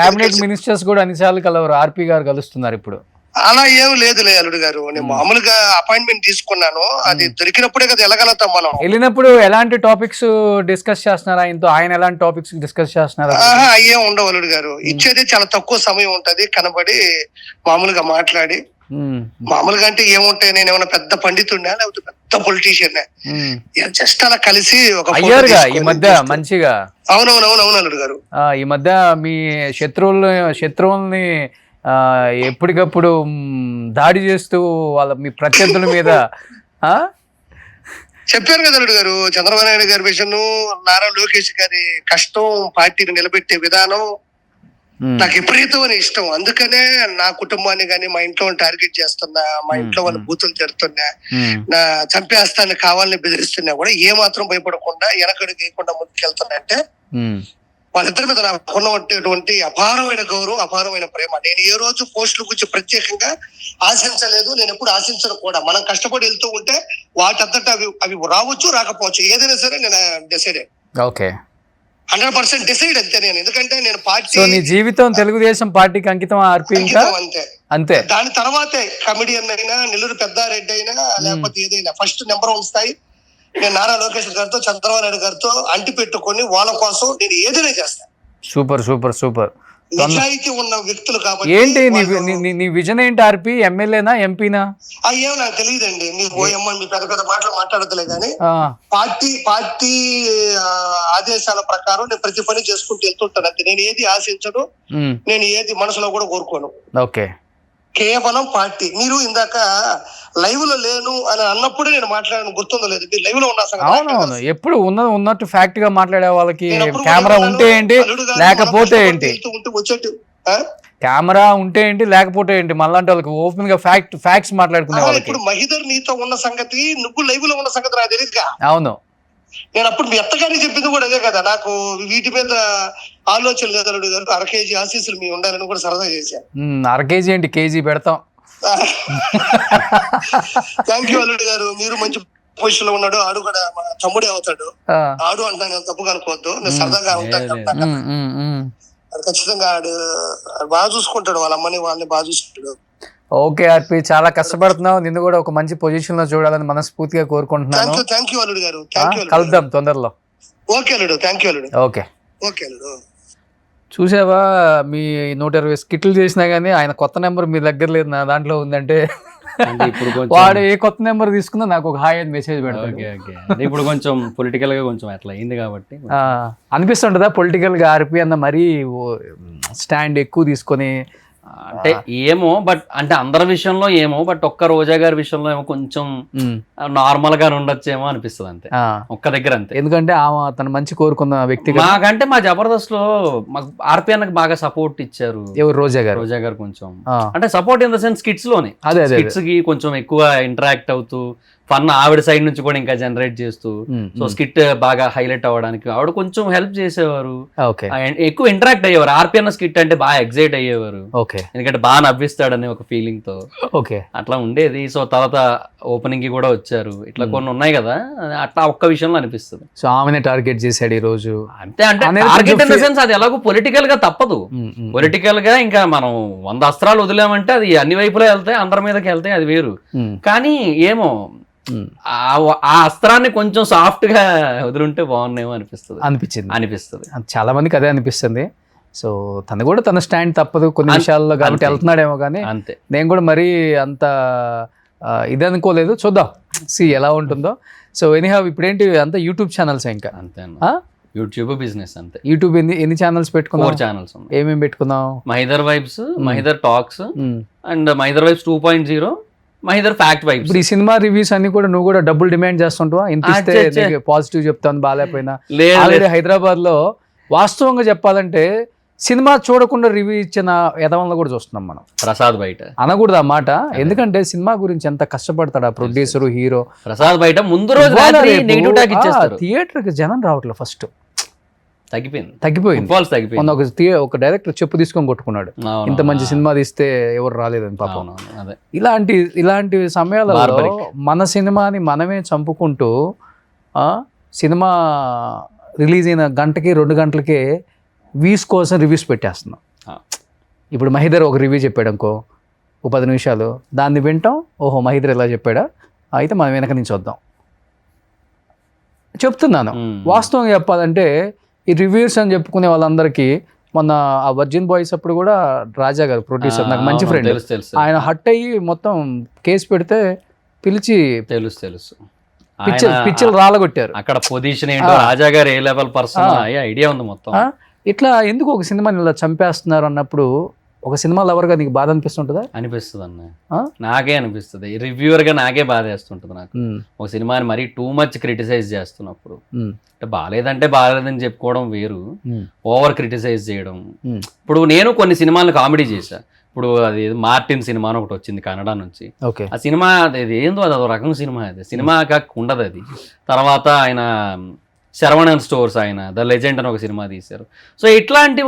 క్యాబినెట్ మినిస్టర్స్ కూడా అన్నిసార్లు కలవరు, ఆర్పి గారు కలుస్తున్నారు ఇప్పుడు. అలా ఏం లేదు అల్లుడు గారు. నేను మామూలుగా అపాయింట్మెంట్ తీసుకున్నాను. అది దొరికినప్పుడే కదా వెళ్ళగలుగుతాం మనం. వెళ్ళినప్పుడు ఎలాంటి టాపిక్స్ డిస్కస్ చేస్తున్నారా? ఆయన ఎలాంటి టాపిక్స్ డిస్కస్ చేస్తున్నారా? అయ్యే ఉండవు అల్లుడు గారు. ఇచ్చేది చాలా తక్కువ సమయం ఉంటది, కనబడి మామూలుగా మాట్లాడి. మామూలుగా అంటే ఏముంటాయి, నేను ఏమైనా పెద్ద పండితుడినా లేకపోతే పెద్ద పొలిటీషియన్? జస్ట్ అలా కలిసి ఒక ఈ మధ్య మంచిగా. అవునవునవును అల్లుడు గారు. ఈ మధ్య మీ శత్రువుల్ని ఎప్పటికప్పుడు దాడి చేస్తూ మీ ప్రత్యర్థుల మీద చెప్పారు కదా అల్లుడు గారు. చంద్రబాబు నాయుడు గారి విషయం, నారా లోకేష్ గారి కష్టం, పార్టీని నిలబెట్టే విధానం నాకు విపరీతమైన ఇష్టం. అందుకనే నా కుటుంబాన్ని గాని, మా ఇంట్లో టార్గెట్ చేస్తున్నా, మా ఇంట్లో వాళ్ళ బూతులు తిడుతున్నా, నా చంపేస్తాన్ని కావాలని బెదిరిస్తున్నా కూడా ఏ మాత్రం భయపడకుండా వెనకడుగు వేయకుండా ముందుకెళ్తున్నా. అంటే వాళ్ళిద్దరి మీద నాకు ఉన్నటువంటి అపారమైన గౌరవం, అపారమైన ప్రేమ. నేను ఏ రోజు పోస్టుల గురించి ప్రత్యేకంగా ఆశించలేదు, నేను ఎప్పుడు ఆశించను కూడా. మనం కష్టపడి వెళ్తూ ఉంటే వాటంతటా అవి రావచ్చు, రాకపోవచ్చు. ఏదైనా సరే నేను డిసైడెడ్. 100% డిసైడ్ అంతే నేను. ఎందుకంటే నేను పార్టీ, నీ జీవితం తెలుగుదేశం పార్టీకి అంకితం. ఆర్పి అంతే అంతే. దాని తర్వాతే కమిడియన్ అయినా, నెల్లూరు పెద్దారెడ్డి అయినా, లేకపోతే ఏదైనా ఫస్ట్ నెంబర్ 1 స్థాయి నేను నారా లోకేష్ గారితో, చంద్రబాబు నాయుడు గారితో అంటి పెట్టుకొని వాళ్ళ కోసం నేను ఏదైనా చేస్తాను. Super super super. నిజాయితీ ఉన్న వ్యక్తులు కాబట్టి ఏంటి నీ విజన్ ఏంటి? ఆర్పి ఎమ్మెల్యేనా ఎంపీనా? అయ్యేమో నాకు తెలియదండి. మీరు పోయమ్మ మీ పెద్ద పెద్ద మాటలు మాట్లాడతలే కానీ పార్టీ ఆదేశాల ప్రకారం నేను ప్రతి పని చేసుకుంటూ వెళ్తుంటాను అంతే. నేను ఏది ఆశించను, నేను ఏది మనసులో కూడా కోరుకోను. ఓకే, కేవలం పార్టీ. మీరు ఇందాక లైవ్ లో లేను అని అన్నప్పుడే నేను మాట్లాడాను, గుర్తుందో లేదు? మీరు లైవ్ లో ఉన్న అవునవును, ఎప్పుడు ఉన్నట్టు ఫ్యాక్ట్ గా మాట్లాడే వాళ్ళకి కెమెరా ఉంటే ఏంటి లేకపోతే ఏంటి, కెమెరా ఉంటే ఏంటి లేకపోతే ఏంటి, మళ్ళంటే వాళ్ళకి ఓపెన్ గా ఫ్యాక్ట్స్ మాట్లాడుకునే వాళ్ళకి. ఇప్పుడు మహిదర్ నీతో ఉన్న సంగతి, నువ్వు లైవ్ లో ఉన్న సంగతి నాకు తెలియదుగా. అవును, నేను అప్పుడు మీ అత్తగారికి చెప్పింది కూడా అదే కదా. నాకు వీటి మీద ఆలోచన లేదు అల్లుడు గారు. 1/2 కేజీ ఆశీస్సులు మీ ఉండాలని కూడా సరదా చేశాను. 1/2 కేజీ ఏంటి, కేజీ పెడతాం. థ్యాంక్ యూ అల్లుడు గారు. మీరు మంచి పొజిషన్ లో ఉన్నాడు. ఆడు కూడా మా తమ్ముడే అవుతాడు. ఆడు అంటాను, నేను తప్పుగా అనుకోవద్దు. నేను సరదాగా ఉంటాను. అది ఖచ్చితంగా ఆడు బాగా చూసుకుంటాడు, వాళ్ళ అమ్మని వాళ్ళని బాగా చూసుకుంటాడు. ఓకే ఆర్పి, చాలా కష్టపడుతున్నావు. నిన్ను కూడా ఒక మంచి పొజిషన్ లో చూడాలని మనస్ఫూర్తిగా కోరుకుంటున్నాను. థ్యాంక్ యూ అల్లుడు గారు. కలుద్దాం తొందరలో. ఓకే అల్లుడు, థ్యాంక్ యూ అల్లుడు. ఓకే ఓకే అల్లుడు. చూసావా, మీ 120 స్కిట్లు చేసినా గానీ ఆయన కొత్త నెంబర్ మీ దగ్గర లేదు, నా దాంట్లో ఉందంటే వాడు ఏ కొత్త నెంబర్ తీసుకున్నా నాకు ఒక హాయ్ అని మెసేజ్ పెడతాడు. ఇప్పుడు కొంచెం పొలిటికల్ గా కొంచెం అట్లా అయింది కాబట్టి అనిపిస్తుంటదా పొలిటికల్ గా ఆర్పి అన్న మరీ స్టాండ్ ఎక్కువ తీసుకొని? అంటే ఏమో, బట్ అంటే అందరి విషయంలో ఏమో, బట్ ఒక్క రోజా గారి విషయంలో ఏమో కొంచెం నార్మల్ గా ఉండొచ్చేమో అనిపిస్తుంది అంతే, ఒక్క దగ్గర అంతే. ఎందుకంటే తను మంచి కోరుకున్న వ్యక్తి. మాకంటే మా జబర్దస్త్ లో మాకు ఆర్పి అన్నకు బాగా సపోర్ట్ ఇచ్చారు. ఎవరు? రోజా గారు కొంచెం అంటే support in the sense skits లోనే, స్కిట్స్ కి కొంచెం ఎక్కువ ఇంటరాక్ట్ అవుతూ ఫన్ ఆవిడ సైడ్ నుంచి కూడా ఇంకా జనరేట్ చేస్తూ, సో స్కిట్ బాగా హైలైట్ అవ్వడానికి ఆవిడ కొంచెం హెల్ప్ చేసేవారు. ఎక్కువ ఇంటరాక్ట్ అయ్యేవారు. ఆర్పి అన్న స్కిట్ అంటే బాగా ఎగ్జైట్ అయ్యేవారు, ఎందుకంటే బాగా నవ్విస్తాడని ఒక ఫీలింగ్ తో అట్లా ఉండేది. సో తర్వాత ఓపెనింగ్ కి కూడా వచ్చారు. ఇట్లా కొన్ని ఉన్నాయి కదా, అట్లా ఒక్క విషయంలో అనిపిస్తుంది. సో ఆమెనే టార్గెట్ చేశాడు ఈ రోజు. అంటే టార్గెట్ ఇన్ ద సెన్స్ అది ఎలాగో పొలిటికల్ గా తప్పదు. పొలిటికల్ గా ఇంకా మనం 100 అస్త్రాలు వదిలామంటే అది అన్ని వైపులా వెళ్తాయి, అందరి మీదకి వెళ్తాయి, అది వేరు. కానీ ఏమో ఆ అస్త్రాన్ని కొంచెం సాఫ్ట్ గా వదిలింటే బాగున్నాయేమో అనిపిస్తుంది. చాలా మందికి అదే అనిపిస్తుంది. సో తను కూడా తన స్టాండ్ తప్పదు కొన్ని విషయాల్లో కాబట్టి వెళ్తున్నాడేమో, కానీ అంతే. నేను కూడా మరీ అంత ఇది అనుకోలేదు. చూద్దాం ఎలా ఉంటుందో. సో ఎనీహౌ ఇప్పుడేంటి అంతా యూట్యూబ్ ఛానల్స్ ఇంకా అంతే, యూట్యూబ్ బిజినెస్ అంతే. యూట్యూబ్ ఎన్ని ఛానల్స్ పెట్టుకున్నావు? 4 ఛానల్స్. ఏమేమి పెట్టుకున్నావు? Mahidhar vibes, Mahidhar talks and Mahidhar vibes 2.0, Mahidhar fact vibes. ఇప్పుడు ఈ సినిమా రివ్యూస్ అన్ని కూడా నువ్వు కూడా డబ్బులు డిమాండ్ చేస్తుంటావా? ఇంటిస్తే పాజిటివ్ చెప్తాను, బాగాలేకపోయినా. ఆల్రెడీ హైదరాబాద్ లో వాస్తవంగా చెప్పాలంటే సినిమా చూడకుండా రివ్యూ ఇచ్చిన యదవంలో కూడా చూస్తున్నాం మనం. ప్రసాద్ బయట అనకూడదు ఆ మాట, ఎందుకంటే సినిమా గురించి ఎంత కష్టపడతాడు ఆ ప్రొడ్యూసర్, హీరో. ప్రసాద్ బయట ముందు రోజు థియేటర్ కి జనం రావట్లేదు, ఫస్ట్ తగ్గిపోయింది. ఒక డైరెక్టర్ చెప్పు తీసుకొని కొట్టుకున్నాడు, ఇంత మంచి సినిమా తీస్తే ఎవరు రాలేదని పాపం. ఇలాంటి సమయాలలో మన సినిమాని మనమే చంపుకుంటూ సినిమా రిలీజ్ అయిన గంటకి 2 గంటలకే వ్యూస్ కోసం రివ్యూస్ పెట్టేస్తున్నాం. ఇప్పుడు మహిదర్ ఒక రివ్యూ చెప్పాడు అనుకో, ఒక 10 నిమిషాలు, దాన్ని వింటాం. ఓహో మహిదర్ ఎలా చెప్పాడా, అయితే మనం వెనక నుంచి వద్దాం. చెప్తున్నాను వాస్తవంగా చెప్పాలంటే ఈ రివ్యూస్ అని చెప్పుకునే వాళ్ళందరికీ మొన్న ఆ వర్జిన్ బాయ్స్ అప్పుడు కూడా రాజా గారు ప్రొడ్యూసర్, నాకు మంచి ఫ్రెండ్, ఆయన హట్ అయ్యి మొత్తం కేసు పెడితే పిలిచి తెలుసు పిచ్చలు రాలగొట్టారు. అక్కడ పొజిషన్ ఏంటో, రాజా గారు ఏ లెవెల్ పర్సన్ ఐడియా ఉంది మొత్తం. ఇట్లా ఎందుకు ఒక సినిమాని ఇలా చంపేస్తున్నారు అన్నప్పుడు ఒక సినిమా లవర్గా నీకు బాధ అనిపిస్తుంటుందా? అనిపిస్తుంది అన్న, నాకే అనిపిస్తుంది. రివ్యూవర్ గా నాకే బాధ వేస్తుంటుంది నాకు. ఒక సినిమాని మరీ టూ మచ్ క్రిటిసైజ్ చేస్తున్నప్పుడు, అంటే బాగాలేదంటే బాగాలేదని చెప్పుకోవడం వేరు, ఓవర్ క్రిటిసైజ్ చేయడం. ఇప్పుడు నేను కొన్ని సినిమాలను కామెడీ చేశా. ఇప్పుడు అది మార్టిన్ సినిమా అని ఒకటి వచ్చింది కన్నడ నుంచి. ఆ సినిమా అది ఏందో, అది ఒక రకం సినిమా, అది సినిమా కాక ఉండదు అది. తర్వాత ఆయన శరవణన్ స్టోర్స్ ఆయన ద లెజెండ్ అని ఒక సినిమా తీశారు. సో ఇట్లాంటి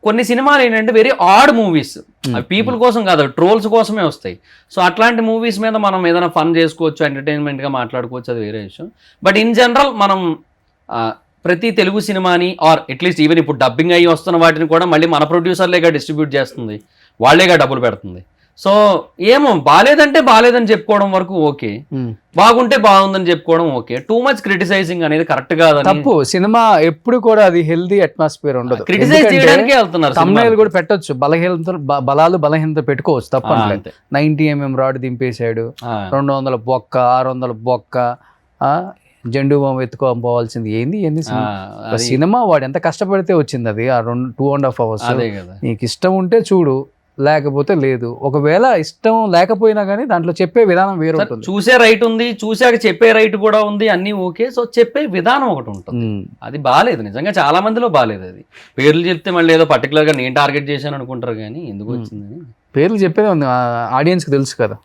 కొన్ని సినిమాలు ఏంటంటే వెరీ ఆడ్ మూవీస్, అవి పీపుల్ కోసం కాదు, ట్రోల్స్ కోసమే వస్తాయి. సో అట్లాంటి మూవీస్ మీద మనం ఏదైనా ఫన్ చేసుకోవచ్చు, ఎంటర్టైన్మెంట్గా మాట్లాడుకోవచ్చు, అది వేరే విషయం. బట్ ఇన్ జనరల్ మనం ప్రతి తెలుగు సినిమాని ఆర్ అట్లీస్ట్ ఈవెన్ ఇప్పుడు డబ్బింగ్ అయ్యి వస్తున్న వాటిని కూడా మళ్ళీ మన ప్రొడ్యూసర్లేగా డిస్ట్రిబ్యూట్ చేస్తుంది, వాళ్ళేగా డబ్బులు పెడుతుంది. సో ఏమో బాలేదంటే బాలేదని చెప్పుకోవడం వరకు ఓకే, బాగుంటే బాగుందని చెప్పుకోవడం ఓకే. టూ మచ్ క్రిటిసైజింగ్ అనేది కరెక్ట్ కాదని. తప్పు. సినిమా ఎప్పుడు కూడా అది హెల్దీ అట్మాస్ఫియర్ ఉండదు. క్రిటిసైజ్ చేయడానికే వెళ్తున్నారు. తమ్ముళ్ళు కూడా పెట్టొచ్చు, బలాలు బలహీనత పెట్టుకోవచ్చు, తప్పట్లేదు. అంతే. 90mm రాడ్ దింపేశాడు, 200 బొక్క, 600 బొక్క, జెండు బాంబు ఎత్తుకోపోవాల్సింది ఏంది సినిమా. వాడు ఎంత కష్టపడితే వచ్చింది అది, ఆ 2.5 hours. అదే కదా. నీకు ఇష్టం ఉంటే చూడు, లేకపోతే లేదు. ఒకవేళ ఇష్టం లేకపోయినా కానీ దాంట్లో చెప్పే విధానం వేరు ఉంటుంది. చూసే రైట్ ఉంది, చూసాక చెప్పే రైట్ కూడా ఉంది, అన్ని ఓకే. సో చెప్పే విధానం ఒకటి ఉంటుంది, అది బాగాలేదు. నిజంగా చాలా మందిలో బాగాలేదు. అది పేర్లు చెప్తే మళ్ళీ ఏదో పర్టికులర్ గా నేను టార్గెట్ చేశాను అనుకుంటారు, కానీ ఎందుకు వచ్చింది పేర్లు చెప్పేది ఉంది, ఆడియన్స్కి తెలుసు కదా,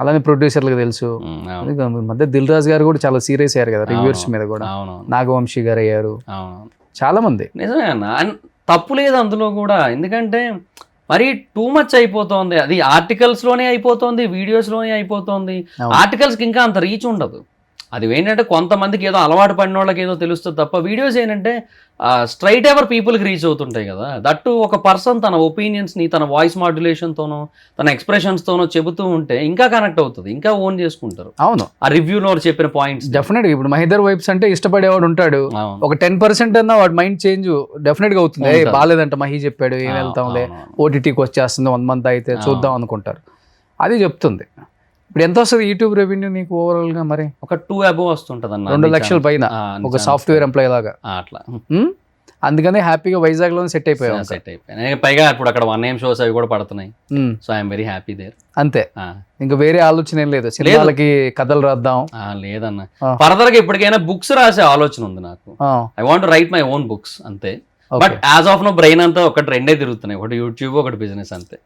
అలానే ప్రొడ్యూసర్లకు తెలుసు. మధ్య దిల్ రాజు గారు కూడా చాలా సీరియస్ అయ్యారు కదా రివ్యూర్స్ మీద కూడా, నాగవంశీ గారు అయ్యారు, చాలా మంది. నిజమే అన్న, తప్పు లేదు అందులో కూడా. ఎందుకంటే మరి టూ మచ్ అయిపోతుంది, అది ఆర్టికల్స్ లోనే అయిపోతుంది, వీడియోస్ లోనే అయిపోతుంది. ఆర్టికల్స్ కి ఇంకా అంత రీచ్ ఉండదు. అది ఏంటంటే కొంతమందికి ఏదో అలవాటు పడిన వాళ్ళకి ఏదో తెలుస్తుంది తప్ప, వీడియోస్ ఏంటంటే స్ట్రైట్ ఎవర్ పీపుల్కి రీచ్ అవుతుంటాయి కదా. దట్టు ఒక పర్సన్ తన ఒపీనియన్స్ని తన వాయిస్ మాడ్యులేషన్తోనో తన ఎక్స్ప్రెషన్స్తోనో చెబుతూ ఉంటే ఇంకా కనెక్ట్ అవుతుంది, ఇంకా ఓన్ చేసుకుంటారు. అవును, ఆ రివ్యూలో చెప్పిన పాయింట్స్ డెఫినెట్ గా. ఇప్పుడు మహేందర్ వైబ్స్ అంటే ఇష్టపడేవాడు ఉంటాడు, ఒక 10% అన్నా వాడు మైండ్ చేంజ్ డెఫినెట్ గా అవుతుంది. బాలేదంట మహి చెప్పాడు, ఏం వెళ్తాంలే, OTTకి వచ్చేస్తుంది 1 month అయితే చూద్దాం అనుకుంటారు. అది చెప్తుంది. ఇప్పుడు ఎంత వస్తుంది యూట్యూబ్ రెవెన్యూ నీకు ఓవరాల్ గా? మరి ఒక 2 above వస్తుంటది అన్న, 2 లక్షల పైన ఒక సాఫ్ట్వేర్ ఎంప్లాయ్ లాగా అట్లా. అందుకనే హ్యాపీగా వైజాగ్ లో సెట్ అయిపోయాను. సెట్ అయిపోయాను. పైగా ఇప్పుడు అక్కడ 1AM షోస్ అవి కూడా పడుతున్నాయి. So I'm very happy there. అంతే, ఇంకా వేరే ఆలోచన ఏం లేదు. సినిమాలకి కథలు రాద్దాం లేదన్న. ఫర్దర్ గా ఇప్పటికైనా బుక్స్ రాసే ఆలోచన ఉంది నాకు. I want write my own books అంతే. But as of no brain అంతా ఒకటి 2 తిరుగుతున్నాయి, ఒకటి యూట్యూబ్, ఒకటి బిజినెస్. అంతే.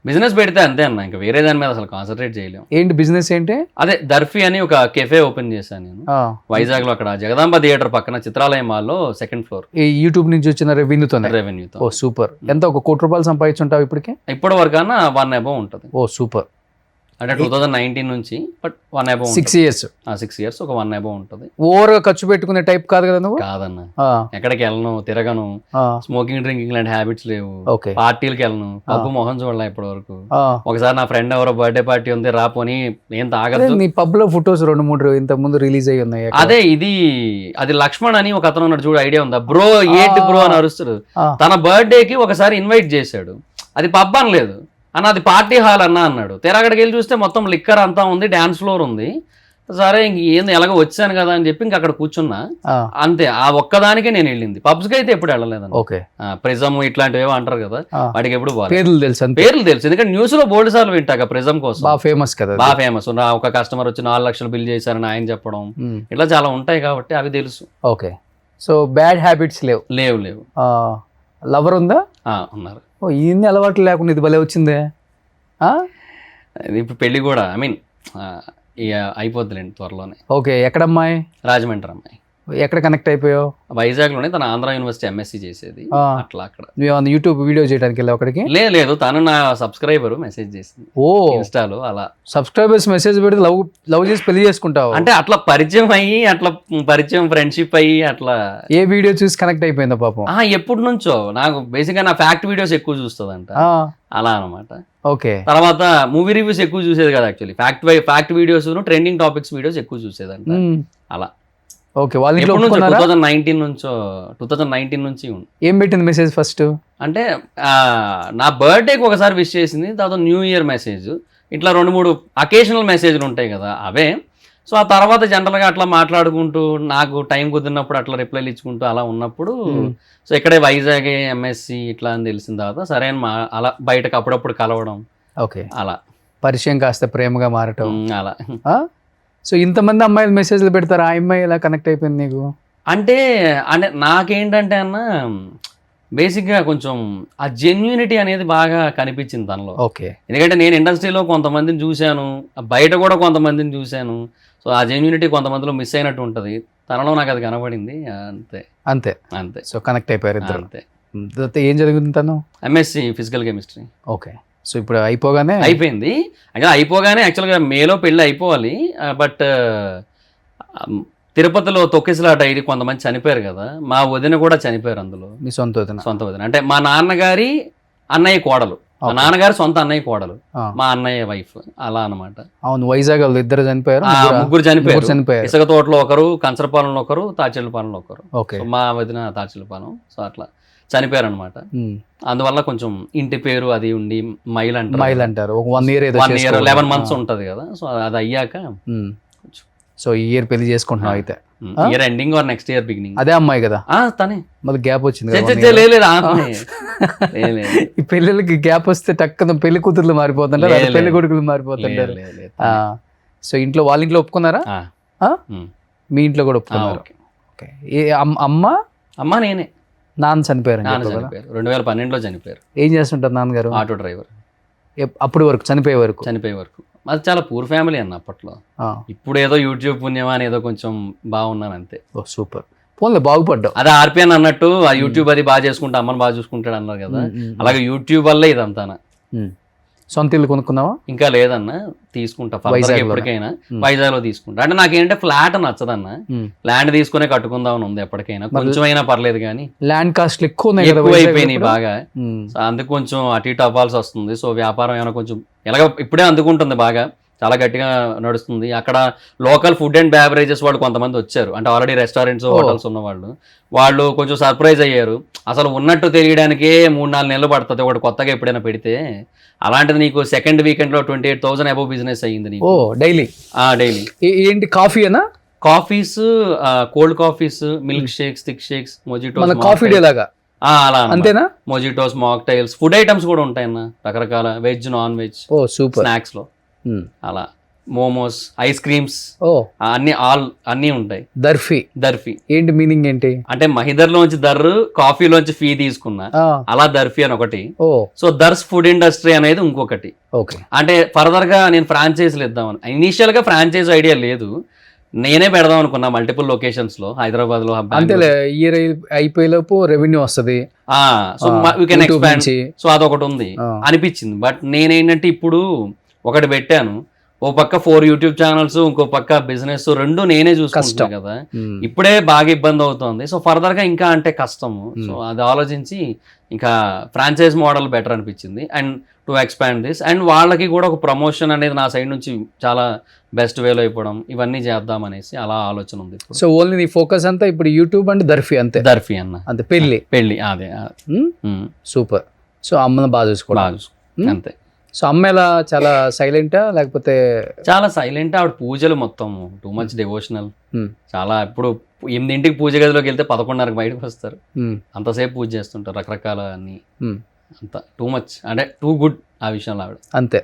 బిజినెస్ పెడితే అంతే అన్న, ఇంకా వేరే దాని మీద అసలు కాన్సన్ట్రేట్ చేయలేము. ఏంటి బిజినెస్ ఏంటి? అదే దర్ఫీ అని ఒక కెఫే ఓపెన్ చేశాను నేను వైజాగ్ లో, అక్కడ జగదాంబ థియేటర్ పక్కన చిత్రాలయం మాల్లో 2nd floor. ఈ యూట్యూబ్ నుంచి వచ్చిన రెవెన్యూతో. ఓ సూపర్. ఎంత, ఒక 1 కోటి రూపాయలు సంపాదించుంటావు ఇప్పటికే? ఇప్పటి వరకు అన్న 1 above ఉంటుంది. ఓ సూపర్. అంటే 2019 నుంచి, బట్ 1 above. 6 years. 6 years ఒక 1 above ఉంటుంది. ఓవర్ గా ఖర్చు పెట్టుకునే టైప్ కాదు కదా నువ్వు? కాదన్న, ఎక్కడికి వెళ్ళను, తిరగను, స్మోకింగ్ డ్రింకింగ్ లాంటి హ్యాబిట్స్ లేవు, పార్టీలకు వెళ్ళను, పబ్బు మొహం చూడలే ఇప్పటి వరకు. ఒకసారి నా ఫ్రెండ్ ఎవరో బర్త్డే పార్టీ ఉంది రాపోని ఏం తాగదు. నీ పబ్ లో ఫొటోస్ 2-3 ఇంత ముందు రిలీజ్ అయ్యి ఉన్నాయి. అదే అది లక్ష్మణ్ అని ఒక అతను ఉన్నాడు చూడు, ఐడియా ఉందా? బ్రో ఏంటి బ్రో అని అరుస్తాడు. తన బర్త్డేకి ఒకసారి ఇన్వైట్ చేశాడు, అది పబ్ అనలేదు అన్న, అది పార్టీ హాల్ అన్న అన్నాడు. తెరగడికి వెళ్ళి చూస్తే మొత్తం లిక్కర్ అంతా ఉంది, డాన్స్ ఫ్లోర్ ఉంది. సరే ఇంక ఏంది ఎలాగో వచ్చాను కదా అని చెప్పి ఇంక అక్కడ కూర్చున్నా అంతే. ఆ ఒక్కదానికే నేను వెళ్ళింది. పబ్స్ కి అయితే ఎప్పుడు వెళ్ళలేదండి. ఓకే. ప్రిజమ్ ఇట్లాంటివి అంటారు కదా, వాటికి ఎప్పుడు పేర్లు తెలుసు. ఎందుకంటే న్యూస్ లో బోల్డ్ సార్లు వింటాక ప్రిజమ్ కోసం. బాగా ఫేమస్ కదా, బాగా ఫేమస్. ఒక కస్టమర్ వచ్చి 4 లక్షలు బిల్ చేశారని ఆయన చెప్పడం, ఇట్లా చాలా ఉంటాయి కాబట్టి అవి తెలుసు. ఓకే. సో బ్యాడ్ హ్యాబిట్స్ లేవు? లేవు. లవర్ ఉందా? ఉన్నారు. ఇన్ని అలవాట్లు లేకుండా ఇది భలే వచ్చిందే. ఇప్పుడు పెళ్లి కూడా ఐ మీన్ అయిపోద్దిలేండి త్వరలోనే. ఓకే. ఎక్కడ అమ్మాయి? రాజమండ్రి అమ్మాయి. ఎక్కడ కనెక్ట్ అయిపోయావు? వైజాగ్ లోనే, తన ఆంధ్ర యూనివర్సిటీ MSc చేసేది. అట్లా అక్కడ. నువ్వు యూట్యూబ్ వీడియో చేయడానికి వెళ్ళావు అక్కడికి? లేదు, తను నా సబ్స్క్రైబర్ మెసేజ్ చేసింది. ఓ, ఇన్స్టాలో. అలా సబ్స్క్రైబర్స్ మెసేజ్ పెడితే లవ్ చేసి పెళ్లి చేసుకుంటావు అంటే? అట్లా పరిచయం అయ్యి, అట్లా పరిచయం ఫ్రెండ్షిప్ అయ్యి, అట్లా. ఏ వీడియో చూసి కనెక్ట్ అయిపోయిందా పాపం? ఎప్పటి నుంచో నాకు బేసిక్ గా నా ఫ్యాక్ట్ వీడియోస్ ఎక్కువ చూస్తుందంట, అలా అనమాట. ఓకే. తర్వాత మూవీ రివ్యూస్ ఎక్కువ చూసేది కదా actually. Fact videos, trending topics videos ఎక్కువ చూసేదంట, అలా. ఓకే. వాళ్ళు 2019 నుంచి ఏం పెట్టింది మెసేజ్ ఫస్ట్? అంటే నా బర్త్డేకి ఒకసారి విష్ చేసింది, తర్వాత న్యూ ఇయర్ మెసేజ్, ఇట్లా 2-3 అకేషనల్ మెసేజ్లు ఉంటాయి కదా అవే. సో ఆ తర్వాత జనరల్గా అట్లా మాట్లాడుకుంటూ, నాకు టైం కుదిరినప్పుడు అట్లా రిప్లైలు ఇచ్చుకుంటూ అలా ఉన్నప్పుడు, సో ఇక్కడే వైజాగ్ MSc ఇట్లా అని తెలిసిన తర్వాత సరే అని అలా బయటకు అప్పుడప్పుడు కలవడం. ఓకే. అలా పరిచయం కాస్త ప్రేమగా మారటం, అలా. సో ఇంతమంది అమ్మాయిలు మెసేజ్లు పెడతారు, ఆ అమ్మాయి ఎలా కనెక్ట్ అయిపోయింది నీకు? అంటే నాకేంటంటే అన్న, బేసిక్గా కొంచెం ఆ జెన్యూనిటీ అనేది బాగా కనిపించింది తనలో. ఓకే. ఎందుకంటే నేను ఇండస్ట్రీలో కొంతమందిని చూశాను, బయట కూడా కొంతమందిని చూశాను. సో ఆ జెన్యూనిటీ కొంతమందిలో మిస్ అయినట్టు ఉంటుంది, తనలో నాకు అది కనబడింది. అంతే అంతే అంతే. సో కనెక్ట్ అయిపోయారు ఇద్దరు. అంతే. ఏం జరుగుతుంది తను? MSc physical chemistry. Okay. So ఇప్పుడు అయిపోయింది. అయిపోగానే యాక్చువల్గా మేలో పెళ్ళి అయిపోవాలి, బట్ తిరుపతిలో తొక్కిసలాట అయ్యి కొంతమంది చనిపోయారు కదా, మా వదిన కూడా చనిపోయారు అందులో. మీ సొంత వదిన? సొంత వదిన అంటే మా నాన్నగారి అన్నయ్య కోడలు. మా నాన్నగారు సొంత అన్నయ్య కోడలు, ఆ. మా అన్నయ్య వైఫ్, అలా అనమాట. అవును, వైజాగ్ వాళ్ళు ఇద్దరు చనిపోయారు, ముగ్గురు చనిపోయారు. చనిపోయారు. ఇసుక తోటలో ఒకరు, కంచరపాలెంలో ఒకరు, తాచెల్లపాలెంలో ఒకరు. ఓకే. సో మా వదిన తాచెల్లపాలెం, సో అట్లా చనిపోయారు అనమాట. అందువల్ల కొంచెం ఇంటి పేరు అది ఉండి మైల్ అంటారు. ఒక 1 year ఏదో 1 year 11 months ఉంటది కదా. సో అది అయ్యాక సో ఈ ఇయర్ పెళ్లి చేసుకుంటున్నావు అయితే? Year ending or next year beginning. అదే అమ్మాయి కదా? తనే. మళ్ళీ గ్యాప్ వచ్చింది కదా? లేదు. ఈ పెళ్ళిళ్ళకి గ్యాప్ వస్తే టక్కున పెళ్లి కూతుర్లు మారిపోతుంటారు, పెళ్లి కొడుకులు మారిపోతుంటారు. సో ఇంట్లో వాళ్ళ ఇంట్లో ఒప్పుకున్నారా? మీ ఇంట్లో కూడా ఒప్పుకున్నారు? ఓకే. అమ్మ నేనే. నాన్న చనిపోయారు? 2012లో చనిపోయారు. ఏం చేస్తుంటారు నాన్నగారు? Auto driver. అప్పటి వరకు, చనిపోయే వరకు? అది చాలా పూర్ ఫ్యామిలీ అన్న అప్పట్లో. ఇప్పుడు ఏదో యూట్యూబ్ పుణ్యమా అని ఏదో కొంచెం బాగున్నాను అంతే. ఓ సూపర్, పోన్లే బాగుపడ్డావు. అదే ఆర్పిఎన్ అన్నట్టు ఆ యూట్యూబ్ అది బాగా చేసుకుంటా, అమ్మని బాగా చూసుకుంటాడు అన్నారు కదా, అలాగే యూట్యూబ్ వల్లే ఇదంతా. సొంత ఇల్లు కొనుక్కున్నావా? ఇంకా లేదన్న, తీసుకుంటా ఎప్పటికైనా. వైజాగ్ లో తీసుకుంటా. అంటే నాకేంటే ఫ్లాట్ నచ్చదన్న, ల్యాండ్ తీసుకునే కట్టుకుందామని ఉంది ఎప్పటికైనా. కొంచెం అయినా పర్లేదు కానీ ల్యాండ్ కాస్ట్ ఎక్కువైపోయినాయి బాగా. అందుకు కొంచెం అటు ఇటు అవ్వాల్సి వస్తుంది. సో వ్యాపారం ఏమైనా కొంచెం ఎలాగ ఇప్పుడే అందుకుంటుంది బాగా, చాలా గట్టిగా నడుస్తుంది. అక్కడ లోకల్ ఫుడ్ అండ్ బ్యావరేజెస్ వాళ్ళు కొంతమంది వచ్చారు, అంటే ఆల్రెడీ రెస్టారెంట్స్ హోటల్స్ ఉన్న వాళ్ళు కొంచెం సర్ప్రైజ్ అయ్యారు. అసలు ఉన్నట్టు తెలియడానికే 3-4 నెలలు పడుతుంది ఒకటి కొత్తగా ఎప్పుడైనా పెడితే. అలాంటిది నీకు సెకండ్ వీకెండ్ లో 28,000 అబౌవ్ బిజినెస్ అయ్యింది నీకు. డైలీ? డైలీ. ఏంటి కాఫీ అనా? Coffees, cold coffees, milk shakes, thick shakes, mojitos. Coffee day లాగా? అలా అంతేనా? మొజిటోస్, మాక్టైల్స్, ఫుడ్ ఐటమ్స్ కూడా ఉంటాయన్న రకరకాల, వెజ్, నాన్ వెజ్, స్నాక్స్ లో అలా, మోమోస్, ఐస్ క్రీమ్స్, అన్ని ఉంటాయి. దర్ఫీ ఏంటి మీనింగ్ ఏంటి? అంటే మహిదర్ లోంచి దర్రు, కాఫీలోంచి ఫీ తీసుకున్నా, అలా దర్ఫీ అని ఒకటి. సో దర్స్ ఫుడ్ ఇండస్ట్రీ అనేది ఇంకొకటి. అంటే ఫర్దర్ గా నేను ఫ్రాంచైజీలు ఇద్దామని, ఇనీషియల్ గా ఫ్రాంచైజ్ ఐడియా లేదు, నేనే పెడదాం అనుకున్నా మల్టిపుల్ లొకేషన్స్ లో, హైదరాబాద్ లో. అంతేలే, ఇయర్ అయిపోయేలోపు రెవెన్యూ వస్తుంది, so we can expand. So అదొకటి ఉంది అనిపించింది. బట్ నేనేంటంటే ఇప్పుడు ఒకటి పెట్టాను, ఓ పక్క 4 యూట్యూబ్ ఛానల్స్, ఇంకో పక్క బిజినెస్, రెండు నేనే చూసుకుంటాను కదా. ఇప్పుడే బాగా ఇబ్బంది అవుతుంది. సో ఫర్దర్ గా ఇంకా అంటే కష్టము. సో అది ఆలోచించి ఇంకా ఫ్రాంచైజ్ మోడల్ బెటర్ అనిపించింది, and to expand this. And వాళ్ళకి కూడా ఒక ప్రమోషన్ అనేది నా సైడ్ నుంచి చాలా బెస్ట్ వేలో అయిపోవడం, ఇవన్నీ చేద్దాం అనేసి అలా ఆలోచన ఉంది. సో ఓన్లీ నీ ఫోకస్ అంతా ఇప్పుడు యూట్యూబ్ అండ్ దర్ఫీ అంతే? దర్ఫీ అన్న అంతే. పెళ్లి అదే. సూపర్. సో అమ్మను బాగా చూసుకోవాలి అంతే. సో అమ్మ ఎలా, చాలా సైలెంటా లేకపోతే? చాలా సైలెంట్. ఆవిడ పూజలు మొత్తం టూ మచ్ డివోషనల్. చాలా, ఇప్పుడు 8 పూజ గదిలోకి వెళ్తే 11:30 బయటకు వస్తారు, అంతసేపు పూజ చేస్తుంటారు, రకరకాల అన్ని. అంత టూ మచ్, అంటే టూ గుడ్ ఆ విషయంలో ఆవిడ అంతే.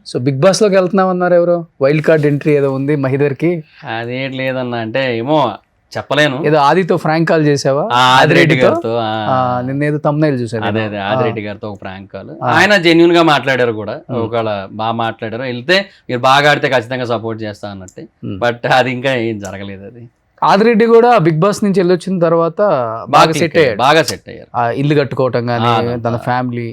సో బిగ్ బాస్ లోకి వెళ్తున్నాం అన్నారు ఎవరో, వైల్డ్ కార్డ్ ఎంట్రీ ఏదో ఉంది మహిదర్ కి? అదేం లేదన్న, అంటే ఏమో చెప్పలేను. ఏదో ఆదితో ఫ్రాంక్ కాల్ చేసావా? ఆదిరెడ్డి గారితో నిన్నేదో తమ్నైల్ చూసాను. అదే ఆదిరెడ్డి గారితో ఒక ఫ్రాంక్ కాల్. ఆయన జెన్యున్ గా మాట్లాడారు కూడా, ఒకవేళ బాగా మాట్లాడారు, వెళ్తే మీరు బాగా ఆడితే ఖచ్చితంగా సపోర్ట్ చేస్తా అన్నట్టు. బట్ అది ఇంకా ఏం జరగలేదు. అది ఆదిరెడ్డి కూడా బిగ్ బాస్ నుంచి వెళ్ళొచ్చిన తర్వాత బాగా సెట్ అయ్యారు. ఇల్లు కట్టుకోవటం కానీ, తన ఫ్యామిలీ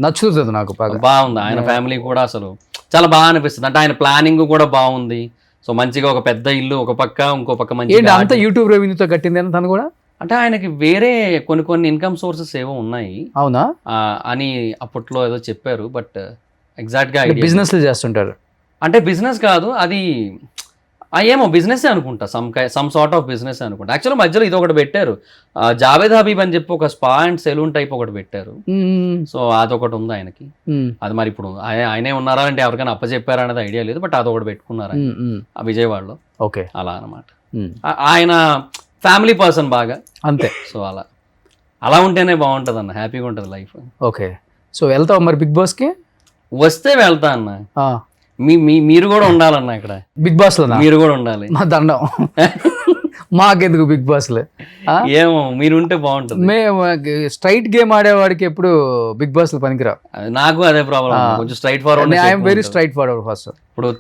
నచ్చుతుంది నాకు, బాగుంది. ఆయన ఫ్యామిలీ కూడా అసలు చాలా బాగా అనిపిస్తుంది. అంటే ఆయన ప్లానింగ్ కూడా బాగుంది. సో మంచిగా ఒక పెద్ద ఇల్లు ఒక పక్క, ఇంకో పక్క మంచి. అంతా యూట్యూబ్ రెవెన్యూతో కట్టింది తను కూడా? అంటే ఆయనకి వేరే కొన్ని ఇన్కమ్ సోర్సెస్ ఏవో ఉన్నాయి. అవునా అని అప్పట్లో ఏదో చెప్పారు, బట్ ఎగ్జాక్ట్ గా బిజినెస్ చేస్తుంటారు. అంటే బిజినెస్ కాదు అది, ఏమో బిజినెస్ అనుకుంటా, సమ్ సార్ట్ ఆఫ్ బిజినెస్ అనుకుంటా. యాక్చువల్లీ మధ్యలో ఇది ఒకటి పెట్టారు, జావేద్ హబీబ్ అని చెప్పి ఒక స్పా అండ్ సెలూన్ టైప్ ఒకటి పెట్టారు. సో అదొకటి ఉంది ఆయనకి. అది మరి ఇప్పుడు ఆయనే ఉన్నారా అంటే ఎవరికైనా అప్పచెప్పారా అనేది ఐడియా లేదు, బట్ అదొకటి పెట్టుకున్నారు ఆ విజయవాడలో. ఓకే, అలా అనమాట. ఆయన ఫ్యామిలీ పర్సన్ బాగా అంతే. సో అలా ఉంటేనే బాగుంటది అన్న, హ్యాపీగా ఉంటుంది లైఫ్. ఓకే, సో వెళ్తావు మరి బిగ్ బాస్ కి? వస్తే వెళ్తా అన్న. మీరు కూడా ఉండాలన్న ఇక్కడ బిగ్ బాస్ లో, మీరు కూడా ఉండాలి. మా దండం, మాకెందుకు బిగ్ బాస్ లో? ఏమో మీరు ఉంటే బాగుంటుంది. మేము స్ట్రైట్ గేమ్ ఆడేవాడికి ఎప్పుడు బిగ్ బాస్ లో పనికిరా. నాకు అదే ప్రాబ్లం, కొంచెం straight forward. I'm very straight forward first. ఇప్పుడు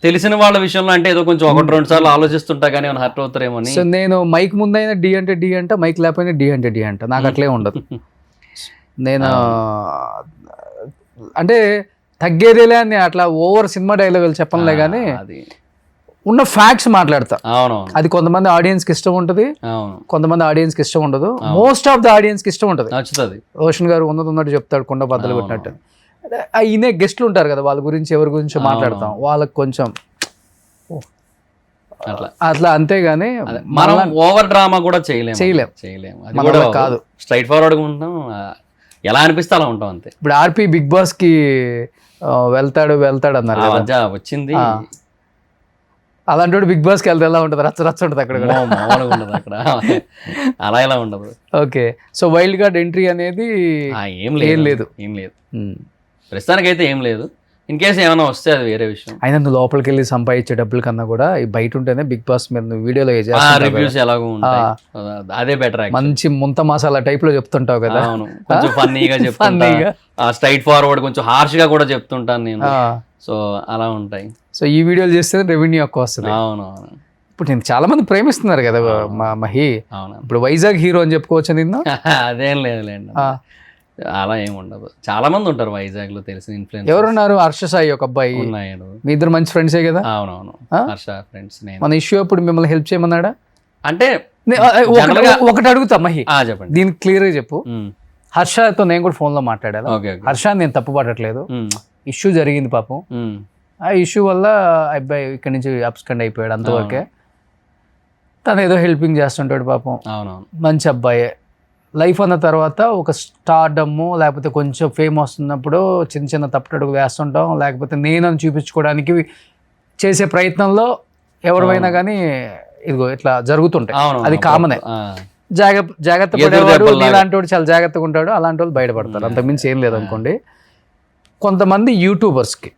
తెలిసిన వాళ్ళ విషయంలో అంటే ఏదో కొంచెం 1-2 సార్లు ఆలోచిస్తుంటా కానీ ఏమైనా హర్ట్ అవుతారేమో. సో నేను మైక్ ముందైనా డి అంటే డి అంట, మైక్ లేకపోయినా డి అంటే డి అంట. నాకు అట్లే ఉండదు. నేను అంటే తగ్గేదేలే అని అట్లా ఓవర్ సినిమా డైలాగులు చెప్పనులే కానీ ఉన్న ఫ్యాక్ట్స్ మాట్లాడతా. అది కొంతమంది ఆడియన్స్ కి ఇష్టం ఉంటుంది, కొంతమంది ఆడియన్స్ కి ఇష్టం ఉండదు. మోస్ట్ ఆఫ్ ద ఆడియన్స్ కి ఇష్టం ఉంటుంది. రోషన్ గారు ఉన్నట్టు చెప్తాడు, కొండ బద్దలు పెట్టినట్టు. ఈయనే గెస్ట్లు ఉంటారు కదా, వాళ్ళ గురించి ఎవరి గురించి మాట్లాడతాం, వాళ్ళకి కొంచెం అట్లా అంతేగాని మనం ఓవర్ డ్రామా కూడా చేయలేం. అది మన కూడా వల్ల కాదు. స్ట్రైట్ ఫార్వర్డ్గా ఉంటాం, ఎలా అనిపిస్తే అలా ఉంటాం అంతే. ఇప్పుడు ఆర్పి బిగ్ బాస్ కి వెళ్తాడు అన్నారు ఆ కదా. మధ్య వచ్చింది, అలాంటి బిగ్ బాస్ కి వెళ్తే ఎలా ఉంటుంది, రచ్చ ఉంటుంది అక్కడ కూడా. మామూలుగా ఉండదు అక్కడ, అలా ఎలా ఉండదు. Okay, so wild card entry అనేది ఏం లేదు. ఉమ్. ప్రస్తుతానికైతే ఏం లేదు. ఇన్ కేసు ఏమైనా వస్తే అది వేరే విషయం. అయినా నువ్వు లోపలికి వెళ్ళి సంపాదించే డబ్బుల కన్నా కూడా ఈ బయట ఉంటేనే బిగ్ బాస్ మీద నువ్వు వీడియోలో రివ్యూస్ ఎలాగో ఉంటాయి, అదే బెటర్. మంచి ముంత మసాలా టైప్ లో చెప్తుంటావు కదా. అవును, కొంచెం ఫన్నీగా చెప్తాను, స్ట్రైట్ ఫార్వర్డ్, కొంచెం హార్ష్ గా కూడా చెప్తుంటాను నేను. సో అలా ఉంటాయి. సో ఈ వీడియోలు చేస్తే రెవెన్యూ ఎక్కువ వస్తుంది. అవునవును. ఇప్పుడు నేను చాలా మంది ప్రేమిస్తున్నారు కదా మహి. అవును, ఇప్పుడు వైజాగ్ హీరో అని చెప్పుకోవచ్చు నిన్ను. అదేం లేదులేండి, అలా ఏమి ఉండదు. చాలా మంది ఉంటారు వైజాగ్ లో తెలిసిన ఇన్ఫ్లుయెన్స్. ఎవరున్నారు? హర్ష సాయి ఒక అబ్బాయి, మీ ఇద్దరు మంచి ఫ్రెండ్సే కదా. అవునవును, హర్ష ఫ్రెండ్స్. మన ఇష్యూ అప్పుడు మిమ్మల్ని హెల్ప్ చేయమన్నాడా? అంటే ఒకటి అడుగుతా మహి, చెప్పండి, దీనికి క్లియర్ గా చెప్పు. హర్షతో నేను కూడా ఫోన్ లో మాట్లాడాను. హర్ష నేను తప్పు పడట్లేదు, ఇష్యూ జరిగింది పాపం. ఆ ఇష్యూ వల్ల అబ్బాయి ఇక్కడి నుంచి అబ్స్కండ్ అయిపోయాడు, అంతవరకే. తను ఏదో హెల్పింగ్ చేస్తుంటాడు పాపం. అవునవును, మంచి అబ్బాయే. లైఫ్ అన్న తర్వాత ఒక స్టార్డమ్ లేకపోతే కొంచెం ఫేమ్ వస్తున్నప్పుడు చిన్న చిన్న తప్పుటడుగు వేస్తుంటాం, లేకపోతే నేనని చూపించుకోవడానికి చేసే ప్రయత్నంలో ఎవరైనా కానీ ఇదిగో ఇట్లా జరుగుతుంటాయి. అది కామనే. జాగ్రత్త పడేవాడు ఇలాంటి వాడు చాలా జాగ్రత్తగా ఉంటాడు, అలాంటి వాళ్ళు బయటపడతారు, అంతకుమించి ఏం లేదనుకోండి. కొంతమంది యూట్యూబర్స్కి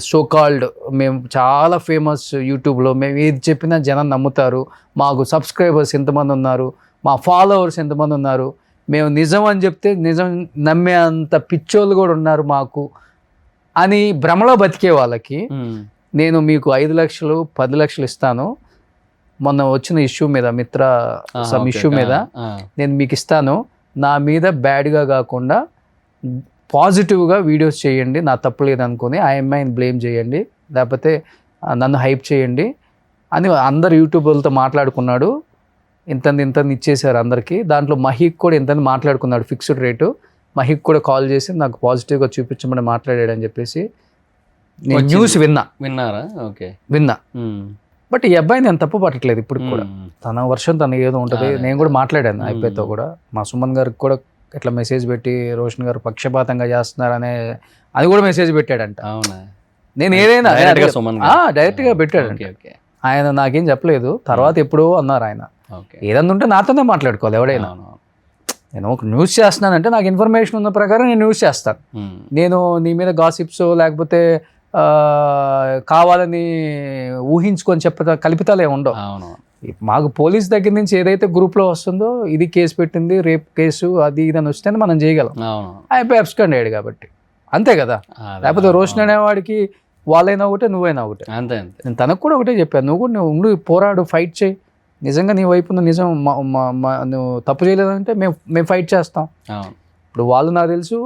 సో కాల్డ్ మేము చాలా ఫేమస్ యూట్యూబ్లో, మేము ఏది చెప్పినా జనం నమ్ముతారు, మాకు సబ్స్క్రైబర్స్ ఎంతమంది ఉన్నారు, మా ఫాలోవర్స్ ఎంతమంది ఉన్నారు, మేము నిజం అని చెప్తే నిజం నమ్మే అంత పిచ్చోళ్ళు కూడా ఉన్నారు మాకు అని భ్రమలో బతికే వాళ్ళకి నేను మీకు 5 లక్షలు 10 లక్షలు ఇస్తాను, మొన్న వచ్చిన ఇష్యూ మీద మిత్ర ఇష్యూ మీద నేను మీకు ఇస్తాను, నా మీద బ్యాడ్గా కాకుండా పాజిటివ్గా వీడియోస్ చేయండి, నా తప్పు లేదనుకుని ఆ అమ్మాయిని బ్లేమ్ చేయండి, లేకపోతే నన్ను హైప్ చేయండి అని అందరు యూట్యూబర్లతో మాట్లాడుకున్నాడు. ఇంత ఇచ్చేసారు అందరికీ. దాంట్లో మహిక్ కూడా ఇంత మాట్లాడుకున్నాడు, ఫిక్స్డ్ రేటు. మహిక్ కూడా కాల్ చేసి నాకు పాజిటివ్గా చూపించమని మాట్లాడాడని చెప్పేసి నేను న్యూస్ విన్నారా? ఓకే, విన్నా. బట్ ఈ అబ్బాయి నేను తప్పు పట్టట్లేదు ఇప్పుడు కూడా, తన వర్షం తన ఏదో ఉంటుంది. నేను కూడా మాట్లాడాను అయిపోయితో కూడా, మా సుమన్ గారికి కూడా ఇట్లా మెసేజ్ పెట్టి రోషన్ గారు పక్షపాతంగా చేస్తున్నారనే అది కూడా మెసేజ్ పెట్టాడంట. అవునా? నేను ఏదైనా డైరెక్ట్గా పెట్టాడంట. ఆయన నాకేం చెప్పలేదు, తర్వాత ఎప్పుడో అన్నారు ఆయన. ఏదన్నా ఉంటే నాతోనే మాట్లాడుకోవాలి ఎవడైనా. నేను ఒక న్యూస్ చేస్తున్నానంటే నాకు ఇన్ఫర్మేషన్ ఉన్న ప్రకారం నేను న్యూస్ చేస్తాను. నేను నీ మీద గాసిప్స్ లేకపోతే కావాలని ఊహించుకొని కల్పితాలే ఉండవు. మాకు పోలీస్ దగ్గర నుంచి ఏదైతే గ్రూప్లో వస్తుందో ఇది కేసు పెట్టింది, రేప్ కేసు అది ఇదని వస్తే మనం చేయగలం. అయిపోయి అబ్స్కండ్ అయ్యాడు కాబట్టి అంతే కదా. లేకపోతే రోషన్ అనేవాడికి వాళ్ళైనా ఒకటే నువ్వైనా ఒకటే. అంతే. నేను తనకు కూడా ఒకటే చెప్పాను, నువ్వు కూడా ఉండు, పోరాడు, ఫైట్ చేయి. నిజంగా నీ వైపు నిజం నువ్వు తప్పు చేయలేదంటే మేము ఫైట్ చేస్తాం. ఇప్పుడు వాళ్ళు నాకు తెలుసు,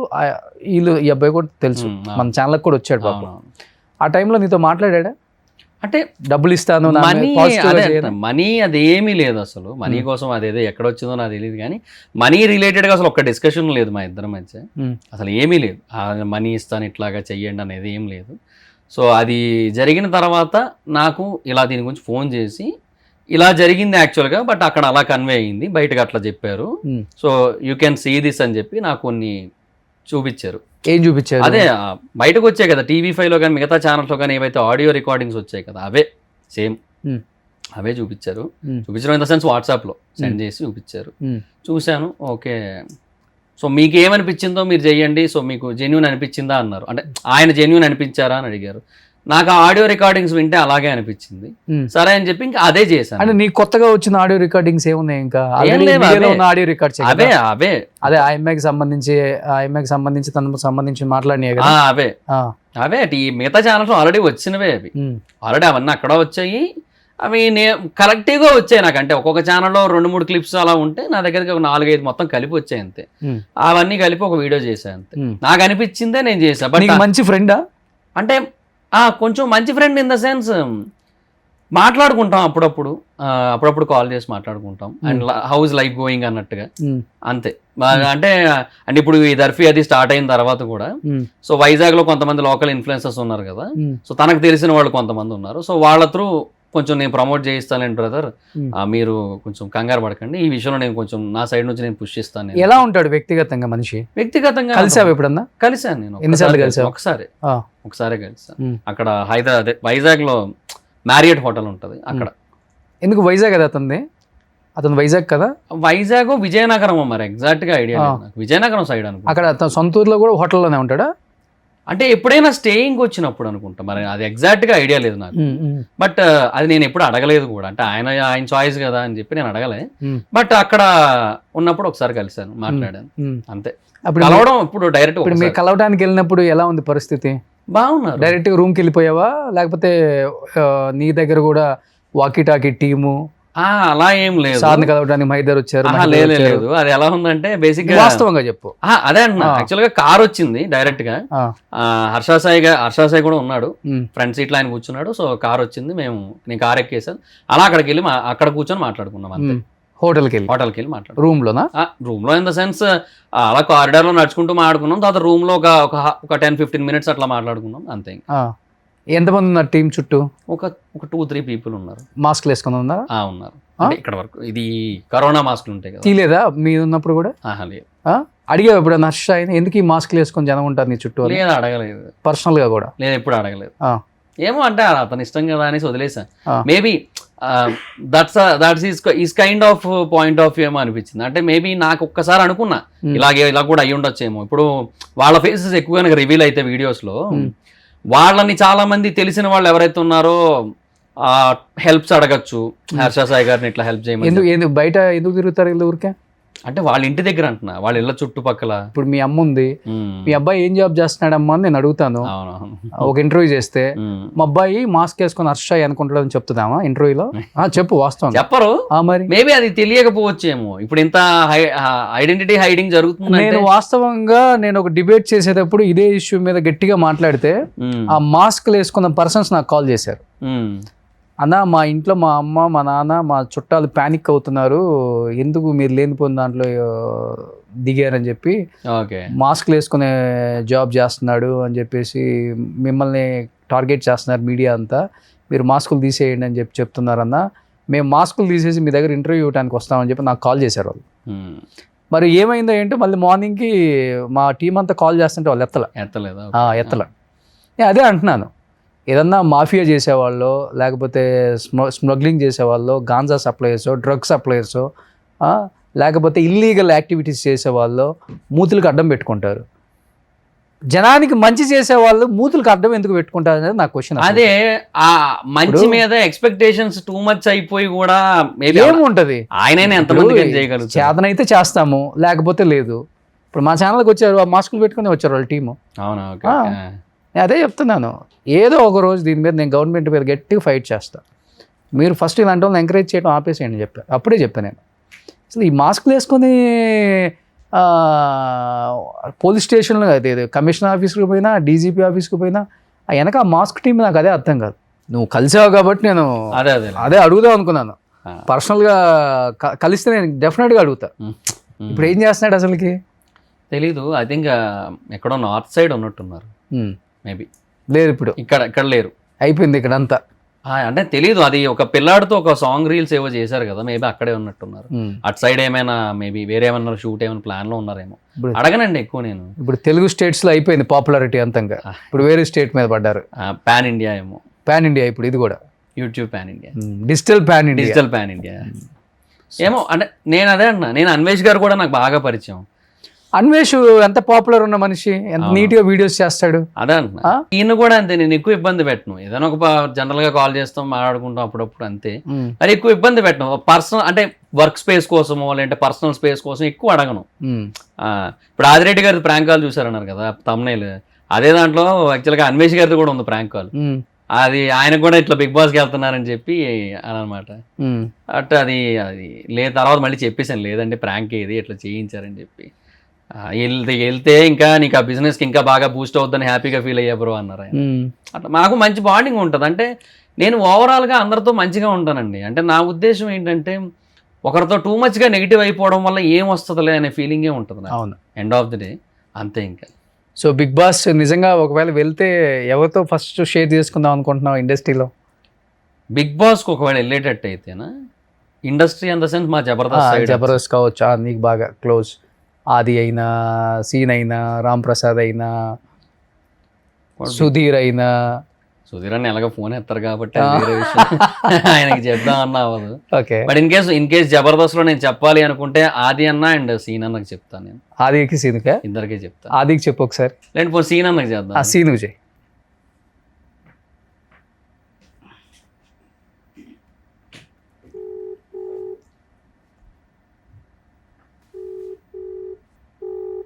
వీళ్ళు ఈ అబ్బాయి కూడా తెలుసు, మన ఛానల్కి కూడా వచ్చాడు పాపం. ఆ టైంలో నీతో మాట్లాడా? అంటే డబ్బులు ఇస్తాను, మనీ అదేమీ లేదు అసలు. మనీ కోసం అదేదో ఎక్కడ వచ్చిందో నాకు తెలియదు, కానీ మనీ రిలేటెడ్గా అసలు ఒక్క డిస్కషన్ లేదు మా ఇద్దరి మధ్య. అసలు ఏమీ లేదు, మనీ ఇస్తాను ఇట్లాగా చెయ్యండి అనేది ఏం లేదు. సో అది జరిగిన తర్వాత నాకు ఇలా దీని గురించి ఫోన్ చేసి ఇలా జరిగింది యాక్చువల్గా, బట్ అక్కడ అలా కన్వే అయ్యింది, బయటకు అట్లా చెప్పారు. So you can see this అని చెప్పి నాకు కొన్ని చూపించారు. ఏం చూపించారు? అదే బయటకు వచ్చాయి కదా TV5లో కానీ మిగతా ఛానల్స్లో కానీ ఏవైతే ఆడియో రికార్డింగ్స్ వచ్చాయి కదా, అవే సేమ్ అవే చూపించారు. చూపించడం ఇన్ ద సెన్స్ వాట్సాప్లో సెండ్ చేసి చూపించారు. చూశాను, ఓకే. సో మీకు ఏమనిపించిందో మీరు చెయ్యండి, సో మీకు జెన్యూన్ అనిపించిందా అన్నారు. అంటే ఆయన జెన్యూన్ అనిపించారా అని అడిగారు. నాకు ఆడియో రికార్డింగ్స్ వింటే అలాగే అనిపించింది. సరే అని చెప్పి ఇంకా అదే చేశాను. అంటే నీకు కొత్తగా వచ్చిన ఆడియో రికార్డింగ్స్ ఏమున్నాయి? ఇంకా ఆడియో రికార్డ్స్ అదే ఆ అమ్మాయికి సంబంధించి తనకు సంబంధించి మాట్లాడినాయి కదా, అవే మిగతా ఛానల్స్ ఆల్రెడీ వచ్చినవే. అవి ఆల్రెడీ అవన్నీ అక్కడ వచ్చాయి. అవి కరెక్ట్గా వచ్చాయి నాకు. అంటే ఒక్కొక్క ఛానల్లో 2-3 క్లిప్స్ అలా ఉంటే నా దగ్గరికి ఒక 4-5 మొత్తం కలిపి వచ్చాయి అంతే. అవన్నీ కలిపి ఒక వీడియో చేశాను అంతే. నాకు అనిపించిందే నేను చేశాను. బట్ మంచి ఫ్రెండా? అంటే కొంచెం మంచి ఫ్రెండ్ ఇన్ ద సెన్స్ మాట్లాడుకుంటాం అప్పుడప్పుడు కాల్ చేసి మాట్లాడుకుంటాం అండ్ హౌస్ లైఫ్ గోయింగ్ అన్నట్టుగా అంతే. అంటే ఇప్పుడు ఈ దర్ఫీ అది స్టార్ట్ అయిన తర్వాత కూడా సో వైజాగ్ లో కొంతమంది లోకల్ ఇన్ఫ్లుయెన్సర్స్ ఉన్నారు కదా, సో తనకు తెలిసిన వాళ్ళు కొంతమంది ఉన్నారు. సో వాళ్ళ త్రూ కొంచెం నేను ప్రమోట్ చేయిస్తానండి బ్రదర్, మీరు కొంచెం కంగారు పడకండి, ఈ విషయంలో నేను కొంచెం నా సైడ్ నుంచి నేను పుష్ చేస్తాను. ఎలా ఉంటాడు వ్యక్తిగతంగా మనిషి? వ్యక్తిగతంగా కలిసావు ఎప్పుడన్నా? కలిసాను నేను. ఎన్నిసార్లు కలిసావు? ఒకసారి కలిసాను. అక్కడ హైదరాబాద్ వైజాగ్ లో మ్యారియట్ హోటల్ ఉంటది అక్కడ. ఎందుకు వైజాగ్ కదా అతను వైజాగ్ కదా? వైజాగ్ విజయనగరం మరి ఎగ్జాక్ట్ గా ఐడియా లేదు నాకు. విజయనగరం సైడ్ అనుకుంటా. అక్కడ అతను సొంత ఊర్లో కూడా హోటల్లోనే ఉంటాడా? అంటే ఎప్పుడైనా స్టేయింగ్ వచ్చినప్పుడు అనుకుంటా, మరి అది ఎగ్జాక్ట్ గా ఐడియా లేదు నాకు. బట్ అది నేను ఎప్పుడు అడగలేదు కూడా, అంటే ఆయన చాయిస్ కదా అని చెప్పి నేను అడగలే. బట్ అక్కడ ఉన్నప్పుడు ఒకసారి కలిసాను, మాట్లాడాను అంతే. అప్పుడు కలవడం ఇప్పుడు డైరెక్ట్. ఇప్పుడు మీరు కలవడానికి వెళ్ళినప్పుడు ఎలా ఉంది పరిస్థితి? బాగున్నారు. డైరెక్ట్ గా రూమ్కి వెళ్ళిపోయావా, లేకపోతే నీ దగ్గర కూడా వాకీ టాకీ టీము అలా ఏం లేదు, సార్ని కలవడానికి మైదర్ వచ్చారు? లేదు. అది ఎలా ఉందంటే బేసిక్ గా వాస్తవంగా చెప్పు. అదే అంటున్నా, యాక్చువల్ గా కార్ వచ్చింది డైరెక్ట్ గా. హర్ష సాయి కూడా ఉన్నాడు, ఫ్రంట్ సీట్ లో ఆయన కూర్చున్నాడు. సో కార్ వచ్చింది, నేను కార్ ఎక్కేసాను. అలా అక్కడికి వెళ్ళి అక్కడ కూర్చొని మాట్లాడుకున్నాం అంతే. హోటల్కి వెళ్ళి మాట్లాడు. రూమ్ లోనా? రూమ్ లో ఇన్ ద సెన్స్ అలా కారిడార్ లో నడుచుకుంటూ మాట్లాడుకున్నాం. తర్వాత రూమ్ లో ఒక 10-15 మినిట్స్ అట్లా మాట్లాడుకున్నాం అంతే. ఎంతమంది ఉన్నారు టీం చుట్టూ? ఒక 2-3 పీపుల్ ఉన్నారు. మాస్క్ వేసుకుని ఉన్నారు? ఉన్నారు. ఇక్కడ వరకు ఇది కరోనా మాస్క్లు ఉంటాయి కదా. తీలేదా మీరు ఉన్నప్పుడు కూడా? లేదు. అడిగావు ఎప్పుడన్నా హర్ష ఆయన ఎందుకు ఈ మాస్క్లు వేసుకొని జనం ఉంటారు నీ చుట్టూ? లేదు, అడగలేదు. పర్సనల్ గా కూడా లేదు, ఎప్పుడు అడగలేదు. ఏమో అంటే అతని ఇష్టం కదా అనేసి వదిలేసాను. Maybe that's kind of point of view ఏమో అనిపించింది. అంటే మేబీ నాకు ఒక్కసారి అనుకున్నా ఇలా కూడా అయ్యి ఉండొచ్చేమో. ఇప్పుడు వాళ్ళ ఫేసెస్ ఎక్కువగా రివీల్ అయితే వీడియోస్ లో వాళ్ళని చాలా మంది తెలిసిన వాళ్ళు ఎవరైతే ఉన్నారో హెల్ప్స్ అడగచ్చు, హర్ష సాయి గారిని ఇట్లా హెల్ప్ చేయమని. బయట ఎందుకు తిరుగుతారు వీళ్ళు ఊరికే? అంటే వాళ్ళ ఇంటి దగ్గర అంటున్నా, వాళ్ళ ఇళ్ళ చుట్టుపక్కల. ఇప్పుడు మీ అమ్మ ఉంది, మీ అబ్బాయి ఏం జాబ్ చేస్తున్నాడమ్మా అని నేను అడుగుతాను. ఒక ఇంటర్వ్యూ చేస్తే మా అబ్బాయి మాస్క్ వేసుకొని హర్ష అనుకుంటాడు అని చెప్తుందామా ఇంటర్వ్యూలో? చెప్పు, వాస్తవం చెప్పరు. మరి మేబీ అది తెలియకపోవచ్చేమో. ఇప్పుడు ఇంత ఐడెంటిటీ హైడింగ్ జరుగుతుంది. నేను వాస్తవంగా ఒక డిబేట్ చేసేటప్పుడు ఇదే ఇష్యూ మీద గట్టిగా మాట్లాడితే ఆ మాస్క్ వేసుకున్న పర్సన్స్ నాకు కాల్ చేశారు. అన్న, మా ఇంట్లో మా అమ్మ, మా నాన్న, మా చుట్టాలు ప్యానిక్ అవుతున్నారు, ఎందుకు మీరు లేనిపోయిన దాంట్లో దిగారని చెప్పి, మాస్క్లు వేసుకునే జాబ్ చేస్తున్నాడు అని చెప్పేసి మిమ్మల్ని టార్గెట్ చేస్తున్నారు మీడియా అంతా, మీరు మాస్కులు తీసేయండి అని చెప్తున్నారన్న. మేము మాస్కులు తీసేసి మీ దగ్గర ఇంటర్వ్యూ ఇవ్వడానికి వస్తామని చెప్పి నాకు కాల్ చేశారు వాళ్ళు. మరి ఏమైందో ఏంటో మళ్ళీ మార్నింగ్కి మా టీం అంతా కాల్ చేస్తుంటే వాళ్ళు ఎత్తలే. అదే అంటున్నాను, ఏదన్నా మాఫియా చేసేవాళ్ళు, లేకపోతే స్మగ్లింగ్ చేసేవాళ్ళు, గాంజా సప్లయర్సో, డ్రగ్ సప్లయర్సో, లేకపోతే ఇల్లీగల్ యాక్టివిటీస్ చేసేవాళ్ళు మూతులకు అడ్డం పెట్టుకుంటారు. జనానికి మంచి చేసేవాళ్ళు మూతులకు అడ్డం ఎందుకు పెట్టుకుంటారు అనేది నా క్వశ్చన్. అదే ఆ మంచి మీద ఎక్స్పెక్టేషన్స్ టూ మచ్ అయిపోయి కూడా ఏముంటది, ఆయననే ఎంతమంది చేయగలుగుతారు. చేతనైతే చేస్తాము, లేకపోతే లేదు. ఇప్పుడు మా ఛానల్కి వచ్చారు, ఆ మాస్కులు పెట్టుకుని వచ్చారు వాళ్ళ టీము. అవునా? నేను అదే చెప్తున్నాను, ఏదో ఒక రోజు దీని మీద నేను గవర్నమెంట్ మీద గట్టిగా ఫైట్ చేస్తాను. మీరు ఫస్ట్ ఇలాంటి వాళ్ళని ఎంకరేజ్ చేయడం ఆపేసేయండి చెప్పాను. అప్పుడే చెప్పాను నేను. అసలు ఈ మాస్క్లు వేసుకొని పోలీస్ స్టేషన్లో, అదే కమిషనర్ ఆఫీస్కి పోయినా, డీజీపీ ఆఫీస్కి పోయినా, వెనక ఆ మాస్క్ టీం నాకు అదే అర్థం కాదు. నువ్వు కలిసావు కాబట్టి నేను అదే అడుగుదాం అనుకున్నాను. పర్సనల్గా కలిస్తే నేను డెఫినెట్గా అడుగుతా. ఇప్పుడు ఏం చేస్తున్నాడు అసలుకి తెలీదు. ఐ థింక్ ఎక్కడో నార్త్ సైడ్ ఉన్నట్టున్నారు మేబీ. లేదు ఇప్పుడు ఇక్కడ లేరు, అయిపోయింది ఇక్కడ అంతా. అంటే తెలీదు, అది ఒక పిల్లాడితో ఒక సాంగ్ రీల్స్ ఏవో చేశారు కదా, మేబీ అక్కడే ఉన్నట్టున్నారు. అటు సైడ్ ఏమైనా మేబీ వేరే ఏమన్నా షూట్ ఏమైనా ప్లాన్ లో ఉన్నారేమో, అడగనండి ఎక్కువ నేను. ఇప్పుడు తెలుగు స్టేట్స్ లో అయిపోయింది పాపులారిటీ అంతంగా, ఇప్పుడు వేరే స్టేట్ మీద పడ్డారు. పాన్ ఇండియా ఏమో, పాన్ ఇండియా ఇప్పుడు ఇది కూడా YouTube pan India, digital pan India ఏమో. అంటే నేను అదే అంటున్నా, నేను అన్వేష్ గారు కూడా నాకు బాగా పరిచయం. అన్వేష్ ఎంత పాపులర్ ఉన్న మనిషి, ఎంత నీట్ గా వీడియోస్ చేస్తాడు. అదే అంటున్నా, ఈయన కూడా అంతే. నేను ఎక్కువ ఇబ్బంది పెట్టను, ఏదైనా ఒక జనరల్ గా కాల్ చేస్తాం, మాట్లాడుకుంటాం అప్పుడప్పుడు అంతే. మరి ఎక్కువ ఇబ్బంది పెట్టను. పర్సనల్ అంటే వర్క్ స్పేస్ కోసమో లేదంటే పర్సనల్ స్పేస్ కోసం ఎక్కువ అడగను. ఇప్పుడు ఆదిరెడ్డి గారి ప్రాంక్ కాల్ చూసారన్నారు కదా తమ్నైల్, అదే దాంట్లో యాక్చువల్గా అన్వేష్ గారిది కూడా ఉంది ప్రాంక్ కాల్. అది ఆయన కూడా ఇట్లా బిగ్ బాస్కి వెళ్తున్నారని చెప్పి అనమాట. అట్ అది లేదు, తర్వాత మళ్ళీ చెప్పేసాను లేదంటే ప్రాంక్ ఏది ఇట్లా చేయించారని చెప్పి. వెళ్తే ఇంకా నీకు ఆ బిజినెస్కి ఇంకా బాగా బూస్ట్ అవుతుందని హ్యాపీగా ఫీల్ అయ్యా బ్రో అన్నారు ఆయన. అట్లా మాకు మంచి బాండింగ్ ఉంటుంది. అంటే నేను ఓవరాల్గా అందరితో మంచిగా ఉంటానండి. అంటే నా ఉద్దేశం ఏంటంటే ఒకరితో టూ మచ్గా నెగిటివ్ అయిపోవడం వల్ల ఏం వస్తుందిలే అనే ఫీలింగే ఉంటుంది. అవును, ఎండ్ ఆఫ్ ది డే అంతే. ఇంకా సో బిగ్ బాస్ నిజంగా ఒకవేళ వెళ్తే ఎవరితో ఫస్ట్ షేర్ చేసుకుందాం అనుకుంటున్నావు ఇండస్ట్రీలో? బిగ్ బాస్కి ఒకవేళ వెళ్ళేటట్టు అయితేనా ఇండస్ట్రీ ఇన్ ద సెన్స్ మా జబర్దస్త్ జబర్దస్త్ కావచ్చు, నీకు బాగా క్లోజ్ ఆది అయినా, సీన్ అయినా, రామ్ ప్రసాద్ అయినా, సుధీర్ అయినా. సుధీర్ అని ఎలాగో ఫోన్ ఎత్తారు కాబట్టి అది వేరే విషయం. ఆయనకి చెప్దాం అన్న అవ్వదు. ఓకే, బట్ ఇన్ కేస్ జబర్దస్త్లో నేను చెప్పాలి అనుకుంటే ఆది అన్న అండ్ సీన్ అన్నకి చెప్తాను. నేను ఆదికి సీనుకా? ఇద్దరికే చెప్తాను. ఆదికి చెప్పు ఒకసారి, లేకపోతే సీన్ అన్నకి చేద్దాం. సీను చేయి.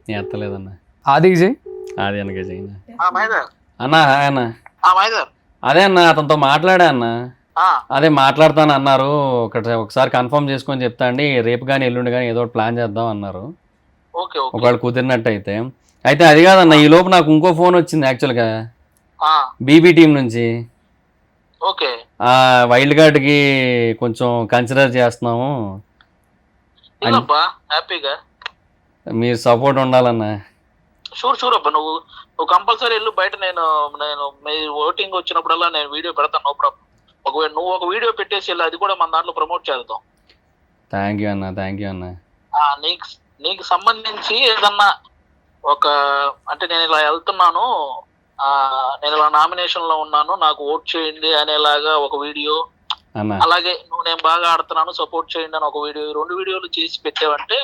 నేను ఎత్తలేదన్న. ఆదికి చేయి. ఆది అన్నకే చేయను మహేందర్ అన్న. హాయ్ అన్న. మహేందర్ అదే అన్న అతనితో మాట్లాడా అన్న. అదే మాట్లాడతాను అన్నారు. ఒకసారి కన్ఫర్మ్ చేసుకొని చెప్తా అండి, రేపు కానీ ఎల్లుండి కానీ ఏదో ప్లాన్ చేద్దాం అన్నారు. ఓకే ఒకవేళ కుదిరినట్టు అయితే. అయితే అది కాదన్న, ఈ లోపు నాకు ఇంకో ఫోన్ వచ్చింది యాక్చువల్గా బీబీ టీం నుంచి. ఓకే, వైల్డ్ కార్డ్కి కొంచెం కన్సిడర్ చేస్తున్నాము, హ్యాపీగా మీరు సపోర్ట్ ఉండాలన్న. షూర్ అబ్బా, నువ్వు కంపల్సరీ వెళ్ళు బయట. నేను మీ ఓటింగ్ వచ్చినప్పుడల్లా నేను వీడియో పెడతాను, నో ప్రాబ్లం. ఒకవేళ నువ్వు ఒక వీడియో పెట్టేసి వెళ్ళి అది కూడా మన దాంట్లో ప్రమోట్ చేద్దాం. థ్యాంక్ యూ అన్న. నీకు సంబంధించి ఏదన్నా అంటే నేను ఇలా వెళ్తున్నాను, నేను ఇలా నామినేషన్ లో ఉన్నాను, నాకు ఓట్ చేయండి అనేలాగా ఒక వీడియో, అలాగే నేను బాగా ఆడుతున్నాను సపోర్ట్ చేయండి అని ఒక వీడియో, 2 వీడియోలు చేసి పెట్టావంటే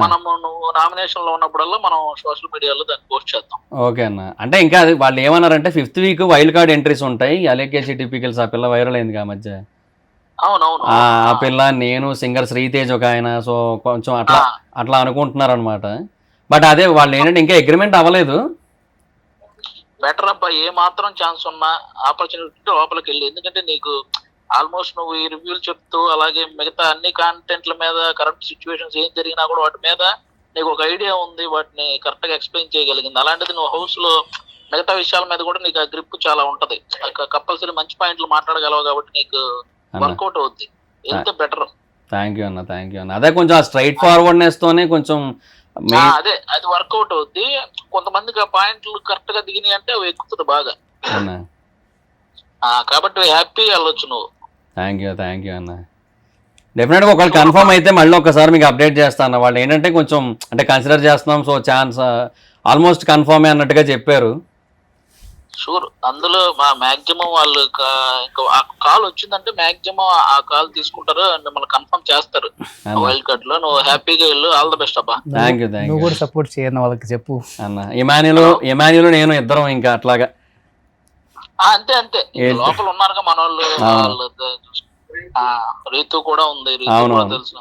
మనము నువ్వు నామినేషన్ లో ఉన్నప్పుడల్లా మనం సోషల్ మీడియాలో దాన్ని పోస్ట్ చేద్దాం. ఓకే అన్న. అంటే ఇంకా అది వాళ్ళు ఏమన్నారంటే 5th week wild card entries ఉంటాయి. అలేకేసి టిపికల్స్ ఆ పిల్ల వైరల్ అయింది ఆ మధ్య. అవునవును, ఆ పిల్ల, నేను, సింగర్ శ్రీతేజ్ ఒక ఆయన. సో కొంచెం అట్లా అనుకుంటున్నారు అనమాట. బట్ అదే వాళ్ళు ఏంటంటే ఇంకా అగ్రిమెంట్ అవ్వలేదు. బెటర్ అబ్బా, ఏ మాత్రం ఛాన్స్ ఉన్నా ఆపర్చునిటీ లోపలికి వెళ్ళి. ఎందుకంటే నీకు ఆల్మోస్ట్ నువ్వు ఈ రివ్యూలు చెప్తూ అలాగే మిగతా అన్ని కాంటెంట్ల మీద కరెంట్ సిచ్యువేషన్స్ ఏం జరిగినా కూడా వాటి మీద నీకు ఒక ఐడియా ఉంది, వాటిని కరెక్ట్ గా ఎక్స్ప్లెయిన్ చేయగలిగింది. అలాంటిది నువ్వు హౌస్ లో మిగతా విషయాల మీద కూడా నీకు ఆ గ్రిప్ చాలా ఉంటది. కంపల్సరీ మంచి పాయింట్లు మాట్లాడగలవు కాబట్టి నీకు వర్కౌట్ అవుద్ది. ఎంత బెటర్. థ్యాంక్ యూ అన్న. అదే కొంచెం ఆ స్ట్రైట్ ఫార్వర్డ్నెస్ తోనే కొంచెం అదే అది వర్కౌట్ అవుద్ది. కొంతమందికి ఆ పాయింట్లు కరెక్ట్ గా దిగినాయి అంటే అవి ఎక్కుతుంది బాగా. కాబట్టి హ్యాపీగా వెళ్ళొచ్చు నువ్వు. థ్యాంక్ యూ అన్న. డెఫినెట్గా ఒకవేళ కన్ఫర్మ్ అయితే మళ్ళీ ఒకసారి మీకు అప్డేట్ చేస్తాను. వాళ్ళు ఏంటంటే కొంచెం అంటే కన్సిడర్ చేస్తున్నాం, సో ఛాన్స్ ఆల్మోస్ట్ కన్ఫర్మే అన్నట్టుగా చెప్పారు. షూర్, అందులో మాక్సిమం వాళ్ళు ఇంకా కాల్ వచ్చిందంటే మాక్సిమం ఆ కాల్ తీసుకుంటారు, మిమ్మల్ని కన్ఫర్మ్ చేస్తారు వైల్డ్ కార్డ్ లో. నువ్వు హ్యాపీగా వెళ్ళు. ఆల్ ద బెస్ట్ అబ్బా. థ్యాంక్ యూ నువ్వు కూడా సపోర్ట్ చేయను వాళ్ళకి చెప్పు అన్న. ఇమాన్యులు నేను ఇద్దరం ఇంకా అట్లాగా అంతే లోపల ఉన్నారుగా మన వాళ్ళు. రీతు కూడా ఉంది, తెలుసు.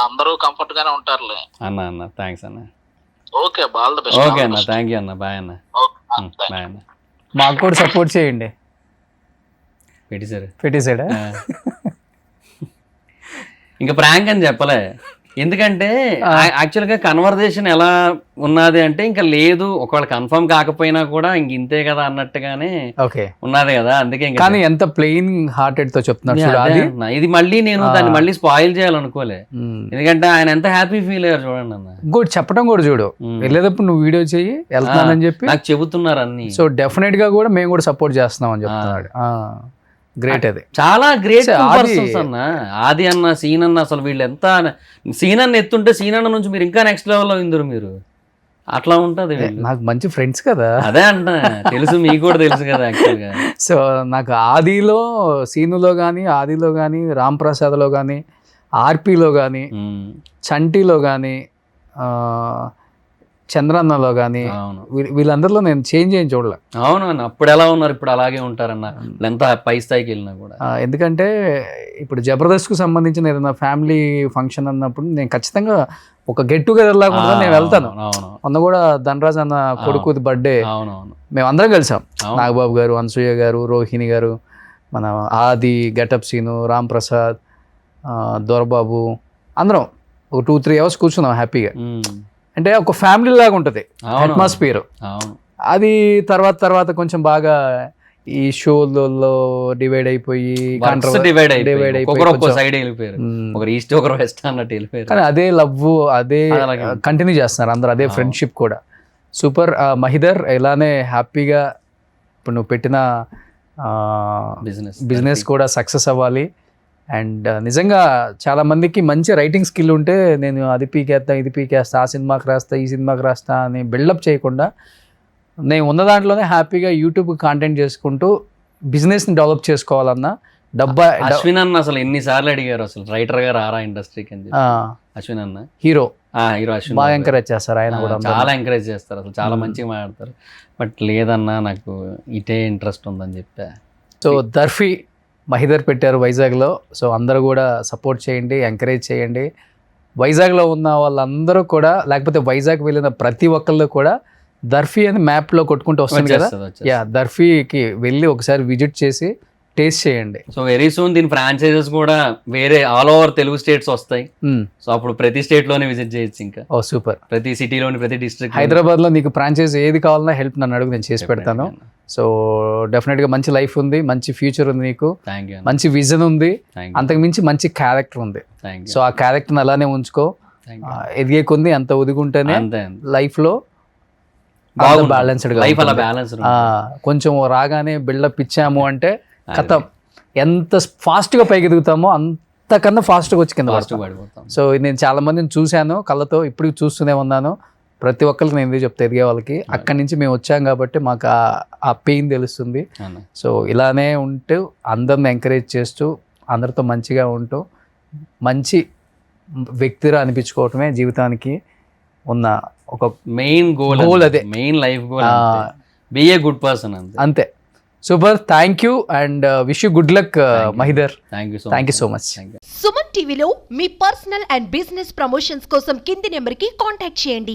అందరూ కంఫర్ట్ గానే ఉంటారులే అన్న. థ్యాంక్స్ అన్న. ఓకే అబ్బా, ఆల్ ద బెస్ట్. ఓకే అన్న, థ్యాంక్ యూ అన్న. బాయ్ అన్న. బాయ్ అన్న. మాకు కూడా సపోర్ట్ చేయండి. పెట్టేశాడా? ఇంకా ప్రాంక్ అని చెప్పలే. ఎందుకంటే యాక్చువల్గా కన్వర్జేషన్ ఎలా ఉన్నది అంటే ఇంకా లేదు, ఒకవేళ కన్ఫర్మ్ కాకపోయినా కూడా ఇంక ఇంతే కదా అన్నట్టుగానే ఉన్నది కదా. అందుకే కానీ ఎంత ప్లెయిన్ హార్టెడ్ తో చెప్తున్నా. ఇది మళ్ళీ నేను దాన్ని మళ్ళీ స్పాయిల్ చేయాలనుకోలే. ఎందుకంటే ఆయన ఎంత హ్యాపీ ఫీల్ అయ్యారు చూడండి అన్న. ఇంకోటి చెప్పడం కూడా చూడు, వెళ్ళేటప్పుడు నువ్వు వీడియో చెయ్యి వెళ్తానని చెప్పి నాకు చెబుతున్నారు అన్ని. సో డెఫినెట్ గా కూడా మేము కూడా సపోర్ట్ చేస్తున్నాం అని చెప్తున్నాడు. గ్రేట్, అది చాలా గ్రేట్ పర్సన్స్ అన్న. ఆది అన్న, సీన్ అన్న, అసలు వీళ్ళు ఎంత సీన్ అన్న ఎత్తుంటే సీన్ అన్న నుంచి మీరు ఇంకా నెక్స్ట్ లెవెల్లో ఇందరు మీరు. అట్లా ఉంటది. నాకు మంచి ఫ్రెండ్స్ కదా. అదే అంట, తెలుసు, మీకు కూడా తెలుసు కదా యాక్చువల్గా. సో నాకు ఆదిలో, సీనులో కానీ, ఆదిలో కానీ, రామ్ ప్రసాద్లో కానీ, ఆర్పీలో కానీ, చంటిలో కానీ, చంద్రన్నలో కానీ, వీళ్ళందరిలో నేను చేంజ్ చేయించి చూడలే. అవునన్న, అప్పుడు ఎలా ఉన్నారు ఇప్పుడు అలాగే ఉంటారన్న, ఎంత పై స్థాయికి వెళ్ళినా కూడా. ఎందుకంటే ఇప్పుడు జబర్దస్త్కు సంబంధించిన ఏదైనా ఫ్యామిలీ ఫంక్షన్ అన్నప్పుడు నేను ఖచ్చితంగా ఒక గెట్ టుగెదర్ లాగా నేను వెళ్తాను. మొన్న కూడా ధనరాజ్ అన్న కొడుకుది బర్త్డే మేము అందరం కలిసాం. నాగబాబు గారు, అనసూయ గారు, రోహిణి గారు, మన ఆది, గెటప్ సీను, రామ్ ప్రసాద్, దొరబాబు, అందరం ఒక 2-3 hours కూర్చున్నాం హ్యాపీగా. అంటే ఒక ఫ్యామిలీ లాగా ఉంటుంది అవును. అట్మాస్ఫియర్. అవును. అది తర్వాత కొంచెం బాగా ఈ షోలలో డివైడ్ అయిపోయి డివైడ్ అయిపోయి ఒకరు ఒక్కో కొంచెం, సైడ్ వెళ్ళిపోయారు, ఒకరు ఈస్ట్ ఒకరు వెస్ట్ అన్నట్టు వెళ్ళిపోయారు. కానీ అదే లవ్ అదే అలాగే. కంటిన్యూ చేస్తున్నారు అందరు, అదే ఫ్రెండ్షిప్ కూడా సూపర్. మహిదర్ ఇలానే హ్యాపీగా ఇప్పుడు నువ్వు పెట్టిన బిజినెస్ కూడా సక్సెస్ అవ్వాలి. అండ్ నిజంగా చాలా మందికి మంచి రైటింగ్ స్కిల్ ఉంటే నేను అది పీకేస్తా ఇది పీకేస్తా ఆ సినిమాకి రాస్తా ఈ సినిమాకి రాస్తా అని బిల్డప్ చేయకుండా నేను ఉన్న దాంట్లోనే హ్యాపీగా యూట్యూబ్ కాంటెంట్ చేసుకుంటూ బిజినెస్ని డెవలప్ చేసుకోవాలన్నా అశ్విన్ అన్న అసలు ఎన్నిసార్లు అడిగారు అసలు రైటర్ గా రారా ఇండస్ట్రీకి అని చెప్పి. అశ్విన్ అన్న హీరో అశ్విన్ బాగా ఎంకరేజ్ చేస్తారు ఆయన కూడా. చాలా ఎంకరేజ్ చేస్తారు అసలు, చాలా మంచిగా మాట్లాడతారు. బట్ లేదన్నా నాకు ఇటే ఇంట్రెస్ట్ ఉందని చెప్పా. సో దర్ఫీ మహిదర్ పెట్టారు వైజాగ్లో. సో అందరూ కూడా సపోర్ట్ చేయండి, ఎంకరేజ్ చేయండి. వైజాగ్లో ఉన్న వాళ్ళందరూ కూడా, లేకపోతే వైజాగ్ వెళ్ళిన ప్రతి ఒక్కళ్ళు కూడా దర్ఫీ అని మ్యాప్లో కొట్టుకుంటూ వస్తుంది కదా, యా దర్ఫీకి వెళ్ళి ఒకసారి విజిట్ చేసి టేస్ట్ చేయండి. సో వెరీ సూన్ దీని ఫ్రాంచైజెస్ కూడా వేరే ఆల్ ఓవర్ తెలుగు స్టేట్స్ వస్తాయి. సో అప్పుడు ప్రతి స్టేట్ లోనే విజిట్ చేయొచ్చు. ఇంకా ఓ సూపర్. ప్రతి సిటీలోని ప్రతి డిస్ట్రిక్ట్. హైదరాబాద్లో నీకు ఫ్రాంచైజ్ ఏది కావాలన్నా హెల్ప్ నన్ను అడుగు, నేను చేసి పెడతాను. సో డెఫినెట్గా మంచి లైఫ్ ఉంది, మంచి ఫ్యూచర్ ఉంది నీకు, మంచి విజన్ ఉంది, అంతకు మించి మంచి క్యారెక్టర్ ఉంది. సో ఆ క్యారెక్టర్ని అలానే ఉంచుకో. ఎదిగే కొంది అంత ఒదిగుంటేనే లైఫ్లో బ్యాలెన్స్డ్ లైఫ్ అలా బ్యాలెన్స్. కొంచెం రాగానే బిల్డప్ ఇచ్చాము అంటే కథ ఎంత ఫాస్ట్గా పైకి ఎదుగుతామో అంతకన్నా ఫాస్ట్గా వచ్చి కింద పడిపోతాం. సో నేను చాలా మందిని చూశాను కళ్ళతో, ఇప్పుడు చూస్తూనే ఉన్నాను. ప్రతి ఒక్కరికి నేను చెప్తే ఎదిగే వాళ్ళకి అక్కడి నుంచి మేము వచ్చాం కాబట్టి మాకు ఆ పెయిన్ తెలుస్తుంది. సో ఇలానే ఉంటూ అందరిని ఎంకరేజ్ చేస్తూ అందరితో మంచిగా ఉంటూ మంచి వ్యక్తిగా అనిపించుకోవటమే జీవితానికి ఉన్న ఒక మెయిన్ గోల్. అదే main life goal. Be a good person అంతే. Super, thank you and wish you good luck Mahidhar. Thank you so much. Suman టీవీలో మీ పర్సనల్ అండ్ బిజినెస్ ప్రమోషన్స్ కోసం కింది నెంబర్కి కాంటాక్ట్ చేయండి.